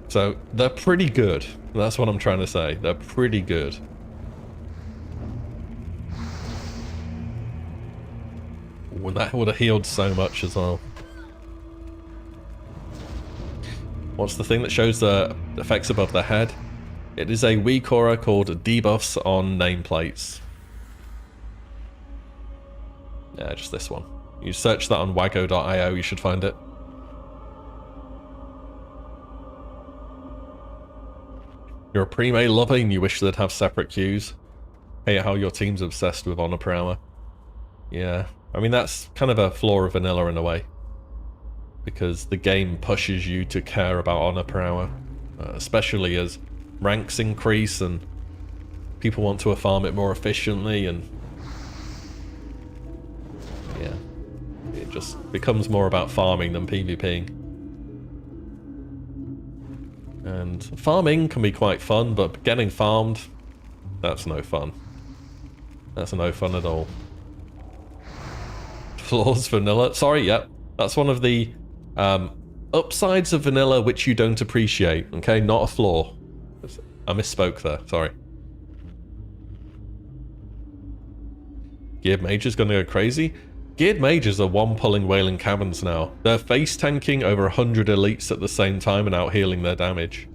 So they're pretty good. That's what I'm trying to say. They're pretty good. Ooh, that would have healed so much as well. What's the thing that shows the effects above the head? It is a weak aura called debuffs on nameplates. Yeah, just this one. You search that on wago.io, you should find it. You're a pre-made lover and you wish they'd have separate queues. Hate how your team's obsessed with honor per hour. Yeah, I mean that's kind of a flaw of vanilla in a way. Because the game pushes you to care about honor per hour. Especially as ranks increase and people want to farm it more efficiently and... yeah, it just becomes more about farming than PvPing. And farming can be quite fun, but getting farmed, that's no fun. That's no fun at all. Flaws vanilla. Sorry, yeah. That's one of the upsides of vanilla which you don't appreciate, okay? Not a flaw. I misspoke there, sorry. Geared Mage is gonna go crazy. Geared Mages are one-pulling Wailing Caverns now. They're face-tanking over 100 elites at the same time and out-healing their damage.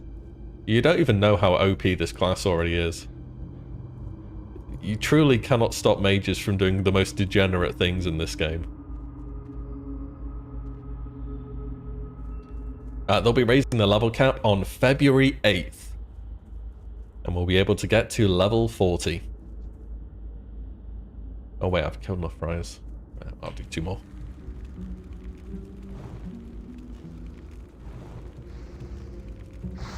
You don't even know how OP this class already is. You truly cannot stop mages from doing the most degenerate things in this game. They'll be raising the level cap on February 8th. And we'll be able to get to level 40. Oh wait, I've killed enough fries. I'll do 2 more.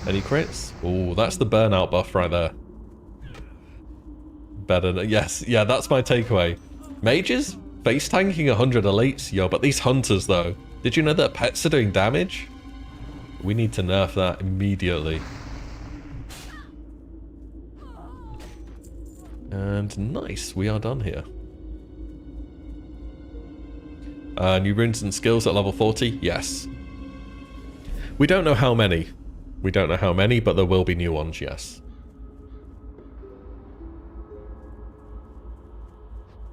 Any crits? Ooh, that's the burnout buff right there. Better, yes, yeah, that's my takeaway. Mages? Face tanking 100 elites? Yo, but these hunters though. Did you know that pets are doing damage? We need to nerf that immediately. And nice, we are done here. New runes and skills at level 40? Yes. We don't know how many. We don't know how many, but there will be new ones, yes.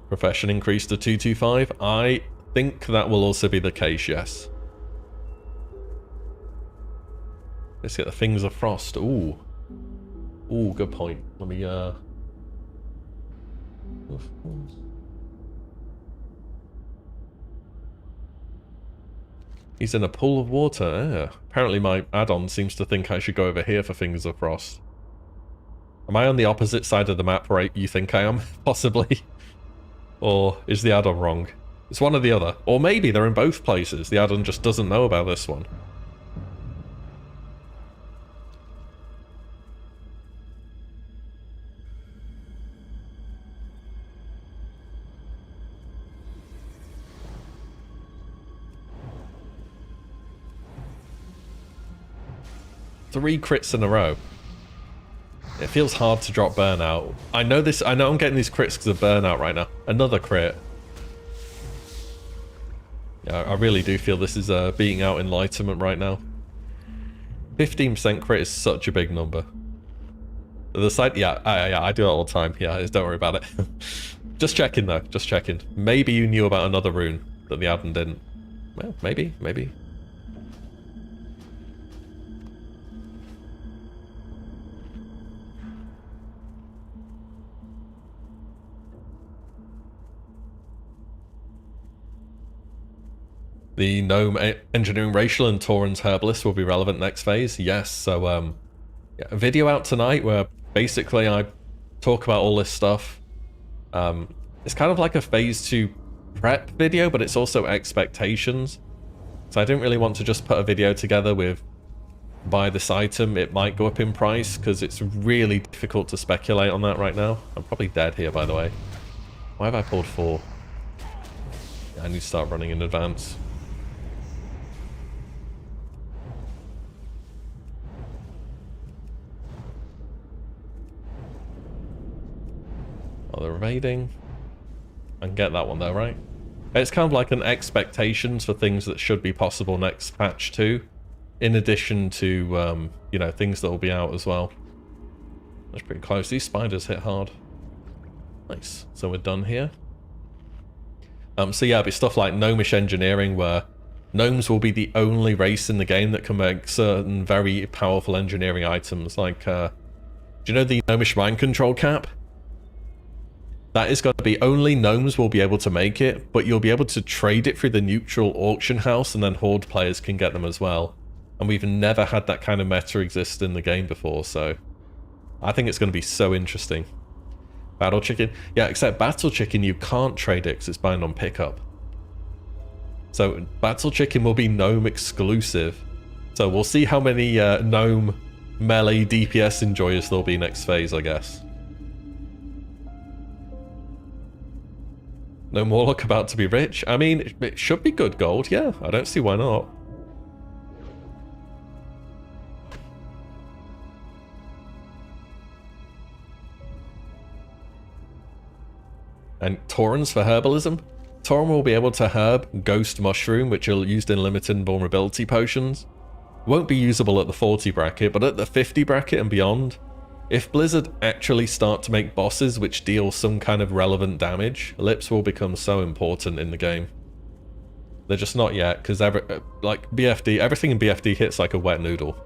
Profession increased to 225? I think that will also be the case, yes. Let's get the Fingers of Frost. Ooh. Ooh, good point. Let me, He's in a pool of water. Apparently my add-on seems to think I should go over here for Fingers of Frost. Am I on the opposite side of the map where you think I am? Possibly. Or is the add-on wrong? It's one or the other. Or maybe they're in both places. The add-on just doesn't know about this one. Three crits in a row. It feels hard to drop burnout. I know this. I know I'm getting these crits because of burnout right now. Another crit. Yeah, I really do feel this is beating out enlightenment right now. 15% crit is such a big number. The side, yeah, I do it all the time. Yeah, don't worry about it. Just checking though, just checking. Maybe you knew about another rune that the admin didn't. Well, maybe. The Gnome Engineering Racial and Tauren's Herbalist will be relevant next phase. Yes, so yeah, a video out tonight where basically I talk about all this stuff. It's kind of like a phase 2 prep video, but it's also expectations. So I didn't really want to just put a video together with buy this item, it might go up in price, because it's really difficult to speculate on that right now. I'm probably dead here, by the way. Why have I pulled 4? I need to start running in advance. Oh, they're evading. I can get that one though, right? It's kind of like an expectations for things that should be possible next patch too, in addition to, you know, things that will be out as well. That's pretty close. These spiders hit hard. Nice. So we're done here. So yeah, it'll be stuff like Gnomish Engineering, where gnomes will be the only race in the game that can make certain very powerful engineering items. Like, do you know the Gnomish Mind Control Cap? That is going to be only gnomes will be able to make it, but you'll be able to trade it through the neutral auction house, and then Horde players can get them as well. And we've never had that kind of meta exist in the game before, so I think it's going to be so interesting. Battle Chicken? Yeah, except Battle Chicken you can't trade it because it's bound on pickup. So Battle Chicken will be gnome exclusive. So we'll see how many gnome melee DPS enjoyers there'll be next phase, I guess. No Warlock about to be rich? I mean, it should be good gold, yeah. I don't see why not. And Taurens for herbalism? Tauren will be able to herb Ghost Mushroom, which are used in limited vulnerability potions. Won't be usable at the 40 bracket, but at the 50 bracket and beyond, if Blizzard actually start to make bosses which deal some kind of relevant damage, Lips will become so important in the game. They're just not yet, because like BFD, everything in BFD hits like a wet noodle.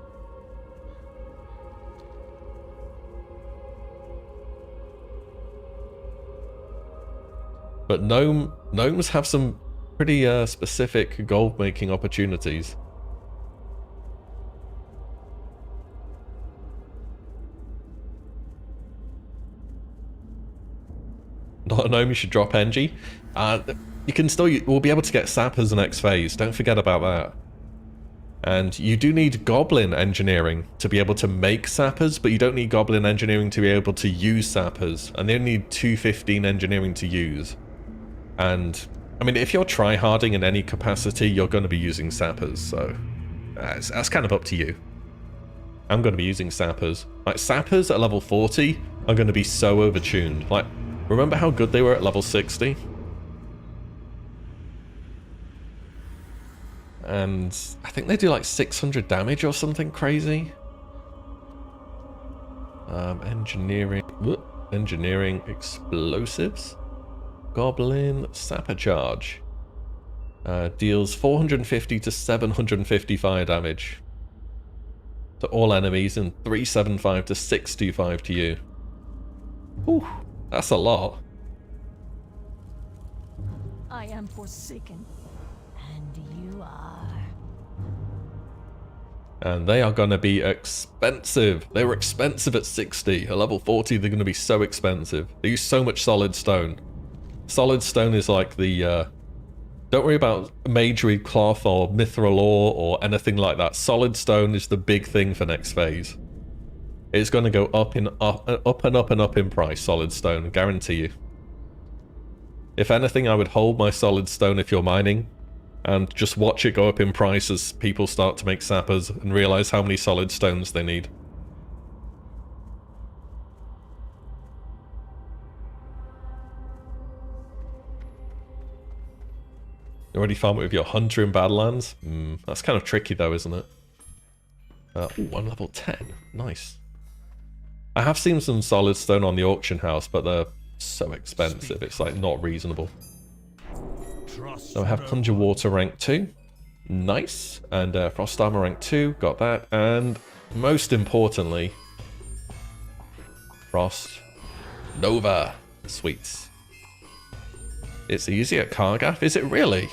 But gnomes have some pretty specific gold making opportunities. Not a gnome, you should drop Engie. You can still, we'll be able to get sappers next phase, don't forget about that. And you do need goblin engineering to be able to make sappers, but you don't need goblin engineering to be able to use sappers. And they only need 215 engineering to use. And, I mean, if you're tryharding in any capacity, you're going to be using sappers, so that's kind of up to you. I'm going to be using sappers. Like, sappers at level 40 are going to be so overtuned. Like, remember how good they were at level 60? And I think they do like 600 damage or something crazy. Engineering explosives. Goblin Sapper Charge. Deals 450 to 750 fire damage to all enemies and 375 to 625 to you. Whew. That's a lot. I am forsaken. And you are. And they are going to be expensive. They were expensive at 60. At level 40, they're going to be so expensive. They use so much solid stone. Solid stone is like the... don't worry about Mage Reed Cloth or Mithril Ore or anything like that. Solid stone is the big thing for next phase. It's going to go up and up in price, solid stone, guarantee you. If anything, I would hold my solid stone if you're mining, and just watch it go up in price as people start to make sappers and realize how many solid stones they need. You already farm it with your hunter in Badlands? That's kind of tricky though, isn't it? Ooh, I'm level 10. Nice. I have seen some solid stone on the auction house, but they're so expensive. It's like not reasonable. Trust So I have no Conjure one. Water rank 2. Nice. And Frost Armor rank 2. Got that. And most importantly, Frost Nova. Sweet. It's easy at Kargath. Is it really?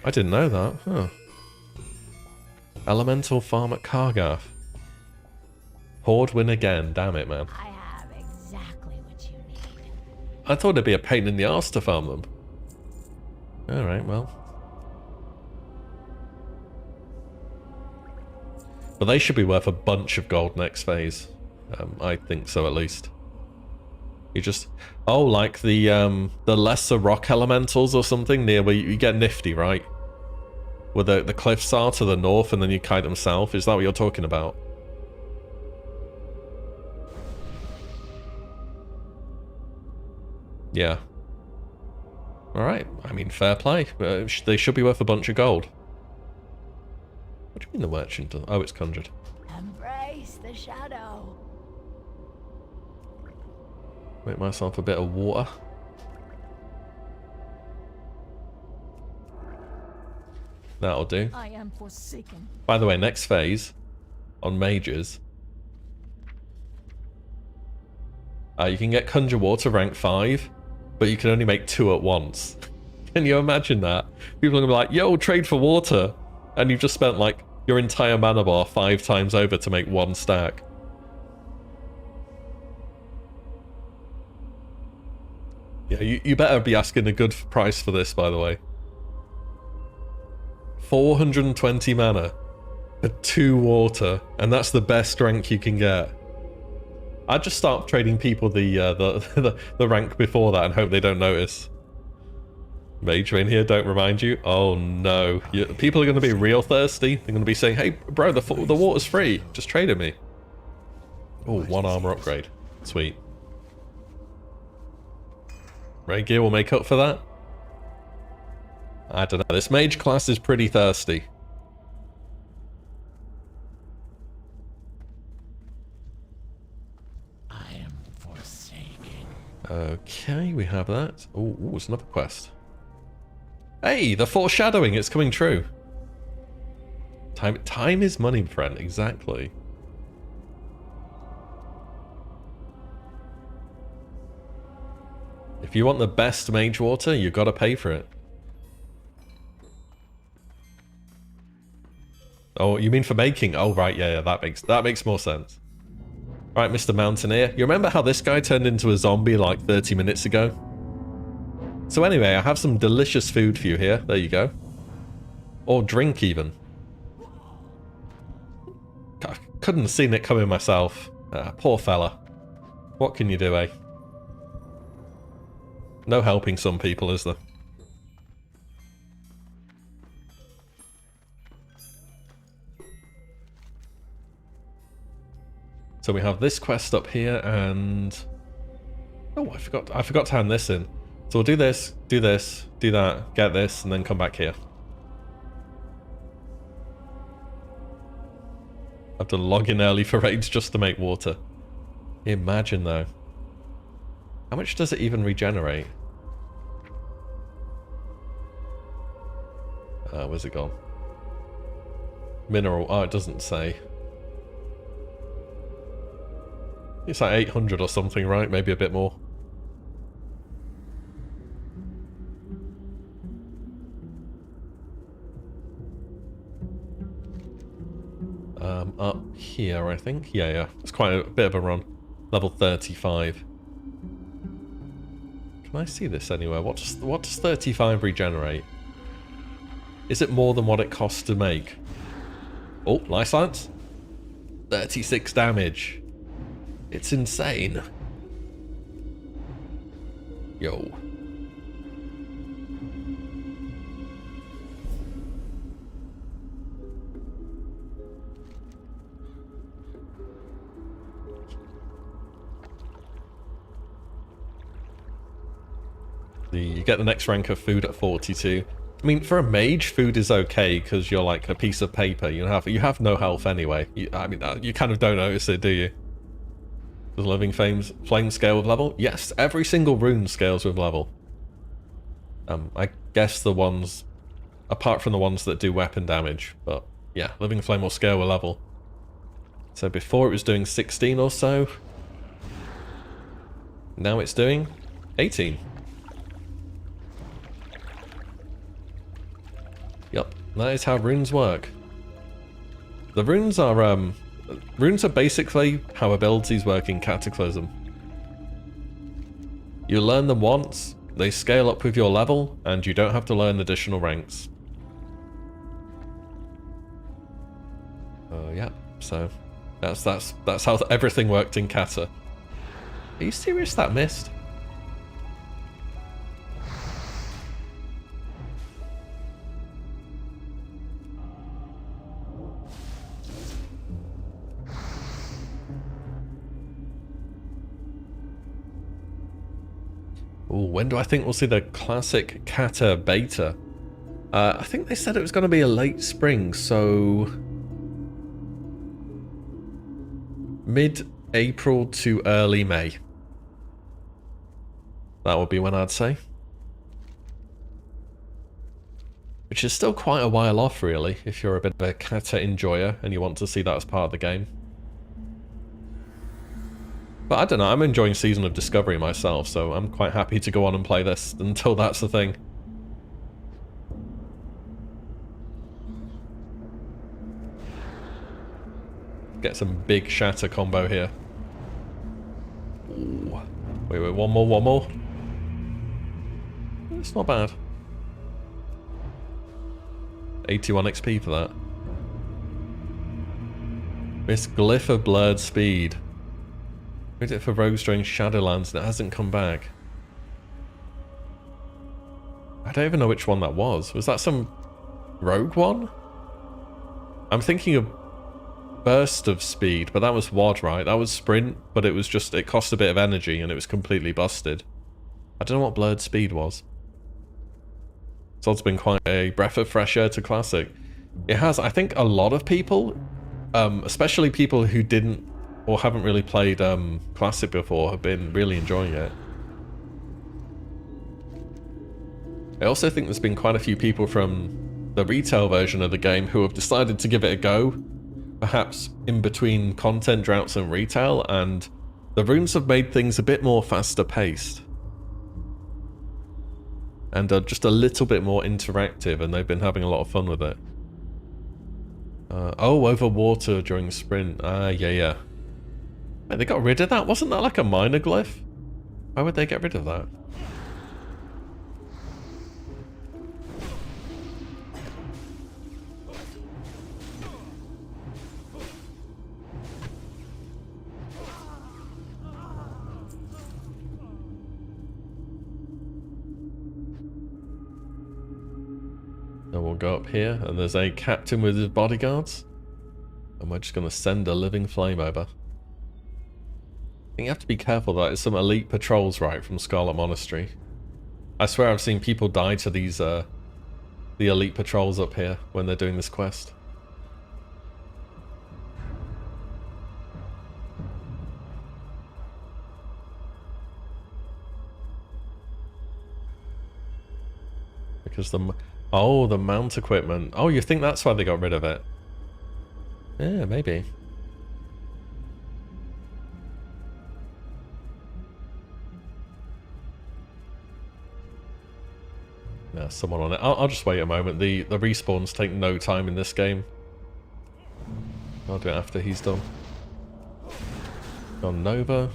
I didn't know that. Huh. Elemental Farm at Kargath. Horde win again. Damn it, man. I have exactly what you need. I thought it'd be a pain in the arse to farm them. Alright, well. But they should be worth a bunch of gold next phase. I think so, at least. You just... Oh, like the lesser rock elementals or something near where you get Nifty, right? Where the cliffs are to the north and then you kite them south. Is that what you're talking about? Yeah. Alright, I mean, fair play. They should be worth a bunch of gold. What do you mean the merchant? Oh, it's conjured. Embrace the shadow. Make myself a bit of water. That'll do. I am forsaken. By the way, next phase on mages, you can get Conjure Water rank 5, but you can only make 2 at once. Can you imagine that? People are gonna be like, yo, trade for water, and you've just spent like your entire mana bar 5 times over to make 1 stack. Yeah, you better be asking a good price for this, by the way. 420 mana for 2 water, and that's the best rank you can get. I'd just start trading people the rank before that and hope they don't notice. Mage in here, don't remind you. Oh no, people are going to be real thirsty. They're going to be saying, "Hey, bro, the water's free. Just trade me." Oh, 1 armor upgrade, sweet. Ray gear will make up for that. I don't know. This mage class is pretty thirsty. I am forsaken. Okay, we have that. Oh, it's another quest. Hey, the foreshadowing, it's coming true. Time is money, friend. Exactly. If you want the best mage water, you gotta pay for it. Oh, you mean for making? Oh, right, yeah, that makes more sense. Right, Mr. Mountaineer. You remember how this guy turned into a zombie like 30 minutes ago? So anyway, I have some delicious food for you here. There you go. Or drink, even. I couldn't have seen it coming myself. Poor fella. What can you do, eh? No helping some people, is there? So we have this quest up here, and oh, I forgot to hand this in. So we'll do this, do that, get this, and then come back here. I have to log in early for raids just to make water. Imagine though. How much does it even regenerate? Where's it gone? Mineral. Oh, it doesn't say. It's like 800 or something, right? Maybe a bit more. Up here, I think. Yeah. It's quite a bit of a run. Level 35. Can I see this anywhere? What does 35 regenerate? Is it more than what it costs to make? Oh, Life Science. 36 damage. It's insane. Yo. You get the next rank of food at 42. I mean, for a mage, food is okay because you're like a piece of paper. You have no health anyway. I mean, you kind of don't notice it, do you? Does living flame scale with level? Yes, every single rune scales with level. I guess the ones, apart from the ones that do weapon damage, but yeah, living flame will scale with level. So before it was doing 16 or so. Now it's doing 18. Yep, that is how runes work. The runes are basically how abilities work in Cataclysm. You learn them once, they scale up with your level, and you don't have to learn additional ranks. Yeah, so that's how everything worked in Cata. Are you serious that missed? Ooh, when do I think we'll see the classic Cata beta? I think they said it was going to be a late spring, so mid-April to early May. That would be when I'd say. Which is still quite a while off, really, if you're a bit of a Cata enjoyer and you want to see that as part of the game. But I don't know, I'm enjoying Season of Discovery myself, so I'm quite happy to go on and play this until that's the thing. Get some big shatter combo here. Ooh. Wait, one more. It's not bad. 81 XP for that. Miss Glyph of Blurred Speed. We did it for Rogue Strange Shadowlands and it hasn't come back. I don't even know which one that was. Was that some rogue one? I'm thinking of Burst of Speed, but that was WOD, right? That was Sprint, but it was just, it cost a bit of energy and it was completely busted. I don't know what Blurred Speed was. So it's been quite a breath of fresh air to Classic. It has, I think a lot of people, especially people who didn't or haven't really played Classic before, have been really enjoying it. I also think there's been quite a few people from the retail version of the game who have decided to give it a go, perhaps in between content droughts and retail, and the runes have made things a bit more faster paced. And just a little bit more interactive, and they've been having a lot of fun with it. Oh, over water during sprint. Yeah. Wait, they got rid of that? Wasn't that like a minor glyph? Why would they get rid of that? And we'll go up here, and there's a captain with his bodyguards. And we're just going to send a living flame over. I think you have to be careful that it's some elite patrols, right, from Scarlet Monastery. I swear I've seen people die to these, the elite patrols up here when they're doing this quest. Because the mount equipment. Oh, you think that's why they got rid of it? Yeah, maybe. Yeah, someone on it. I'll just wait a moment. The respawns take no time in this game. I'll do it after he's done. On Nova.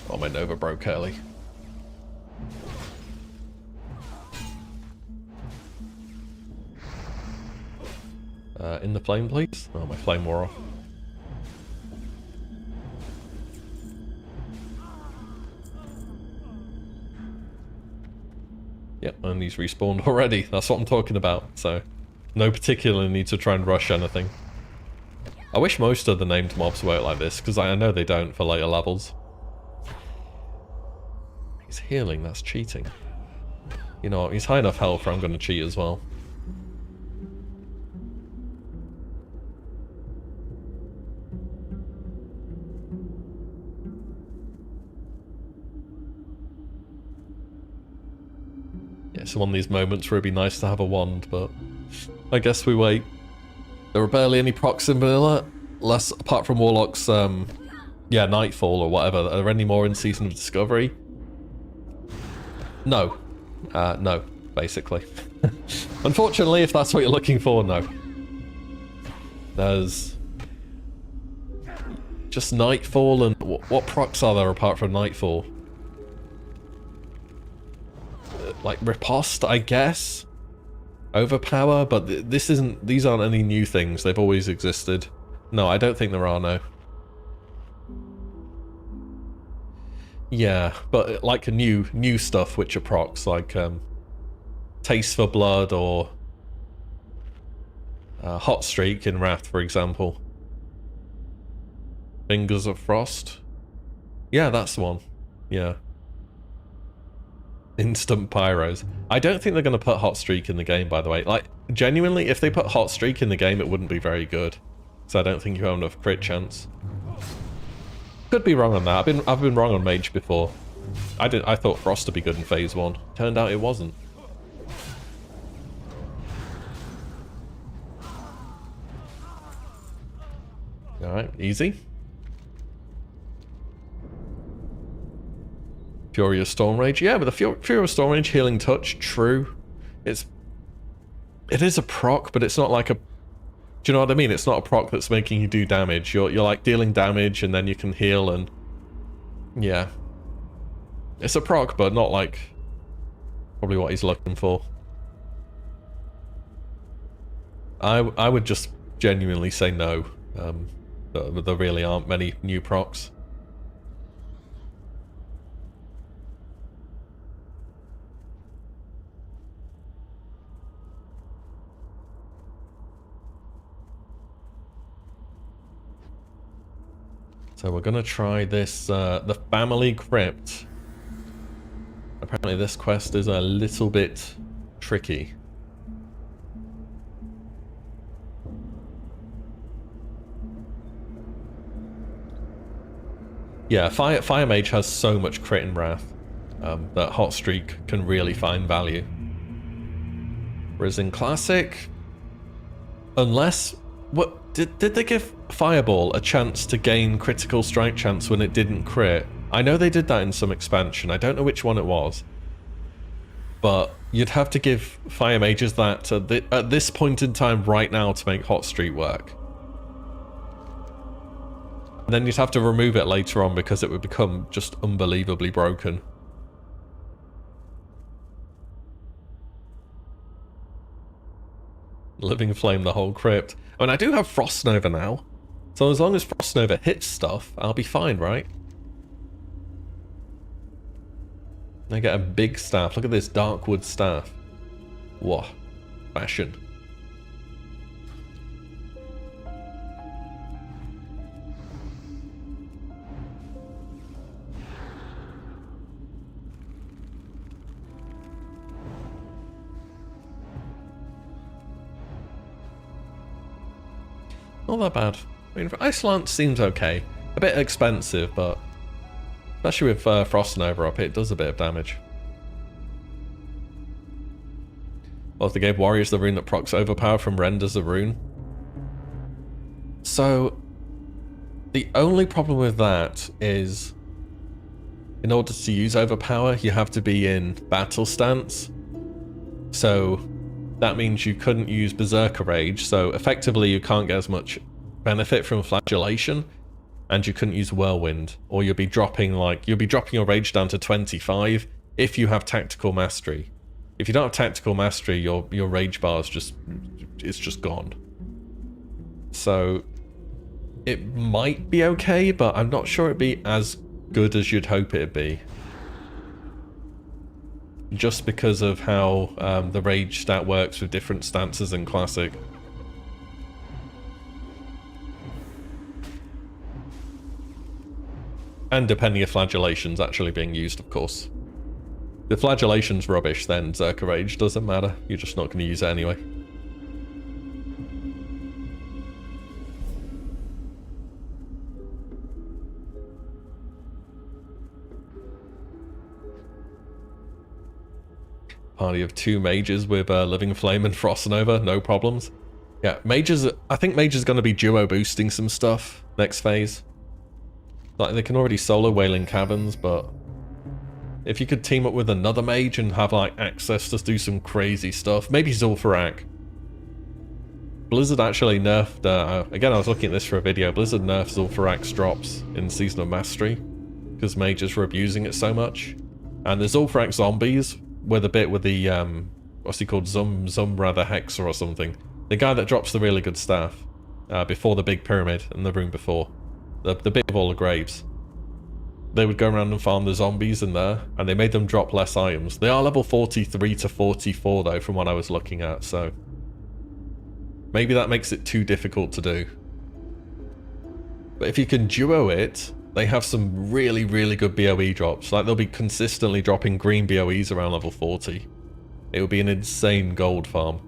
Oh, my Nova broke early. In the flame, please. Oh, my flame wore off. Yep, and he's respawned already. That's what I'm talking about. So, no particular need to try and rush anything. I wish most of the named mobs work like this, because I know they don't for later levels. He's healing, that's cheating. You know, he's high enough health where I'm going to cheat as well. Yeah, it's one of these moments where it'd be nice to have a wand, but I guess we wait. There were barely any procs in vanilla, less apart from Warlock's, yeah, Nightfall or whatever. Are there any more in Season of Discovery? No. No, basically. Unfortunately, if that's what you're looking for, no. There's just Nightfall, and what procs are there apart from Nightfall? Like Riposte, I guess? Overpower, but this isn't. These aren't any new things. They've always existed. No, I don't think there are, no. Yeah, but like a new stuff which are procs, like Taste for Blood or Hot Streak in Wrath, for example. Fingers of Frost. Yeah, that's the one. Yeah. Instant pyros. I don't think they're going to put Hot Streak in the game, by the way. Like, genuinely, if they put Hot Streak in the game, it wouldn't be very good. So I don't think you have enough crit chance. Could be wrong on that. I've been wrong on Mage before. I thought Frost would be good in Phase 1. Turned out it wasn't. Alright, easy. Fury of Storm Rage. Yeah, but the Fury of Storm Rage, Healing Touch, true. It is a proc, but it's not like a... Do you know what I mean? It's not a proc that's making you do damage. You're like dealing damage and then you can heal and... Yeah. It's a proc, but not like... Probably what he's looking for. I would just genuinely say no. There really aren't many new procs. So we're gonna try this, the Family Crypt. Apparently this quest is a little bit tricky. Yeah, Fire Mage has so much crit in Wrath that Hot Streak can really find value. Whereas in Classic, unless... What did they give Fireball a chance to gain critical strike chance when it didn't crit? I know they did that in some expansion. I don't know which one it was. But you'd have to give Fire Mages that at this point in time right now to make Hot Streak work. And then you'd have to remove it later on because it would become just unbelievably broken. Living Flame the whole crypt. I mean, I do have Frost Nova now. So as long as Frost Nova hits stuff, I'll be fine, right? I get a big staff. Look at this Darkwood staff. Whoa. Fashion. Not that bad. I mean, Ice Lance seems okay. A bit expensive, but especially with Frost Nova up, it does a bit of damage. Well, if they gave Warriors the rune that procs Overpower from Renders a rune. So, the only problem with that is, in order to use Overpower, you have to be in battle stance. So, that means you couldn't use Berserker Rage, so effectively you can't get as much benefit from Flagellation, and you couldn't use Whirlwind, or you'll be dropping your Rage down to 25 if you have Tactical Mastery. If you don't have Tactical Mastery, your Rage bar is just gone. So it might be okay, but I'm not sure it'd be as good as you'd hope it'd be. Just because of how the Rage stat works with different stances in Classic. And depending if Flagellation's actually being used, of course. the flagellation's rubbish, then Zerka Rage doesn't matter. You're just not going to use it anyway. Party of 2 mages with Living Flame and Frost Nova, no problems. Yeah, mages, I think Mage is going to be duo boosting some stuff next phase. Like, they can already solo Wailing Caverns, but if you could team up with another mage and have, like, access to do some crazy stuff, maybe Zul'Farrak. Blizzard actually nerfed, again, I was looking at this for a video, Blizzard nerfed Zul'Farrak's drops in Season of Mastery, because mages were abusing it so much. And the Zul'Farrak zombies were the bit with the, what's he called, Zumratha Hexer or something. The guy that drops the really good staff, before the big pyramid in the room before. The bit of all the graves. They would go around and farm the zombies in there, and they made them drop less items. They are level 43 to 44 though, from what I was looking at, so maybe that makes it too difficult to do. But if you can duo it, they have some really, really good BOE drops. Like, they'll be consistently dropping green BOEs around level 40. It would be an insane gold farm.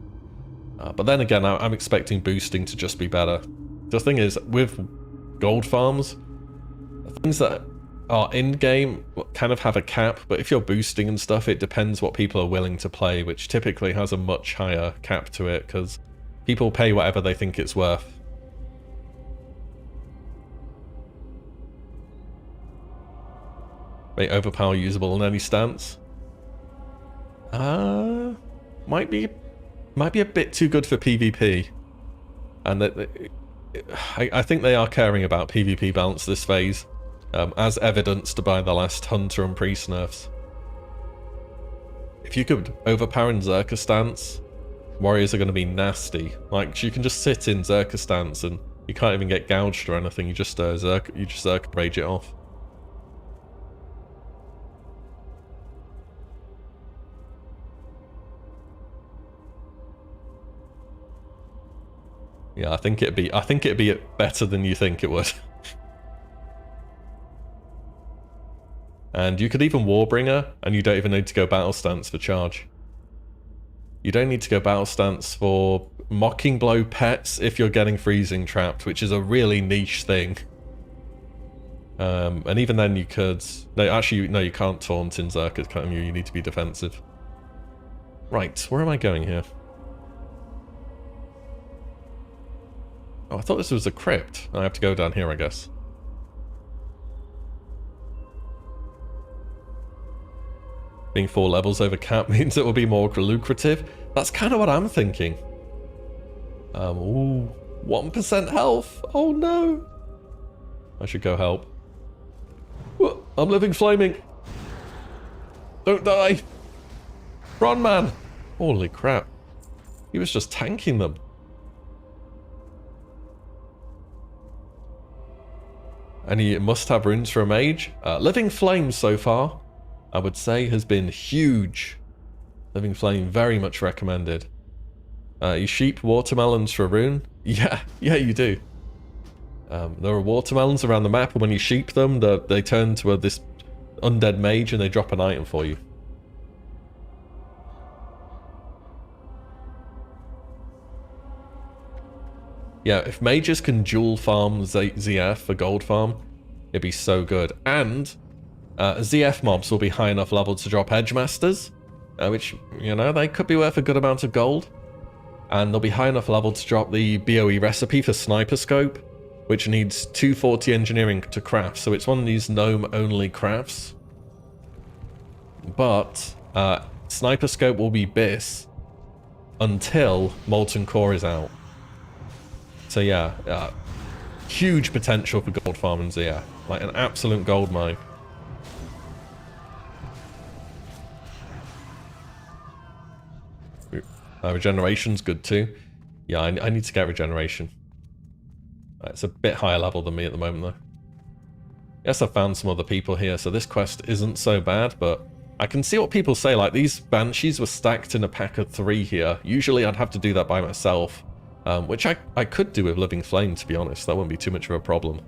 But then again, I'm expecting boosting to just be better. The thing is, with gold farms, things that are in-game kind of have a cap, but if you're boosting and stuff, it depends what people are willing to play, which typically has a much higher cap to it, because people pay whatever they think it's worth. May overpower usable in any stance. Might be a bit too good for PvP. And I think they are caring about PvP balance this phase, as evidenced by the last Hunter and Priest nerfs. If you could overpower in Zerka stance, warriors are going to be nasty. Like, you can just sit in Zerka stance and you can't even get gouged or anything. You just Zerka rage it off. Yeah, I think it'd be better than you think it would. And you could even Warbringer, and you don't even need to go Battle Stance for charge. You don't need to go Battle Stance for Mocking Blow pets if you're getting Freezing Trapped, which is a really niche thing. And even then you could... No, actually, no, you can't Taunt in Zerka. You need to be defensive. Right, where am I going here? Oh, I thought this was a crypt. I have to go down here, I guess. Being 4 levels over cap means it will be more lucrative. That's kind of what I'm thinking. Ooh, 1% health. Oh no. I should go help. Whoa, I'm living flaming. Don't die. Run, man. Holy crap. He was just tanking them. Any must-have runes for a mage? Living Flame so far, I would say, has been huge. Living Flame, very much recommended. You sheep watermelons for a rune? Yeah, you do. There are watermelons around the map, and when you sheep them, they turn to this undead mage and they drop an item for you. Yeah, if mages can dual farm ZF for gold farm, it'd be so good. And ZF mobs will be high enough level to drop Edge Masters, which, you know, they could be worth a good amount of gold. And they'll be high enough level to drop the BOE recipe for Sniper Scope, which needs 240 engineering to craft. So it's one of these gnome-only crafts. But Sniper Scope will be BIS until Molten Core is out. So yeah, huge potential for gold farming ZF, like an absolute gold mine. Regeneration's good too. Yeah, I need to get regeneration. It's a bit higher level than me at the moment though. Yes, I found some other people here, so this quest isn't so bad, but I can see what people say, like these Banshees were stacked in a pack of 3 here. Usually I'd have to do that by myself. Which I could do with Living Flame, to be honest. That wouldn't be too much of a problem.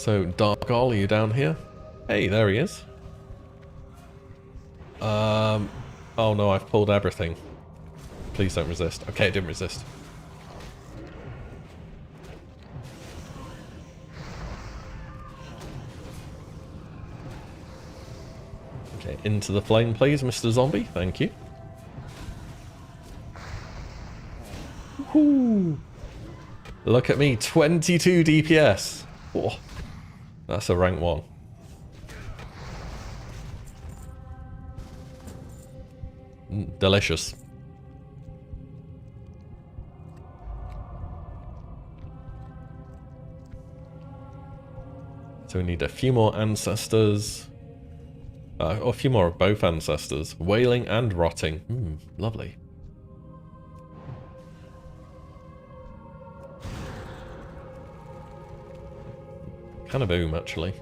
So, Darkol, are you down here? Hey, there he is. Oh no, I've pulled everything. Please don't resist. Okay, it didn't resist. Okay, into the flame, please, Mr. Zombie. Thank you. Woohoo! Look at me, 22 DPS. Oh, that's a rank 1. Delicious. So we need a few more ancestors. Or a few more of both ancestors. Wailing and rotting. Lovely. Kind of boom, actually.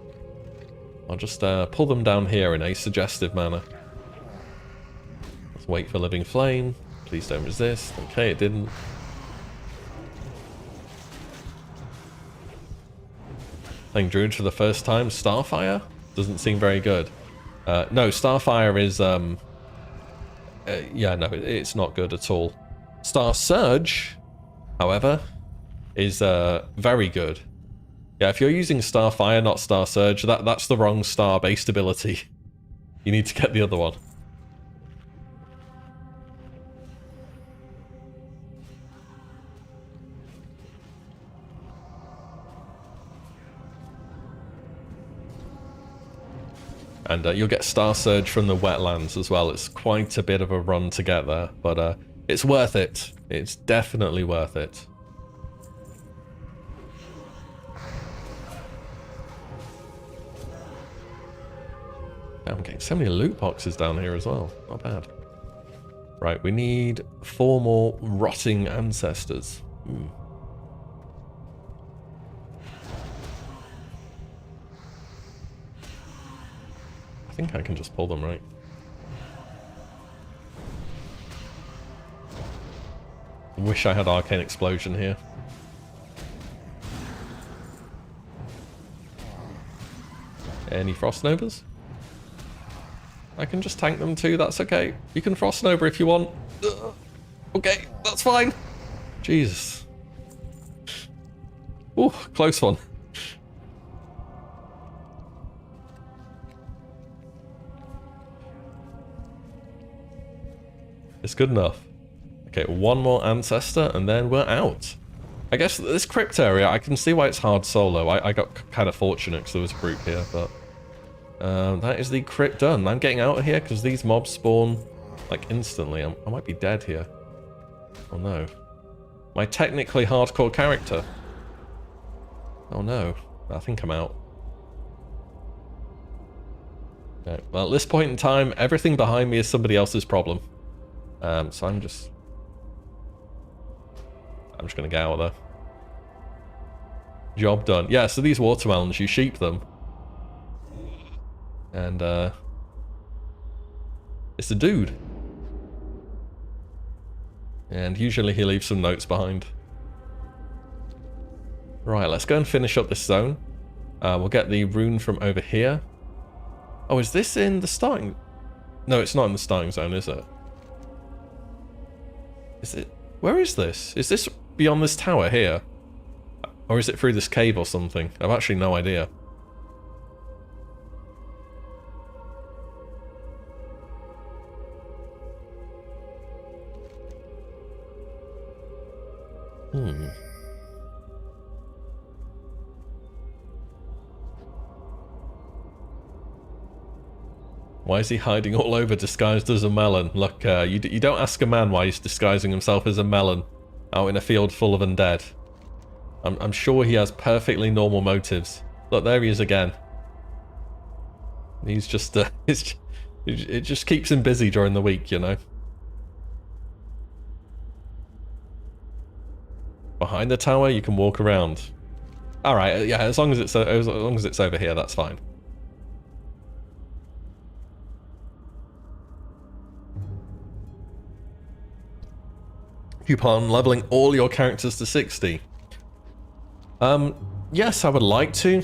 I'll just pull them down here in a suggestive manner. Let's wait for Living Flame. Please don't resist. Okay, it didn't. Playing Druid for the first time. Starfire? Doesn't seem very good. No, Starfire is... yeah, no, it's not good at all. Star Surge, however, is very good. Yeah, if you're using Starfire, not Star Surge, that's the wrong star-based ability. You need to get the other one. And you'll get Star Surge from the wetlands as well. It's quite a bit of a run to get there, but it's worth it. It's definitely worth it. I'm getting so many loot boxes down here as well. Not bad. Right, we need 4 more rotting ancestors. I think I can just pull them, right? Wish I had Arcane Explosion here. Any Frost Novas? I can just tank them too, that's okay. You can Frost Nova if you want. Ugh. Okay, that's fine. Jesus. Ooh, close one. It's good enough. Okay, 1 more Ancestor and then we're out. I guess this crypt area, I can see why it's hard solo. I got kind of fortunate because there was a group here, but... that is the crypt done. I'm getting out of here because these mobs spawn like instantly. I might be dead here. Oh no. My technically hardcore character. Oh no. I think I'm out. Okay. Well, at this point in time, everything behind me is somebody else's problem. So I'm just gonna get out of there. Job done. Yeah, so these watermelons, you sheep them. And, it's a dude. And usually he leaves some notes behind. Right, let's go and finish up this zone. We'll get the rune from over here. Oh, is this in the starting... No, it's not in the starting zone, is it? Is it... Where is this? Is this beyond this tower here? Or is it through this cave or something? I've actually no idea. Why is he hiding all over disguised as a melon? Look, you don't ask a man why he's disguising himself as a melon out in a field full of undead. I'm sure he has perfectly normal motives. Look, there he is again. He's just, it just keeps him busy during the week, you know. Behind the tower, you can walk around. All right, yeah, as long as it's over here, that's fine. Coupon leveling all your characters to 60. Yes, I would like to.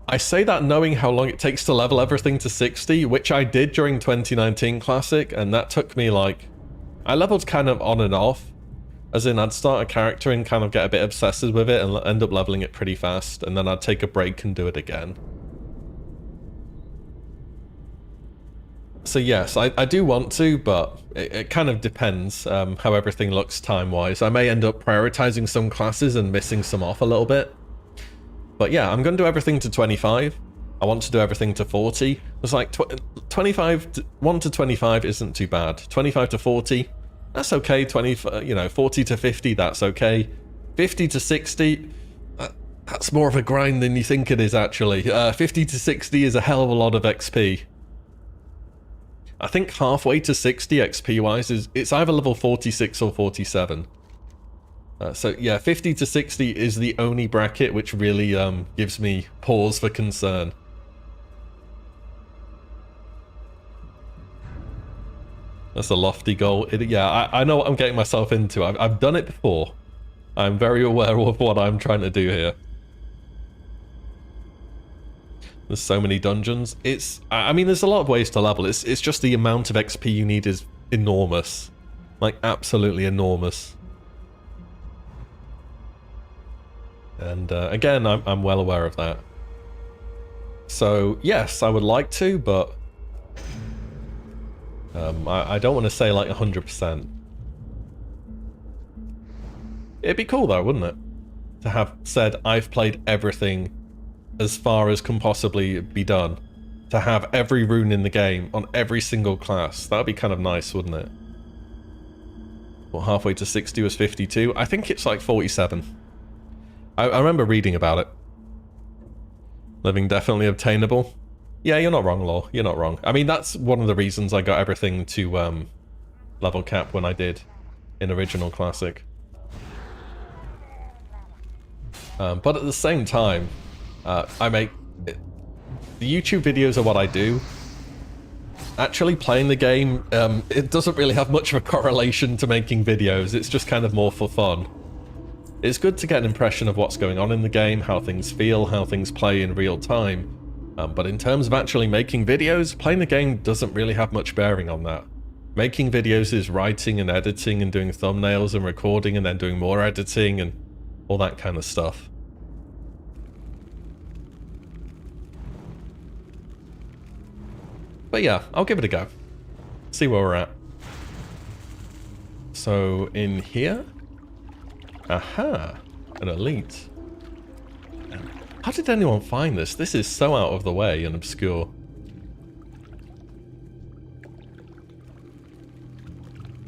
I say that knowing how long it takes to level everything to 60, which I did during 2019 Classic, and that took me like... I leveled kind of on and off. As in, I'd start a character and kind of get a bit obsessed with it and end up leveling it pretty fast, and then I'd take a break and do it again. So yes, I do want to, but it kind of depends how everything looks time-wise. I may end up prioritizing some classes and missing some off a little bit. But yeah, I'm going to do everything to 25. I want to do everything to 40. It's like 1 to 25 isn't too bad. 25 to 40, that's okay. 40 to 50, that's okay. 50 to 60, that's more of a grind than you think it is actually. 50 to 60 is a hell of a lot of XP. I think halfway to 60 XP wise it's either level 46 or 47. So yeah, 50 to 60 is the only bracket which really gives me pause for concern. That's a lofty goal. Yeah, I know what I'm getting myself into. I've done it before. I'm very aware of what I'm trying to do here. There's so many dungeons. I mean, there's a lot of ways to level. It's just the amount of XP you need is enormous. Like, absolutely enormous. And again, I'm well aware of that. So, yes, I would like to, but... I don't want to say like 100%. It'd be cool though, wouldn't it? To have said, I've played everything as far as can possibly be done. To have every rune in the game on every single class. That would be kind of nice, wouldn't it? Well, halfway to 60 was 52. I think it's like 47. I remember reading about it. Living definitely obtainable. Yeah, you're not wrong, Law. You're not wrong. I mean, that's one of the reasons I got everything to level cap when I did in Original Classic. But at the same time, I make... The YouTube videos are what I do. Actually playing the game, it doesn't really have much of a correlation to making videos. It's just kind of more for fun. It's good to get an impression of what's going on in the game, how things feel, how things play in real time. But in terms of actually making videos, playing the game doesn't really have much bearing on that. Making videos is writing and editing and doing thumbnails and recording and then doing more editing and all that kind of stuff. But yeah, I'll give it a go. See where we're at. So in here... Aha! An elite. How did anyone find this? This is so out of the way and obscure.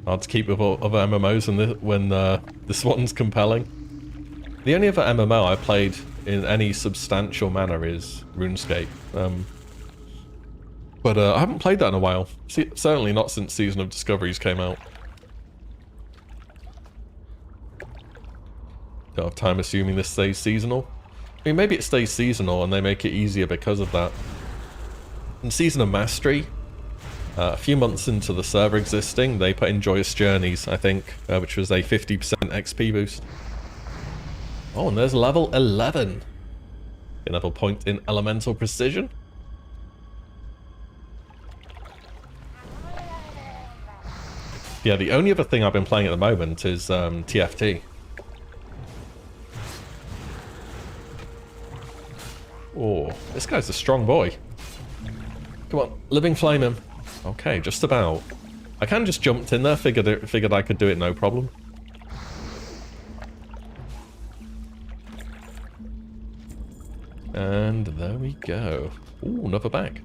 Hard to keep with other MMOs when this one's compelling. The only other MMO I played in any substantial manner is RuneScape. But I haven't played that in a while. Certainly not since Season of Discoveries came out. Don't have time assuming this stays seasonal. I mean, maybe it stays seasonal and they make it easier because of that. In Season of Mastery, a few months into the server existing, they put in Joyous Journeys, I think, which was a 50% XP boost. Oh, and there's level 11. Another point in Elemental Precision. Yeah, the only other thing I've been playing at the moment is TFT. Oh, this guy's a strong boy. Come on, Living Flame him. Okay, just about. I kind of just jumped in there, figured I could do it no problem. And there we go. Ooh, another bag.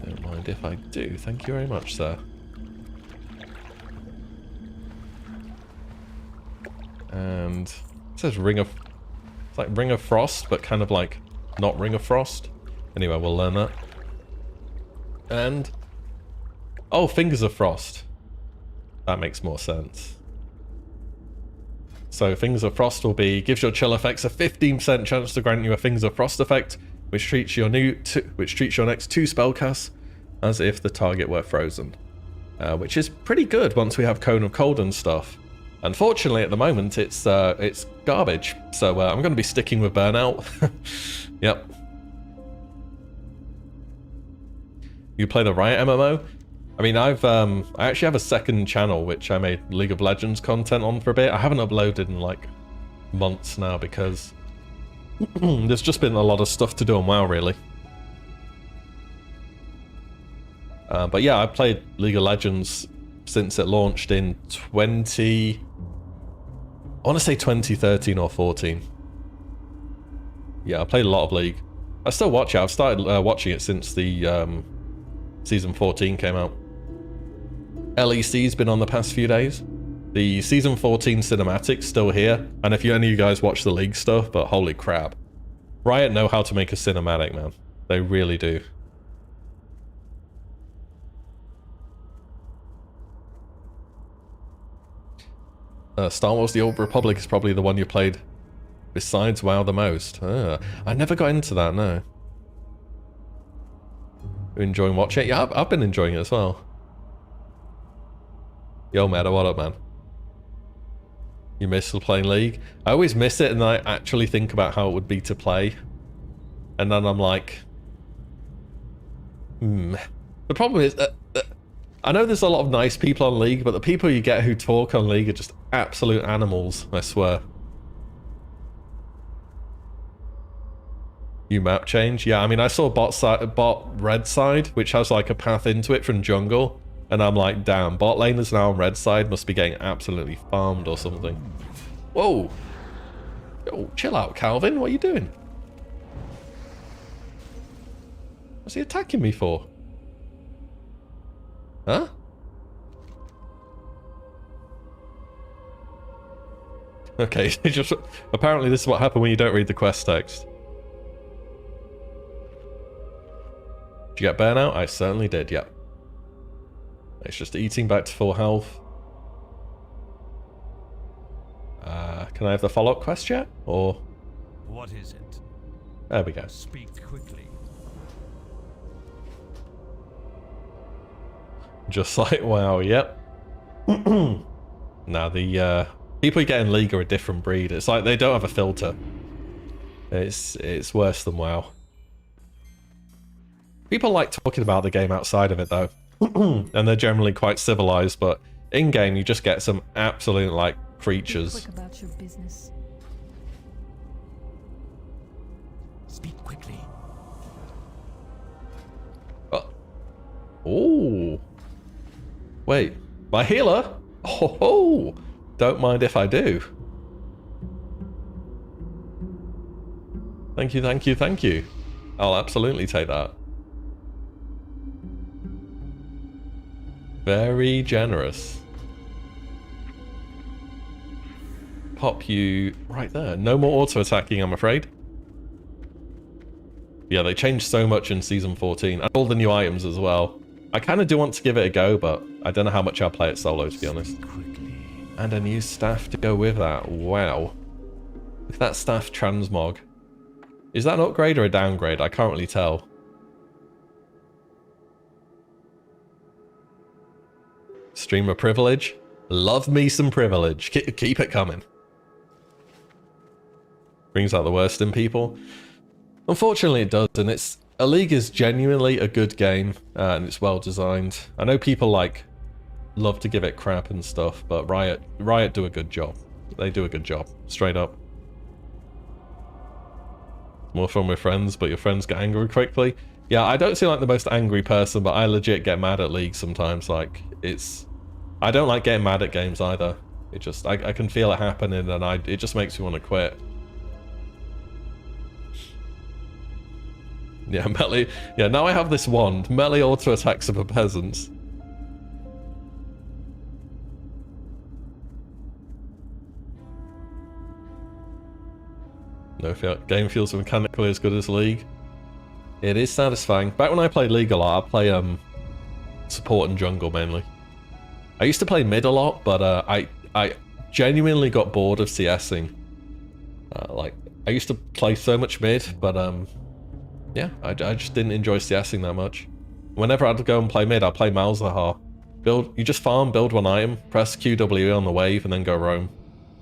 Don't mind if I do. Thank you very much, sir. And it says Ring of... It's like Ring of Frost, but kind of like not Ring of Frost. Anyway, we'll learn that. And... oh, Fingers of Frost. That makes more sense. So Fingers of Frost will be, gives your chill effects a 15% chance to grant you a Fingers of Frost effect, which treats your next 2 spellcasts as if the target were frozen. Which is pretty good once we have Cone of Cold and stuff. Unfortunately, at the moment, it's garbage. So I'm going to be sticking with Burnout. Yep. You play the Riot MMO? I mean, I actually have a second channel which I made League of Legends content on for a bit. I haven't uploaded in like months now because there's just been a lot of stuff to do on WoW, really. But yeah, I played League of Legends since it launched in I want to say 2013 or 14. Yeah, I played a lot of League. I still watch it. I've started watching it since the Season 14 came out. LEC's been on the past few days. The Season 14 cinematic's still here. And if any of you guys watch the League stuff, but holy crap. Riot know how to make a cinematic, man. They really do. Star Wars The Old Republic is probably the one you played besides WoW the most. I never got into that, no. You enjoying watching it? Yeah, I've been enjoying it as well. Yo, Meta, what up, man? You miss playing League? I always miss it, and then I actually think about how it would be to play. And then I'm like... The problem is... I know there's a lot of nice people on League, but the people you get who talk on League are just absolute animals, I swear. New map change? Yeah, I mean, I saw bot red side, which has like a path into it from jungle, and I'm like, damn, bot lane is now on red side, must be getting absolutely farmed or something. Whoa. Yo, chill out, Calvin, what are you doing? What's he attacking me for? Huh? Okay, just apparently this is what happened when you don't read the quest text. Did you get burnout? I certainly did, yeah. It's just eating back to full health. Can I have the follow-up quest yet? Or... What is it? There we go. Speak quickly. Just like WoW, yep. Now the people you get in League are a different breed. It's like they don't have a filter. It's worse than WoW. People like talking about the game outside of it though. And they're generally quite civilized, but in-game you just get some absolute like creatures. Quick about your business. Speak quickly. Oh. Wait, my healer? Oh, don't mind if I do. Thank you, thank you, thank you. I'll absolutely take that. Very generous. Pop you right there. No more auto-attacking, I'm afraid. Yeah, they changed so much in Season 14. And all the new items as well. I kind of do want to give it a go, but I don't know how much I'll play it solo, to be honest. And a new staff to go with that. Wow. Look at that staff transmog. Is that an upgrade or a downgrade? I can't really tell. Streamer privilege. Love me some privilege. Keep it coming. Brings out the worst in people. Unfortunately it does, and it's... A League is genuinely a good game, and it's well designed. I know people like love to give it crap and stuff, but Riot do a good job. They do a good job, straight up. More fun with friends, but your friends get angry quickly. Yeah, I don't seem like the most angry person, but I legit get mad at League sometimes. Like, it's... I don't like getting mad at games either. It just... I can feel it happening, and it just makes me want to quit. Yeah, melee. Yeah, now I have this wand. Melee auto attacks of a peasants. No, game feels mechanically as good as League. It is satisfying. Back when I played League a lot, I play support and jungle mainly. I used to play mid a lot, but I genuinely got bored of CSing. Like, I used to play so much mid, but yeah, I just didn't enjoy CSing that much. Whenever I'd go and play mid, I'd play Malzahar. You just farm, build one item, press QWE on the wave, and then go roam.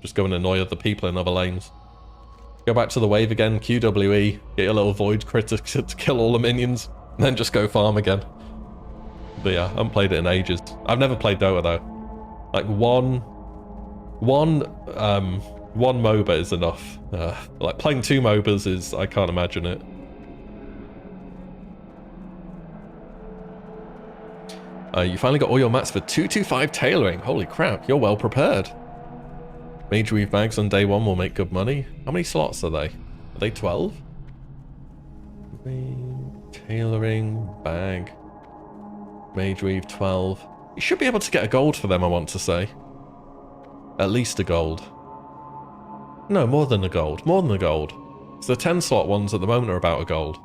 Just go and annoy other people in other lanes. Go back to the wave again, QWE, get your little void critter to kill all the minions, and then just go farm again. But yeah, I haven't played it in ages. I've never played Dota though. Like one MOBA is enough. Like playing 2 MOBAs is, I can't imagine it. You finally got all your mats for 225 tailoring. Holy crap, you're well prepared. Mage Weave bags on day 1 will make good money. How many slots are they? Are they 12? Tailoring, bag. Mage Weave 12. You should be able to get a gold for them, I want to say. At least a gold. No, more than a gold. More than a gold. So the 10 slot ones at the moment are about a gold.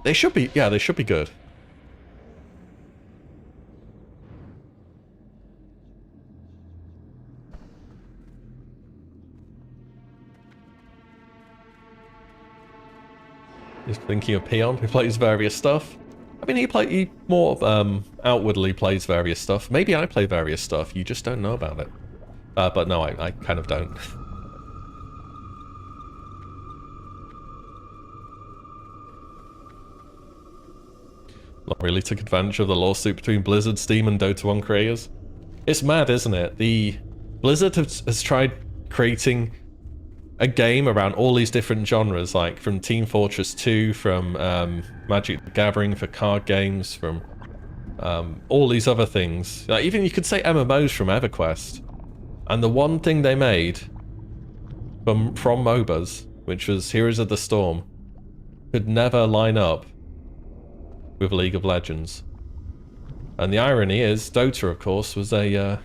They should be, yeah, they should be good. Just thinking of Peon, who plays various stuff. I mean, he more outwardly plays various stuff. Maybe I play various stuff, you just don't know about it. But no, I kind of don't. Not really took advantage of the lawsuit between Blizzard, Steam, and Dota 1 creators. It's mad, isn't it? The Blizzard has tried creating a game around all these different genres, like from Team Fortress 2, from Magic the Gathering for card games, from all these other things. Like, even you could say MMOs from EverQuest. And the one thing they made from MOBAs, which was Heroes of the Storm, could never line up with League of Legends. And the irony is, Dota, of course, was a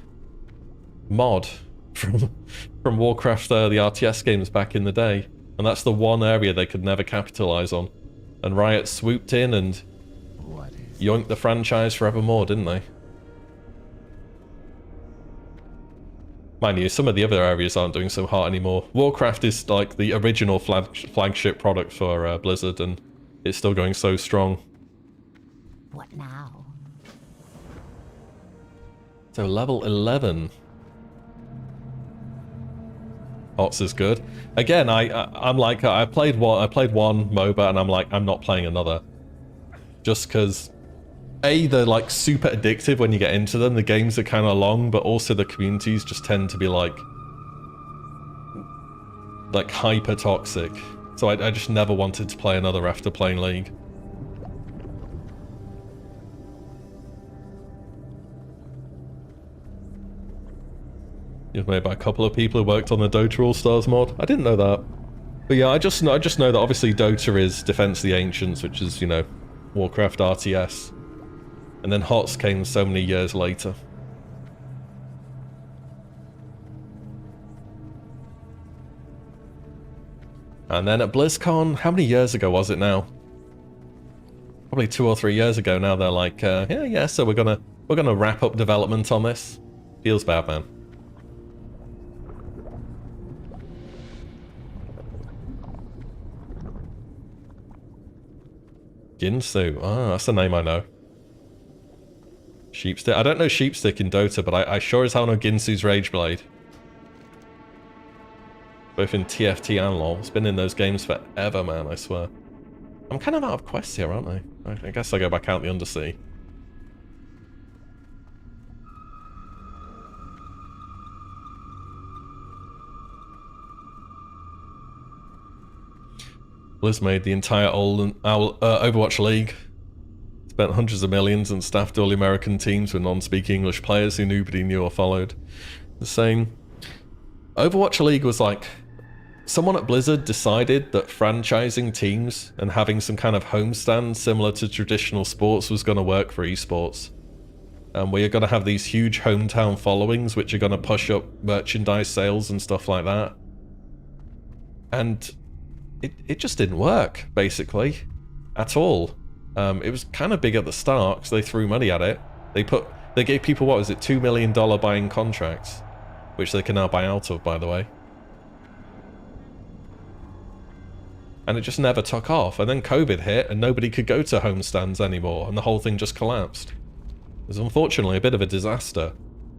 mod from Warcraft, the RTS games back in the day, and that's the one area they could never capitalize on. And Riot swooped in and yoinked the franchise forevermore, didn't they? Mind you, some of the other areas aren't doing so hot anymore. Warcraft is like the original flagship product for Blizzard, and it's still going so strong. What now? So level 11. HOTS is good. Again, I'm like, I played one MOBA and I'm like, I'm not playing another. Just because, A, they're like super addictive when you get into them. The games are kind of long, but also the communities just tend to be like hyper toxic. So I just never wanted to play another after playing League. It was made by a couple of people who worked on the Dota All-Stars mod. I didn't know that. But yeah, I just know that obviously Dota is Defense of the Ancients, which is, you know, Warcraft RTS. And then HOTS came so many years later. And then at BlizzCon, how many years ago was it now? Probably 2 or 3 years ago now. They're like, yeah, so we're gonna wrap up development on this. Feels bad, man. Ginsu. Ah, that's a name I know. Sheepstick. I don't know Sheepstick in Dota, but I sure as hell know Ginsu's Rageblade. Both in TFT and LoL. It's been in those games forever, man, I swear. I'm kind of out of quests here, aren't I? I guess I go back out the Undersea. Blizz made the entire Overwatch League. Spent hundreds of millions and staffed all the American teams with non-speaking English players who nobody knew or followed. The same. Overwatch League was like, someone at Blizzard decided that franchising teams and having some kind of homestand similar to traditional sports was going to work for esports. And we are going to have these huge hometown followings which are going to push up merchandise sales and stuff like that. And it just didn't work, basically, at all. It was kind of big at the start because they threw money at it. They gave people, what was it, $2 million buying contracts, which they can now buy out of, by the way. And it just never took off. And then COVID hit and nobody could go to homestands anymore and the whole thing just collapsed. was unfortunately a bit of a disaster,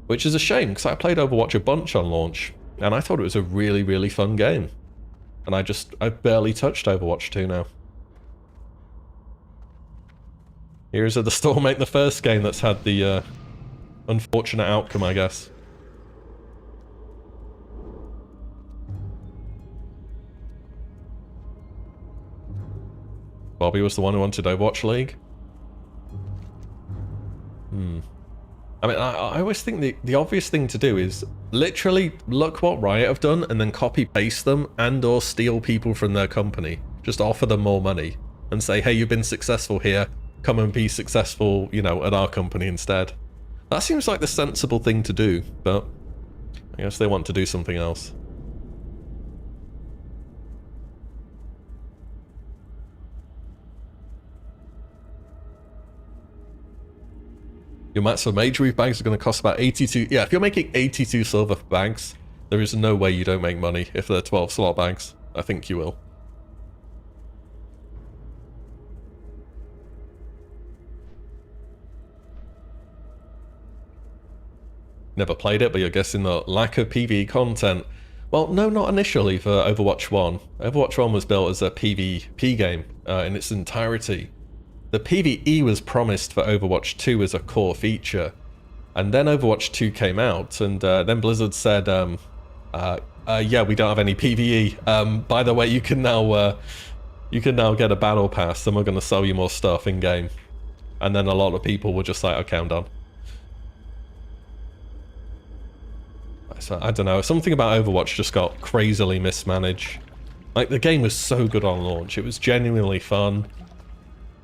which is a shame because I played Overwatch a bunch on launch, and I thought it was a really, really fun game. And I've barely touched Overwatch 2 now. Here's the Storm ain't the first game that's had the unfortunate outcome, I guess. Bobby was the one who wanted Overwatch League. I mean, I always think the obvious thing to do is literally look what Riot have done and then copy-paste them and or steal people from their company. Just offer them more money and say, hey, you've been successful here. Come and be successful, you know, at our company instead. That seems like the sensible thing to do, but I guess they want to do something else. Your mats for Mage Reef bags are going to cost about 82... Yeah, if you're making 82 silver for bags, there is no way you don't make money if they're 12 slot bags. I think you will. Never played it, but you're guessing the lack of PvE content. Well, no, not initially for Overwatch 1. Overwatch 1 was built as a PvP game in its entirety. The PvE was promised for Overwatch 2 as a core feature. And then Overwatch 2 came out, and then Blizzard said, yeah, we don't have any PvE. By the way, you can now get a battle pass, and we're going to sell you more stuff in-game. And then a lot of people were just like, okay, I'm done. So, I don't know, something about Overwatch just got crazily mismanaged. Like, the game was so good on launch, it was genuinely fun.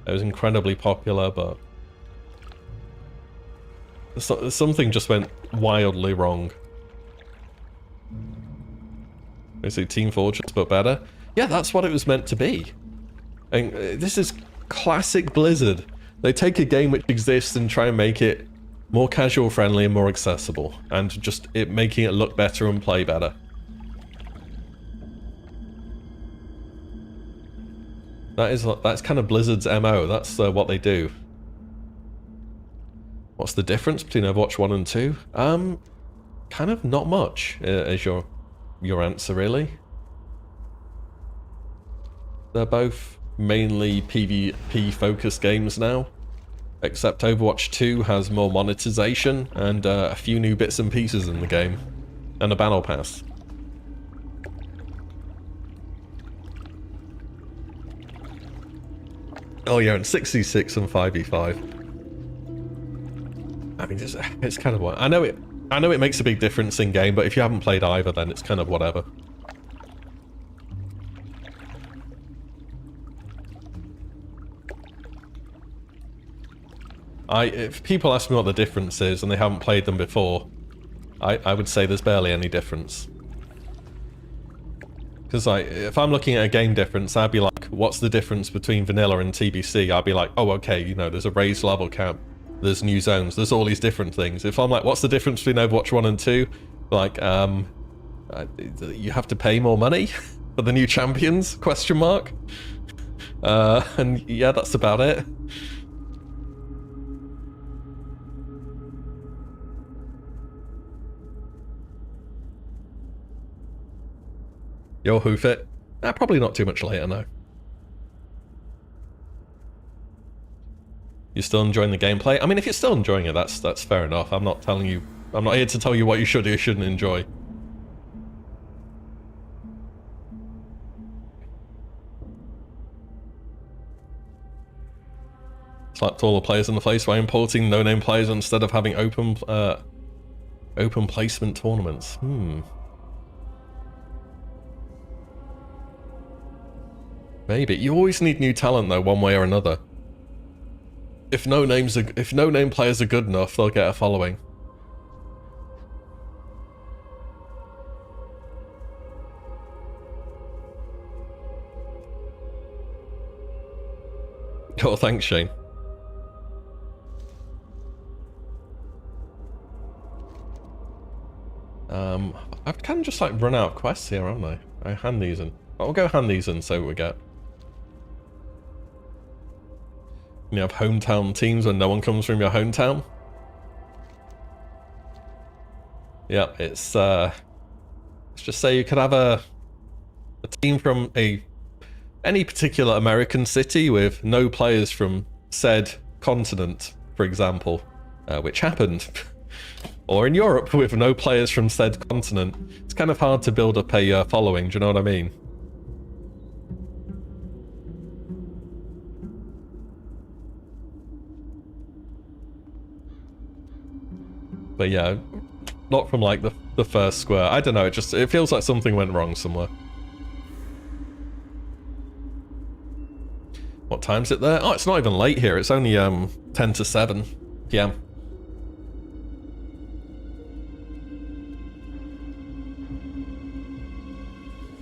It was incredibly popular, but something just went wildly wrong. Basically, Team Fortress, but better. Yeah, that's what it was meant to be. And this is classic Blizzard. They take a game which exists and try and make it more casual friendly and more accessible, and just making it look better and play better. That's kind of Blizzard's MO. That's what they do. What's the difference between Overwatch 1 and 2? Kind of not much, is your answer, really. They're both mainly PvP focused games now, except Overwatch 2 has more monetization and a few new bits and pieces in the game, and a battle pass. Oh yeah, and 6v6 and 5v5. I mean, it's kind of what I know it makes a big difference in game, but if you haven't played either, then it's kind of whatever. If people ask me what the difference is and they haven't played them before, I would say there's barely any difference. Because if I'm looking at a game difference, I'd be like, what's the difference between vanilla and TBC? I'd be like, oh, okay, you know, there's a raised level cap, there's new zones, there's all these different things. If I'm like, what's the difference between Overwatch 1 and 2? Like, you have to pay more money for the new champions, question mark. And yeah, that's about it. Yo, hoof it. Probably not too much later, no. You're still enjoying the gameplay? I mean, if you're still enjoying it, that's fair enough. I'm not here to tell you what you should or shouldn't enjoy. Slapped all the players in the face by importing no-name players instead of having open placement tournaments. Maybe. You always need new talent though, one way or another. If no-name players are good enough, they'll get a following. Oh, thanks, Shane. I've kind of just like run out of quests here, haven't I? I hand these in. I'll go hand these in, so we get. You have hometown teams when no one comes from your hometown. Yeah, it's let's just say you could have a team from any particular American city with no players from said continent, for example, which happened. Or in Europe with no players from said continent. It's kind of hard to build up a following, do you know what I mean? But yeah, not from like the first square. I don't know, it feels like something went wrong somewhere. What time's it there? Oh, it's not even late here. It's only 10 to 7 p.m.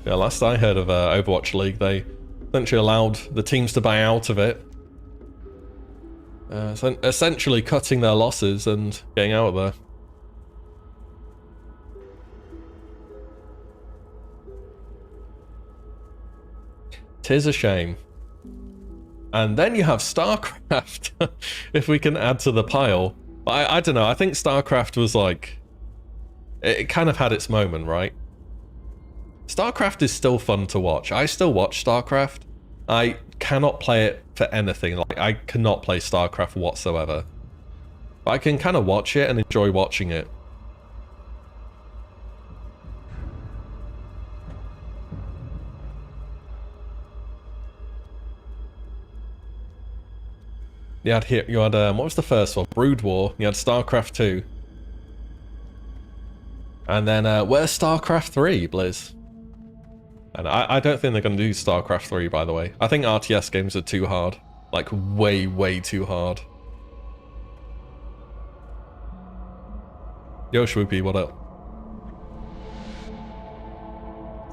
Yeah, last I heard of Overwatch League, they essentially allowed the teams to buy out of it. Essentially cutting their losses and getting out of there. Tis a shame. And then you have StarCraft, if we can add to the pile. But I don't know, I think StarCraft was like... It kind of had its moment, right? StarCraft is still fun to watch. I still watch StarCraft. I cannot play it for anything. Like, I cannot play StarCraft whatsoever. But I can kind of watch it and enjoy watching it. You had what was the first one? Brood War. You had StarCraft 2. And then, where's StarCraft 3, Blizz? And I don't think they're going to do StarCraft 3, by the way. I think RTS games are too hard. Like, way, way too hard. Yo, Swoopy, what up?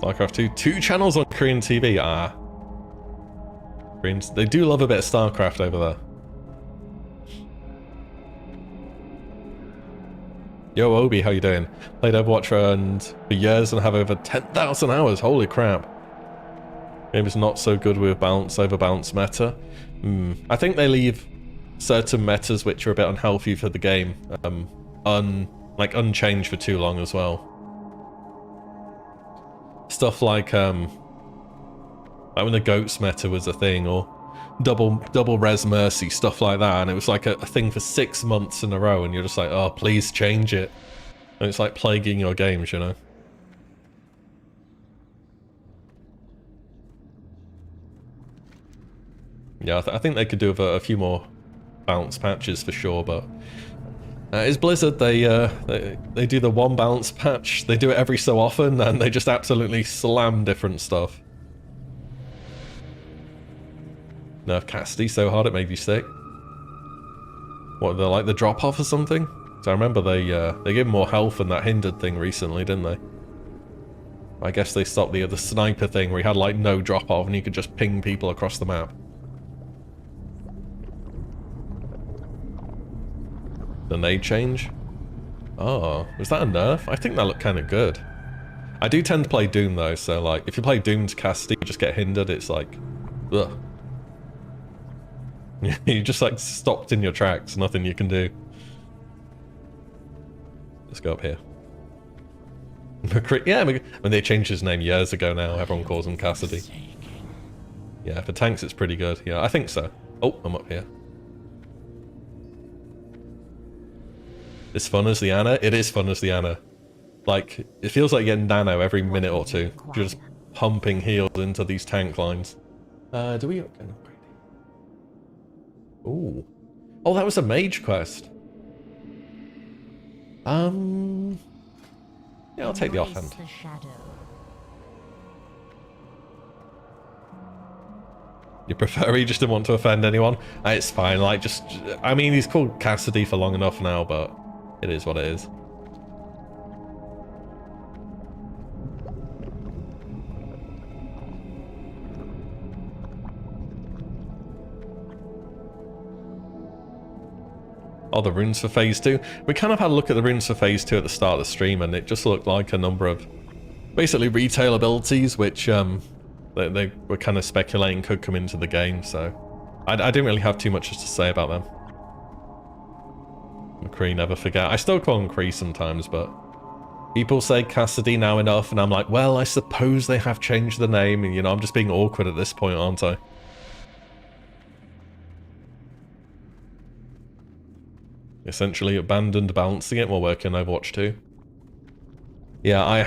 StarCraft 2. 2 channels on Korean TV. Ah. Koreans, they do love a bit of StarCraft over there. Yo, Obi, how you doing? Played Overwatch for years and have over 10,000 hours. Holy crap. Game is not so good with bounce over bounce meta. I think they leave certain metas which are a bit unhealthy for the game unchanged for too long as well. Stuff like when the goats meta was a thing, or double res mercy, stuff like that, and it was like a thing for 6 months in a row, and you're just like, oh, please change it. And it's like plaguing your games, you know. Yeah, I think they could do with a few more bounce patches for sure, but it's Blizzard. They do the one bounce patch, they do it every so often, and they just absolutely slam different stuff. Nerf Cassidy so hard it made you sick. What, they're like the drop off or something? So I remember they gave him more health and that hindered thing recently, didn't they? I guess they stopped the sniper thing where he had like no drop off and he could just ping people across the map. The nade change? Oh, was that a nerf? I think that looked kind of good. I do tend to play Doom though, so like if you play Doom to Cassidy, you just get hindered, it's like, ugh. You just like stopped in your tracks, nothing you can do. Let's go up here. Yeah, when they changed his name years ago now, everyone calls him Cassidy. Yeah, for tanks it's pretty good. Yeah, I think so. Oh, I'm up here. It's fun as the Ana? It is fun as the Ana. Like, it feels like getting nano every minute or two. You're just pumping heals into these tank lines. Do we get an upgrade? Ooh. Oh, that was a mage quest. Yeah, I'll take the offhand. You prefer he just didn't want to offend anyone? It's fine, like just... I mean, he's called Cassidy for long enough now, but it is what it is. Oh, the runes for phase 2. We kind of had a look at the runes for phase 2 at the start of the stream, and it just looked like a number of basically retail abilities, which they were kind of speculating could come into the game, so I didn't really have too much to say about them. McCree, never forget. I still call him Cree sometimes, but People say Cassidy now enough, and I'm like, well, I suppose they have changed the name, and, you know, I'm just being awkward at this point, aren't I? Essentially abandoned balancing it while working on Overwatch 2. Yeah,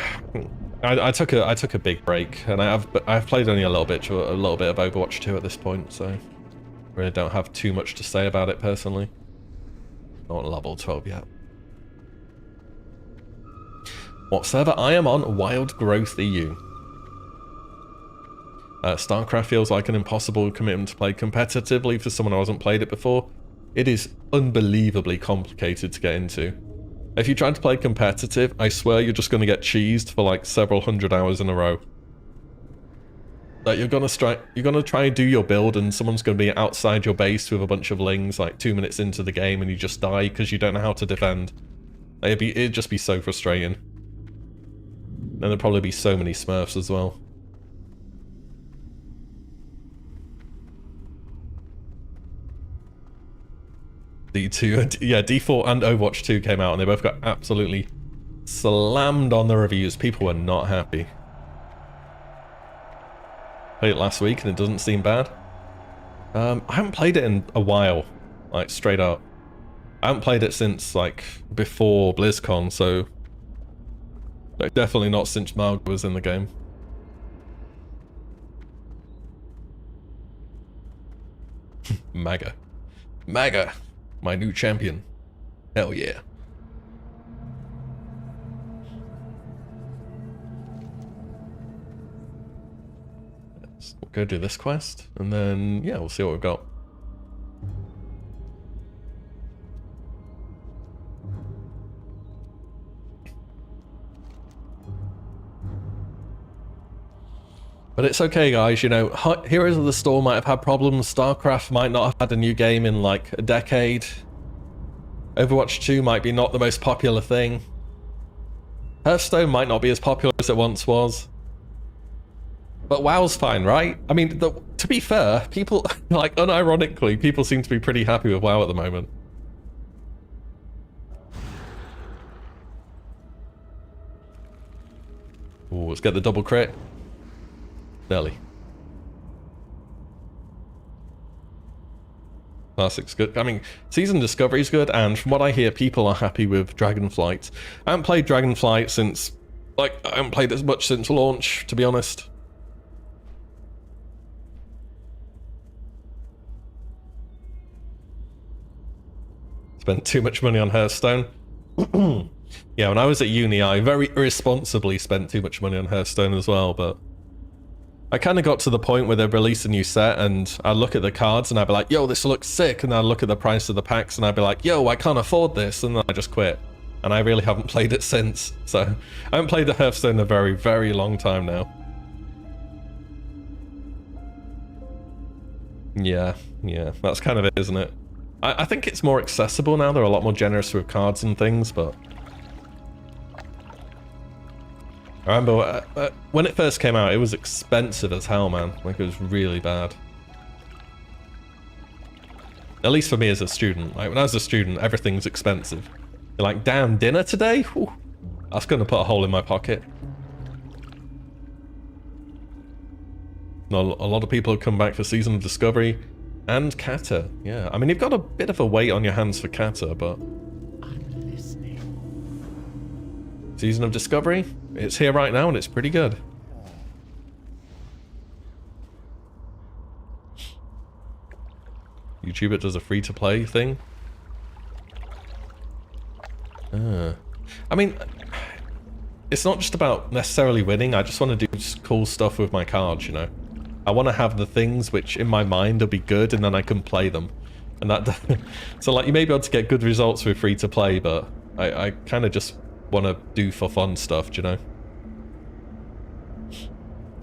I took a big break, and I've played only a little bit of Overwatch 2 at this point, so really don't have too much to say about it personally. Not level 12 yet. What server I am on? Wild Growth EU. StarCraft feels like an impossible commitment to play competitively for someone who hasn't played it before. It is unbelievably complicated to get into. If you try to play competitive, I swear you're just going to get cheesed for like several hundred hours in a row. Like you're gonna try and do your build, and someone's going to be outside your base with a bunch of lings like 2 minutes into the game, and you just die because you don't know how to defend. It'd just be so frustrating. And there'd probably be so many smurfs as well. D2, yeah, D4 and Overwatch 2 came out, and they both got absolutely slammed on the reviews. People were not happy. Played it last week, and it doesn't seem bad. I haven't played it in a while, like straight up. I haven't played it since like before BlizzCon, so like, definitely not since Marg was in the game. MAGA. MAGA! My new champion. Hell yeah. We'll go do this quest, and then, yeah, we'll see what we've got. But it's okay, guys, you know, Heroes of the Storm might have had problems, StarCraft might not have had a new game in like a decade, Overwatch 2 might be not the most popular thing, Hearthstone might not be as popular as it once was, but WoW's fine, right? I mean, to be fair, people, like, unironically, people seem to be pretty happy with WoW at the moment. Ooh, let's get the double crit. Nelly. Classic's good. I mean, Season Discovery's good, and from what I hear, people are happy with Dragonflight. I haven't played Dragonflight since, like, I haven't played as much since launch, to be honest. Spent too much money on Hearthstone. Yeah, when I was at uni, I very irresponsibly spent too much money on Hearthstone as well, but I kind of got to the point where they released a new set, and I'd look at the cards and I'd be like, yo, this looks sick, and I'd look at the price of the packs and I'd be like, yo, I can't afford this, and then I just quit. And I really haven't played it since, so I haven't played the Hearthstone in a very, very long time now. Yeah, that's kind of it, isn't it? I think it's more accessible now, they're a lot more generous with cards and things, but I remember when it first came out, it was expensive as hell, man. Like, it was really bad. At least for me as a student. Like, when I was a student, everything's expensive. You're like, damn, dinner today? Whew. That's gonna put a hole in my pocket. A lot of people have come back for Season of Discovery and Kata. Yeah, I mean, you've got a bit of a weight on your hands for Kata, but I'm listening. Season of Discovery, it's here right now and it's pretty good. YouTube, it does a free-to-play thing. I mean, it's not just about necessarily winning. I just want to do cool stuff with my cards, you know. I want to have the things which in my mind will be good, and then I can play them. And that, so like, you may be able to get good results with free-to-play, but I kind of just want to do for fun stuff, do you know?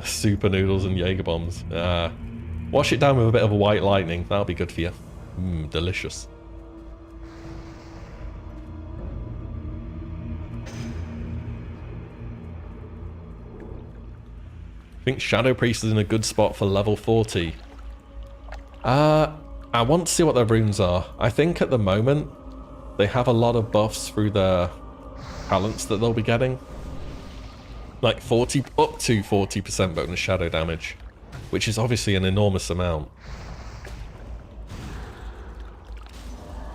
Super noodles and Jaeger bombs. Wash it down with a bit of a white lightning. That'll be good for you. Mmm, delicious. I think Shadow Priest is in a good spot for level 40. I want to see what their runes are. I think at the moment they have a lot of buffs through their talents that they'll be getting. like 40, up to 40% bonus shadow damage, which is obviously an enormous amount.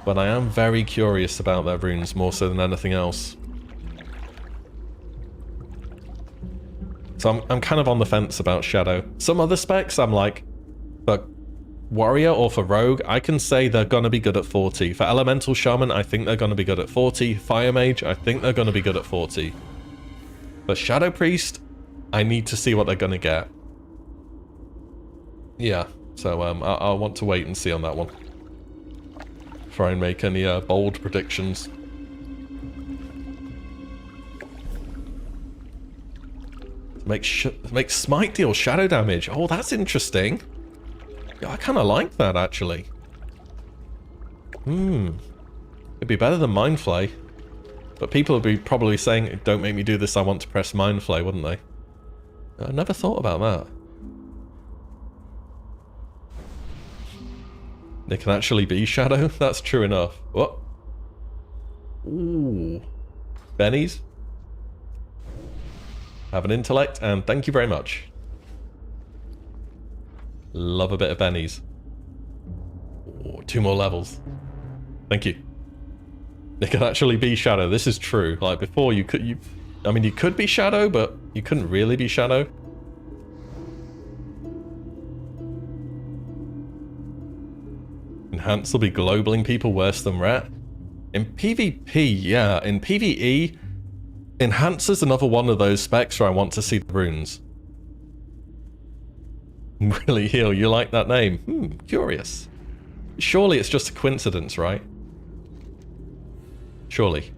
But I am very curious about their runes, more so than anything else. So I'm kind of on the fence about Shadow. Some other specs, I'm like, for Warrior or for Rogue, I can say they're going to be good at 40. For Elemental Shaman, I think they're going to be good at 40. Fire Mage, I think they're going to be good at 40. But Shadow Priest, I need to see what they're going to get. Yeah, so I'll want to wait and see on that one before I make any bold predictions. Make Smite deal shadow damage. Oh, that's interesting. Yeah, I kind of like that, actually. It'd be better than Mind Flay. But people would be probably saying, don't make me do this, I want to press Mind Flay, wouldn't they? I never thought about that. They can actually be Shadow? That's true enough. What? Ooh. Bennies? Have an intellect, and thank you very much. Love a bit of Bennies. Ooh, 2 more levels. Thank you. They can actually be Shadow. This is true. Like before, you could be Shadow, but you couldn't really be Shadow. Enhance will be globaling people worse than Ret. In PvP, yeah. In PvE, Enhance is another one of those specs where I want to see the runes. Really Heal, you like that name? Curious. Surely it's just a coincidence, right? Surely.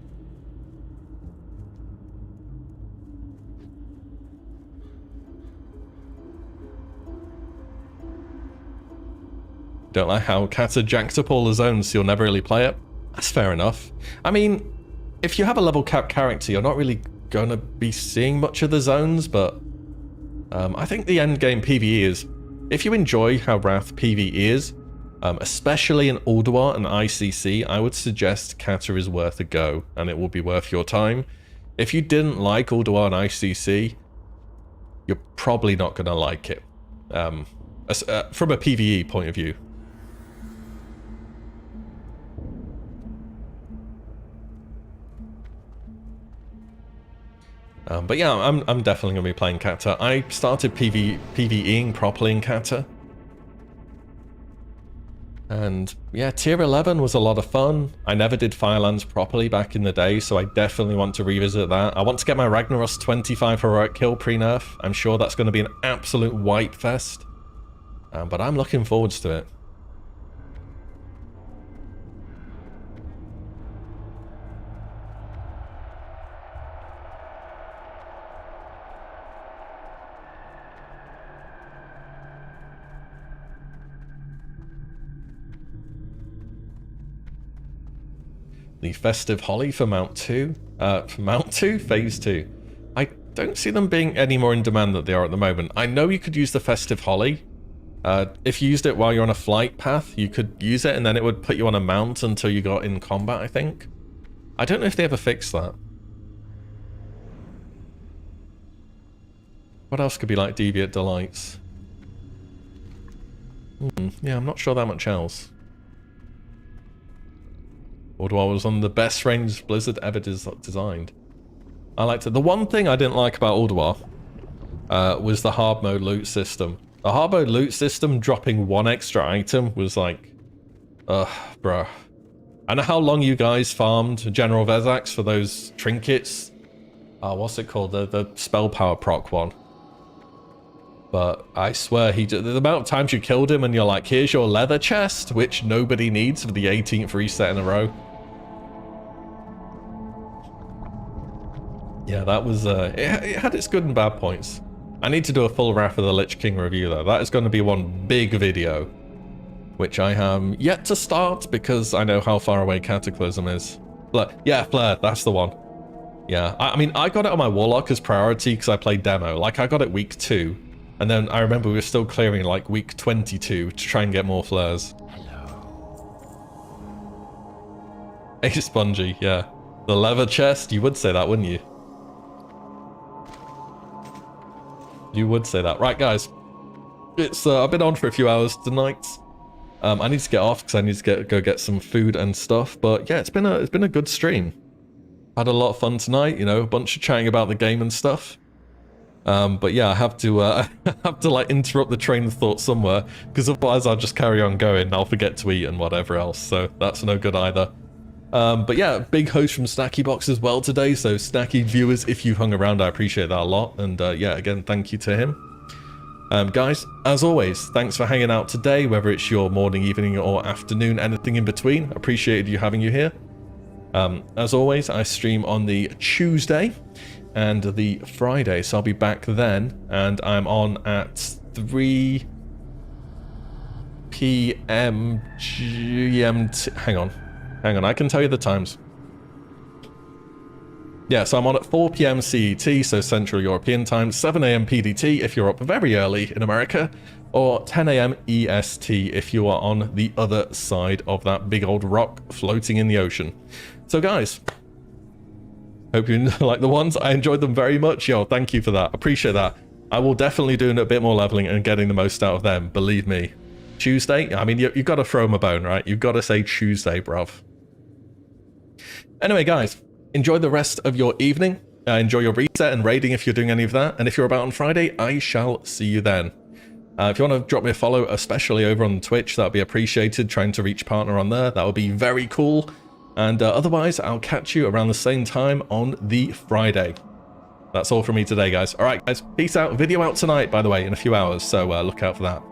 Don't like how Kata jacked up all the zones so you'll never really play it? That's fair enough. I mean, if you have a level cap character, you're not really gonna be seeing much of the zones, but I think the end game PvE is, if you enjoy how Wrath PvE is, especially in Ulduar and ICC, I would suggest Kata is worth a go, and it will be worth your time. If you didn't like Ulduar and ICC, you're probably not gonna like it, from a PvE point of view. But yeah, I'm definitely going to be playing Kata. I started PvEing properly in Kata. And yeah, tier 11 was a lot of fun. I never did Firelands properly back in the day, so I definitely want to revisit that. I want to get my Ragnaros 25 heroic kill pre-nerf. I'm sure that's going to be an absolute wipe fest. But I'm looking forward to it. The Festive Holly for Mount 2? For Mount 2? Phase 2. I don't see them being any more in demand than they are at the moment. I know you could use the Festive Holly. If you used it while you're on a flight path, you could use it and then it would put you on a mount until you got in combat, I think. I don't know if they ever fixed that. What else could be like Deviate Delights? Yeah, I'm not sure that much else. Ulduar was one of the best range Blizzard ever designed. I liked it. The one thing I didn't like about Ulduar was the hard mode loot system. The hard mode loot system dropping 1 extra item was like, bruh. I know how long you guys farmed General Vezax for those trinkets. What's it called? The spell power proc one. But I swear, the amount of times you killed him and you're like, here's your leather chest, which nobody needs for the 18th reset in a row. Yeah, that was, it had its good and bad points. I need to do a full Wrath of the Lich King review though. That is going to be one big video, which I have yet to start because I know how far away Cataclysm is. Yeah, Flare, that's the one. Yeah, I mean, I got it on my Warlock as priority because I played demo. Like, I got it week 2. And then I remember we were still clearing like week 22 to try and get more flares. Hello. Hey, Spongy, yeah. The leather chest, you would say that, wouldn't you? You would say that. Right, guys. It's I've been on for a few hours tonight. I need to get off because I need to go get some food and stuff. But yeah, it's been a good stream. Had a lot of fun tonight. You know, a bunch of chatting about the game and stuff. But yeah, I have to like interrupt the train of thought somewhere because otherwise I'll just carry on going and I'll forget to eat and whatever else. So that's no good either. But yeah, big host from Snacky Box as well today. So Snacky viewers, if you hung around, I appreciate that a lot. And yeah, again, thank you to him. Guys, as always, thanks for hanging out today, whether it's your morning, evening, or afternoon, anything in between. Appreciated you having you here. As always, I stream on the Tuesday and the Friday, so I'll be back then, and I'm on at 3 p.m. GMT. Hang on, I can tell you the times. Yeah, so I'm on at 4 p.m. CET, so Central European Time, 7 a.m. PDT if you're up very early in America, or 10 a.m. EST if you are on the other side of that big old rock floating in the ocean. So guys, hope you like the ones. I enjoyed them very much. Yo, thank you for that. Appreciate that. I will definitely do a bit more leveling and getting the most out of them, believe me. Tuesday, I mean, you've got to throw them a bone, right? You've got to say Tuesday, bruv. Anyway, guys, enjoy the rest of your evening. Enjoy your reset and raiding if you're doing any of that. And if you're about on Friday, I shall see you then. If you want to drop me a follow, especially over on Twitch, that would be appreciated. Trying to reach partner on there, that would be very cool. And otherwise, I'll catch you around the same time on the Friday. That's all from me today, guys. All right, guys, peace out. Video out tonight, by the way, in a few hours, so look out for that.